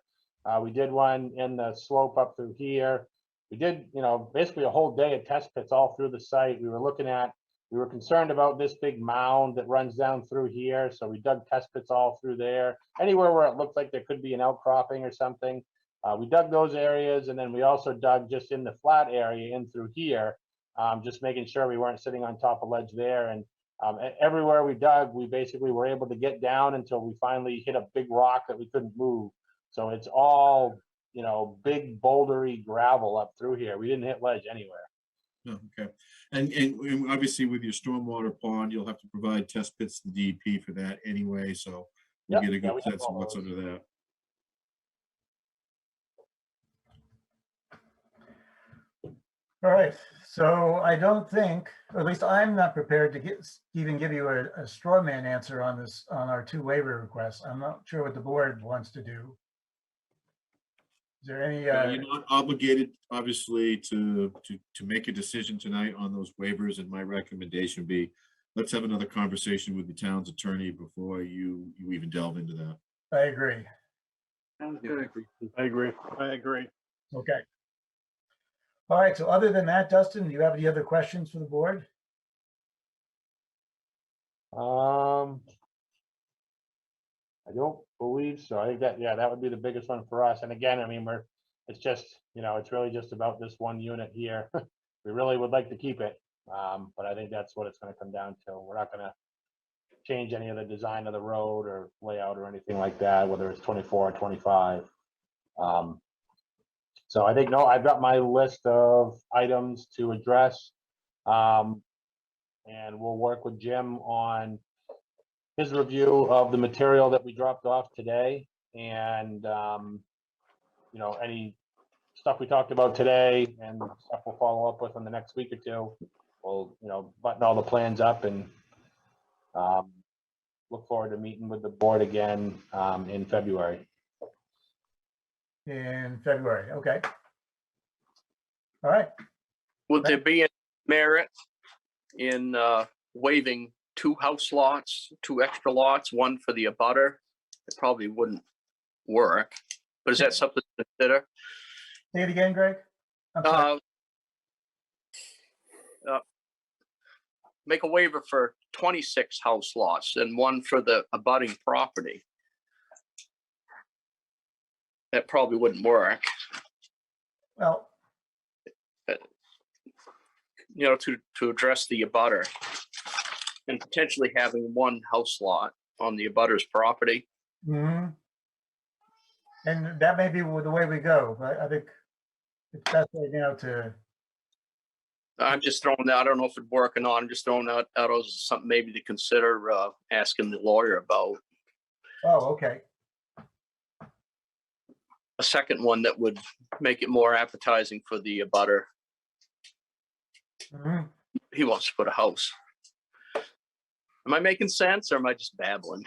We did one in the slope up through here. We did, basically a whole day of test pits all through the site. We were concerned about this big mound that runs down through here. So we dug test pits all through there. Anywhere where it looked like there could be an outcropping or something. We dug those areas, and then we also dug just in the flat area in through here, just making sure we weren't sitting on top of ledge there. And everywhere we dug, we basically were able to get down until we finally hit a big rock that we couldn't move. So it's all, big bouldery gravel up through here. We didn't hit ledge anywhere. Oh, okay. And obviously with your stormwater pond, you'll have to provide test pits to the DEP for that anyway. So you Yep, get a yeah, good we have sense of all what's those. under that. all right. So I don't think, or at least I'm not prepared to even give you a straw man answer on this, on our 2 waiver requests. I'm not sure what the board wants to do. Is there any, You're not obligated, obviously, to make a decision tonight on those waivers, and my recommendation would be, let's have another conversation with the town's attorney before you even delve into that. I agree. Sounds Yeah, good. I agree. I agree. Okay. All right, so other than that, Dustin, do you have any other questions for the board? I don't believe so. I think that would be the biggest one for us. And again, it's just, it's really just about this one unit here. We really would like to keep it. But I think that's what it's gonna come down to. We're not gonna change any of the design of the road or layout or anything like that, whether it's 24 or 25. So I think, no, I've got my list of items to address. And we'll work with Jim on his review of the material that we dropped off today, and any stuff we talked about today and stuff we'll follow up with in the next week or two. We'll button all the plans up and look forward to meeting with the board again in February. in February. Okay. All right. Would there be any merit in waiving 2 house lots, 2 extra lots, one for the abutter? It probably wouldn't work, but is that something to consider? Say it again, Greg. I'm sorry. Make a waiver for 26 house lots and one for the abutting property. That probably wouldn't work, Well, to address the abutter and potentially having 1 house lot on the abutter's property. mhm. And that may be the way we go, but I think it's best right now to, I'm just throwing that, I don't know if it'd work or not. I'm just throwing out as something maybe to consider asking the lawyer about. oh, okay. A second one that would make it more appetizing for the abutter. Mhm. He wants to put a house. Am I making sense or am I just babbling?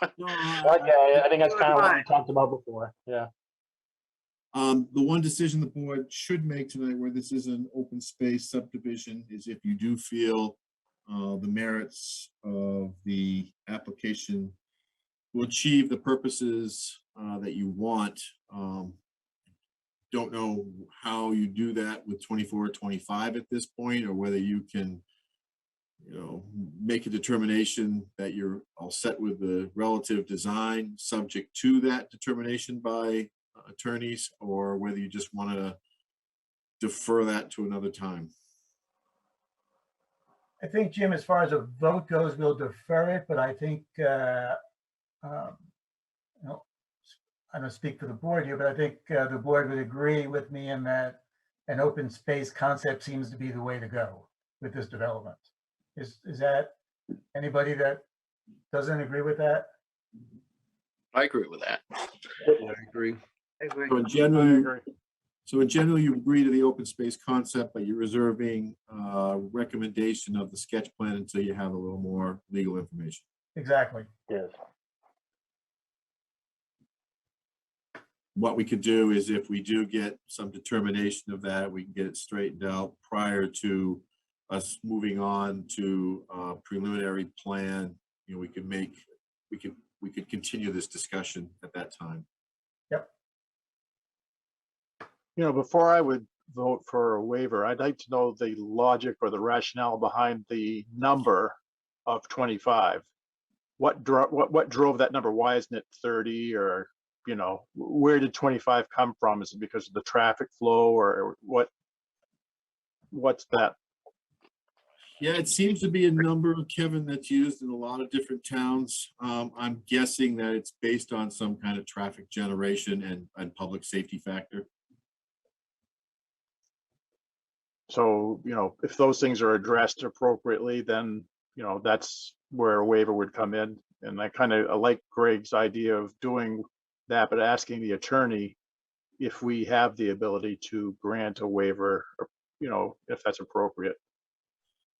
Okay, I think that's kind of what we talked about before, yeah. The one decision the board should make tonight, where this is an open space subdivision, is if you do feel the merits of the application will achieve the purposes that you want. Don't know how you do that with 24 or 25 at this point, or whether you can, make a determination that you're all set with the relative design subject to that determination by attorneys, or whether you just want to defer that to another time. I think, Jim, as far as a vote goes, we'll defer it, but I think, I don't speak for the board here, but I think the board would agree with me in that an open space concept seems to be the way to go with this development. Is that anybody that doesn't agree with that? I agree with that. Yeah, I agree. I agree. So in I general, agree. you agree to the open space concept, but you're reserving recommendation of the sketch plan until you have a little more legal information. Exactly. Yes. What we could do is, if we do get some determination of that, we can get it straightened out prior to us moving on to a preliminary plan. We could continue this discussion at that time. Before I would vote for a waiver, I'd like to know the logic or the rationale behind the number of 25. What drove that number? Why isn't it 30? Or, where did 25 come from? Is it because of the traffic flow, or what's that? Yeah, it seems to be a number, Kevin, that's used in a lot of different towns. I'm guessing that it's based on some kind of traffic generation and public safety factor. So, if those things are addressed appropriately, then, that's where a waiver would come in. And I like Greg's idea of doing that, but asking the attorney if we have the ability to grant a waiver, if that's appropriate.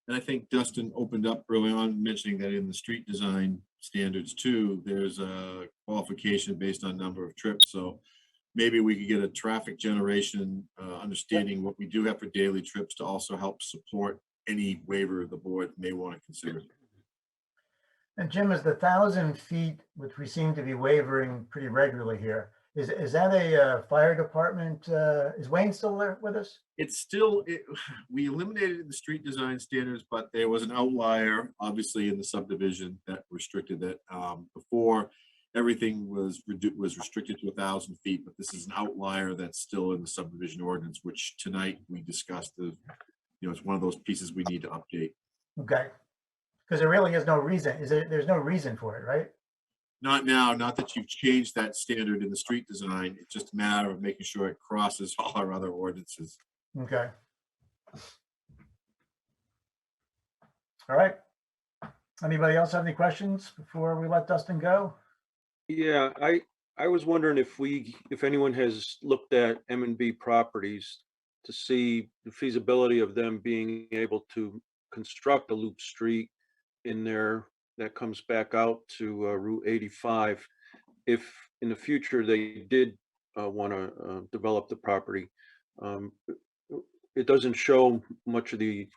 And I think Dustin opened up early on mentioning that in the street design standards too, there's a qualification based on number of trips. So maybe we could get a traffic generation understanding what we do have for daily trips to also help support any waiver the board may want to consider. And Jim, is the 1,000 feet, which we seem to be waivering pretty regularly here, is that a fire department? Is Wayne still there with us? It's still, we eliminated the street design standards, but there was an outlier, obviously, in the subdivision that restricted that. Before, everything was restricted to 1,000 feet, but this is an outlier that's still in the subdivision ordinance, which tonight we discussed. It's one of those pieces we need to update. Okay. Because there really is no reason. There's no reason for it, right? Not now, not that you've changed that standard in the street design. It's just a matter of making sure it crosses all our other ordinances. Okay. All right. Anybody else have any questions before we let Dustin go? Yeah, I was wondering if anyone has looked at M&B properties to see the feasibility of them being able to construct a loop street in there that comes back out to Route 85. If in the future they did want to develop the property. Um, It doesn't show much of the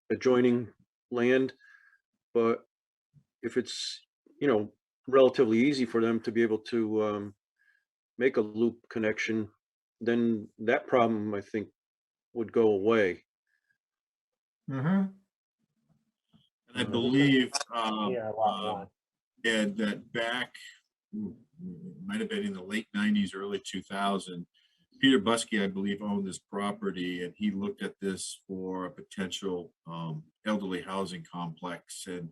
adjoining land, but if it's, relatively easy for them to be able to make a loop connection, then that problem, I think, would go away. Mm-hmm. And I believe, Yeah, lot one. Ed, that back, might have been in the late 90s, early 2000, Peter Buskey, I believe, owned this property, and he looked at this for a potential elderly housing complex, and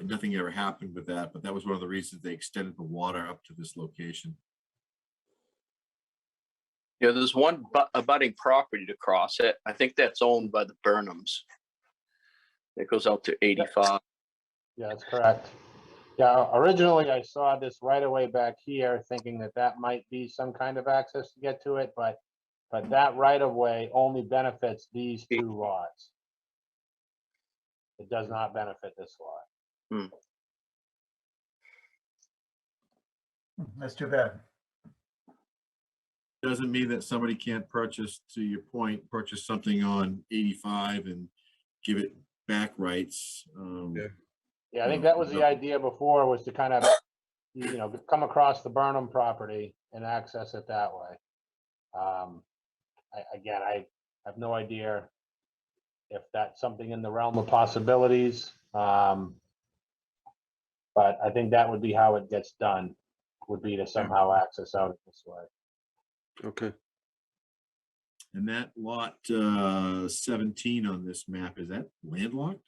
nothing ever happened with that, but that was one of the reasons they extended the water up to this location. Yeah, there's one abutting property to cross it. I think that's owned by the Burnhams. It goes out to 85. Yeah, that's correct. Yeah, originally I saw this right away back here, thinking that that might be some kind of access to get to it, but that right of way only benefits these two lots. It does not benefit this lot. That's too bad. Doesn't mean that somebody can't purchase, to your point, purchase something on 85 and give it back rights. Yeah, I think that was the idea before, was to kind of, come across the Burnham property and access it that way. I have no idea if that's something in the realm of possibilities. But I think that would be how it gets done, would be to somehow access out this way. Okay. And that lot 17 on this map, is that landlocked?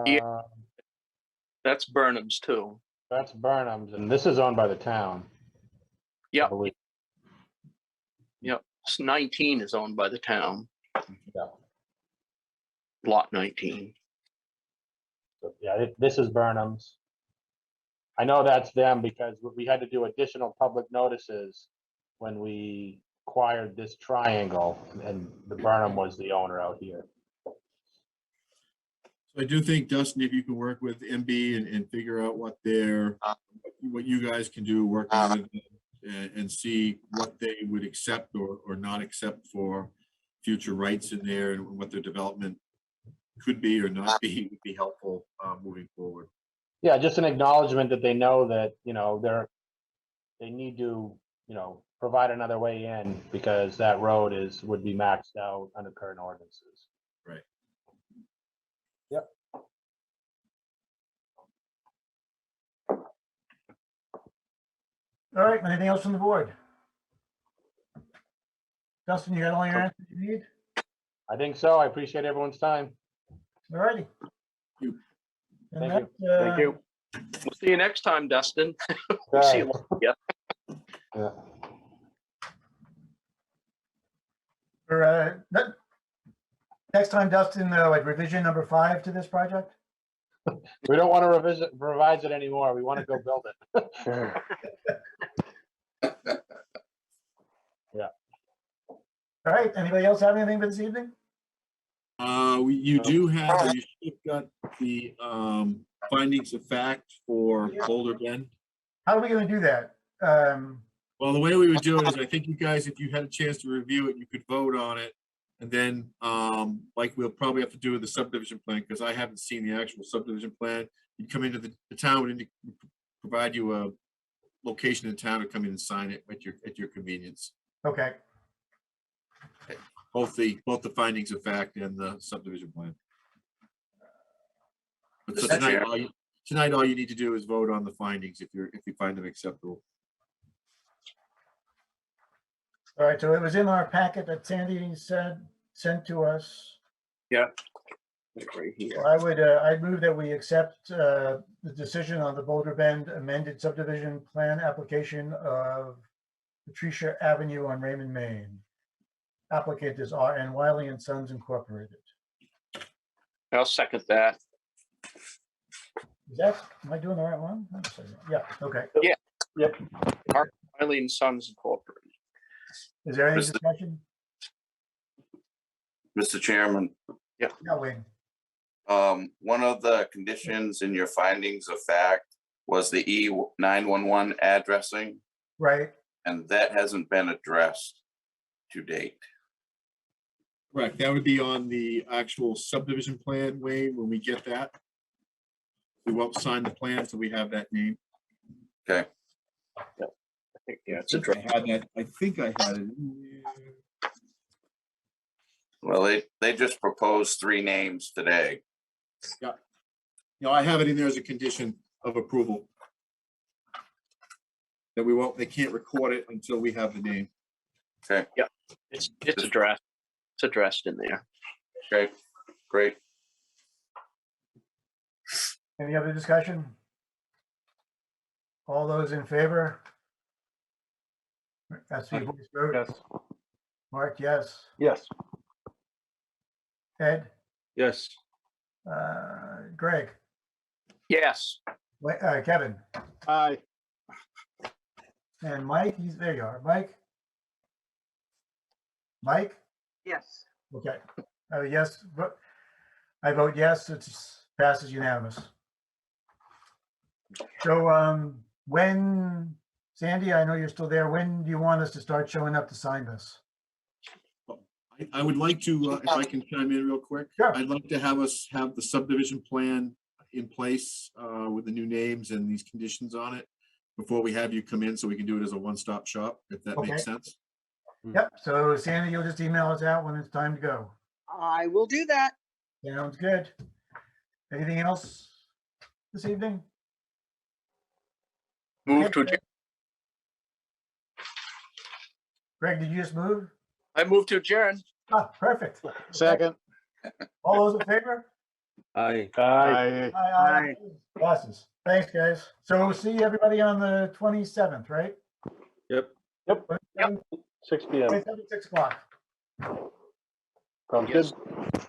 Yeah. That's Burnham's too. That's Burnham's, and this is owned by the town. Yeah. I believe. Yep. 19 is owned by the town. Yeah. Lot 19. So, yeah, this is Burnham's. I know that's them because we had to do additional public notices when we acquired this triangle, and the Burnham was the owner out here. So I do think, Dustin, if you can work with MB and figure out what you guys can do, working with them, and see what they would accept or not accept for future rights in there, and what their development could be or not be, would be helpful moving forward. Yeah, just an acknowledgement that they know that, they need to, provide another way in, because that road would be maxed out under current ordinances. Right. Yep. All right, anything else from the board? Dustin, you got all your answers you need? I think so. I appreciate everyone's time. All righty. You. And Thank you. that, Thank you. We'll see you next time, Dustin. We'll see you later. Yeah. Next time, Dustin, like revision number 5 to this project? We don't want to revise it anymore. We want to go build it. Yeah. All right, anybody else have anything for this evening? You do have, you should have got the findings of fact for Boulder Bend. How are we gonna do that? Well, the way we would do it is, I think you guys, if you had a chance to review it, you could vote on it. And then, like we'll probably have to do with the subdivision plan, because I haven't seen the actual subdivision plan. You come into the town and provide you a location in town to come in and sign it at your convenience. Okay, Both the findings of fact and the subdivision plan. But so tonight, all you need to do is vote on the findings if you find them acceptable. all right, so it was in our packet that Sandy sent to us. Yeah. Right here. I'd move that we accept the decision on the Boulder Bend amended subdivision plan application of Patricia Avenue on Raymond, Maine. Applicant is R.N. Wiley and Sons Incorporated. I'll second that. Am I doing the right one? Yeah, okay. Yep. Riley and Sons Incorporated. Is there any Mr. discussion? Mr. Chairman, Yeah, Wayne. one of the conditions in your findings of fact was the E911 addressing, Right, and that hasn't been addressed to date. Correct. That would be on the actual subdivision plan, Wayne, when we get that. We won't sign the plan until we have that name. Okay, I think, yeah, it's I a think I had that, I think I had it. in there. well, they just proposed 3 names today. No, I have it in there as a condition of approval. That we won't, they can't record it until we have the name. Okay, it's addressed. It's addressed in there. okay, great. any other discussion? All those in favor? That's the voice vote. Yes. Mark, yes. Yes. Ed, Yes, Greg, Yes. Kevin, Aye. and Mike, there you are, Mike? Mike? Yes. Okay, yes, I vote yes, it passes unanimous. So, when, Sandy, I know you're still there, when do you want us to start showing up to sign this? I would like to, if I can chime in real quick. Sure. I'd like to have us have the subdivision plan in place with the new names and these conditions on it before we have you come in, so we can do it as a one-stop shop, if that Okay. makes sense. Yep, so Sandy, you'll just email us out when it's time to go. I will do that. Sounds good. Anything else this evening? Move Okay, to adjourn. Greg, did you just move? I move to adjourn. Ah, perfect. Second. All those in favor? aye. Aye. Aye. Aye. Passes. Thanks, guys. So see everybody on the 27th, right? Yep. Yep. 6 p.m. 27, 6 o'clock. Sounds Yes. good.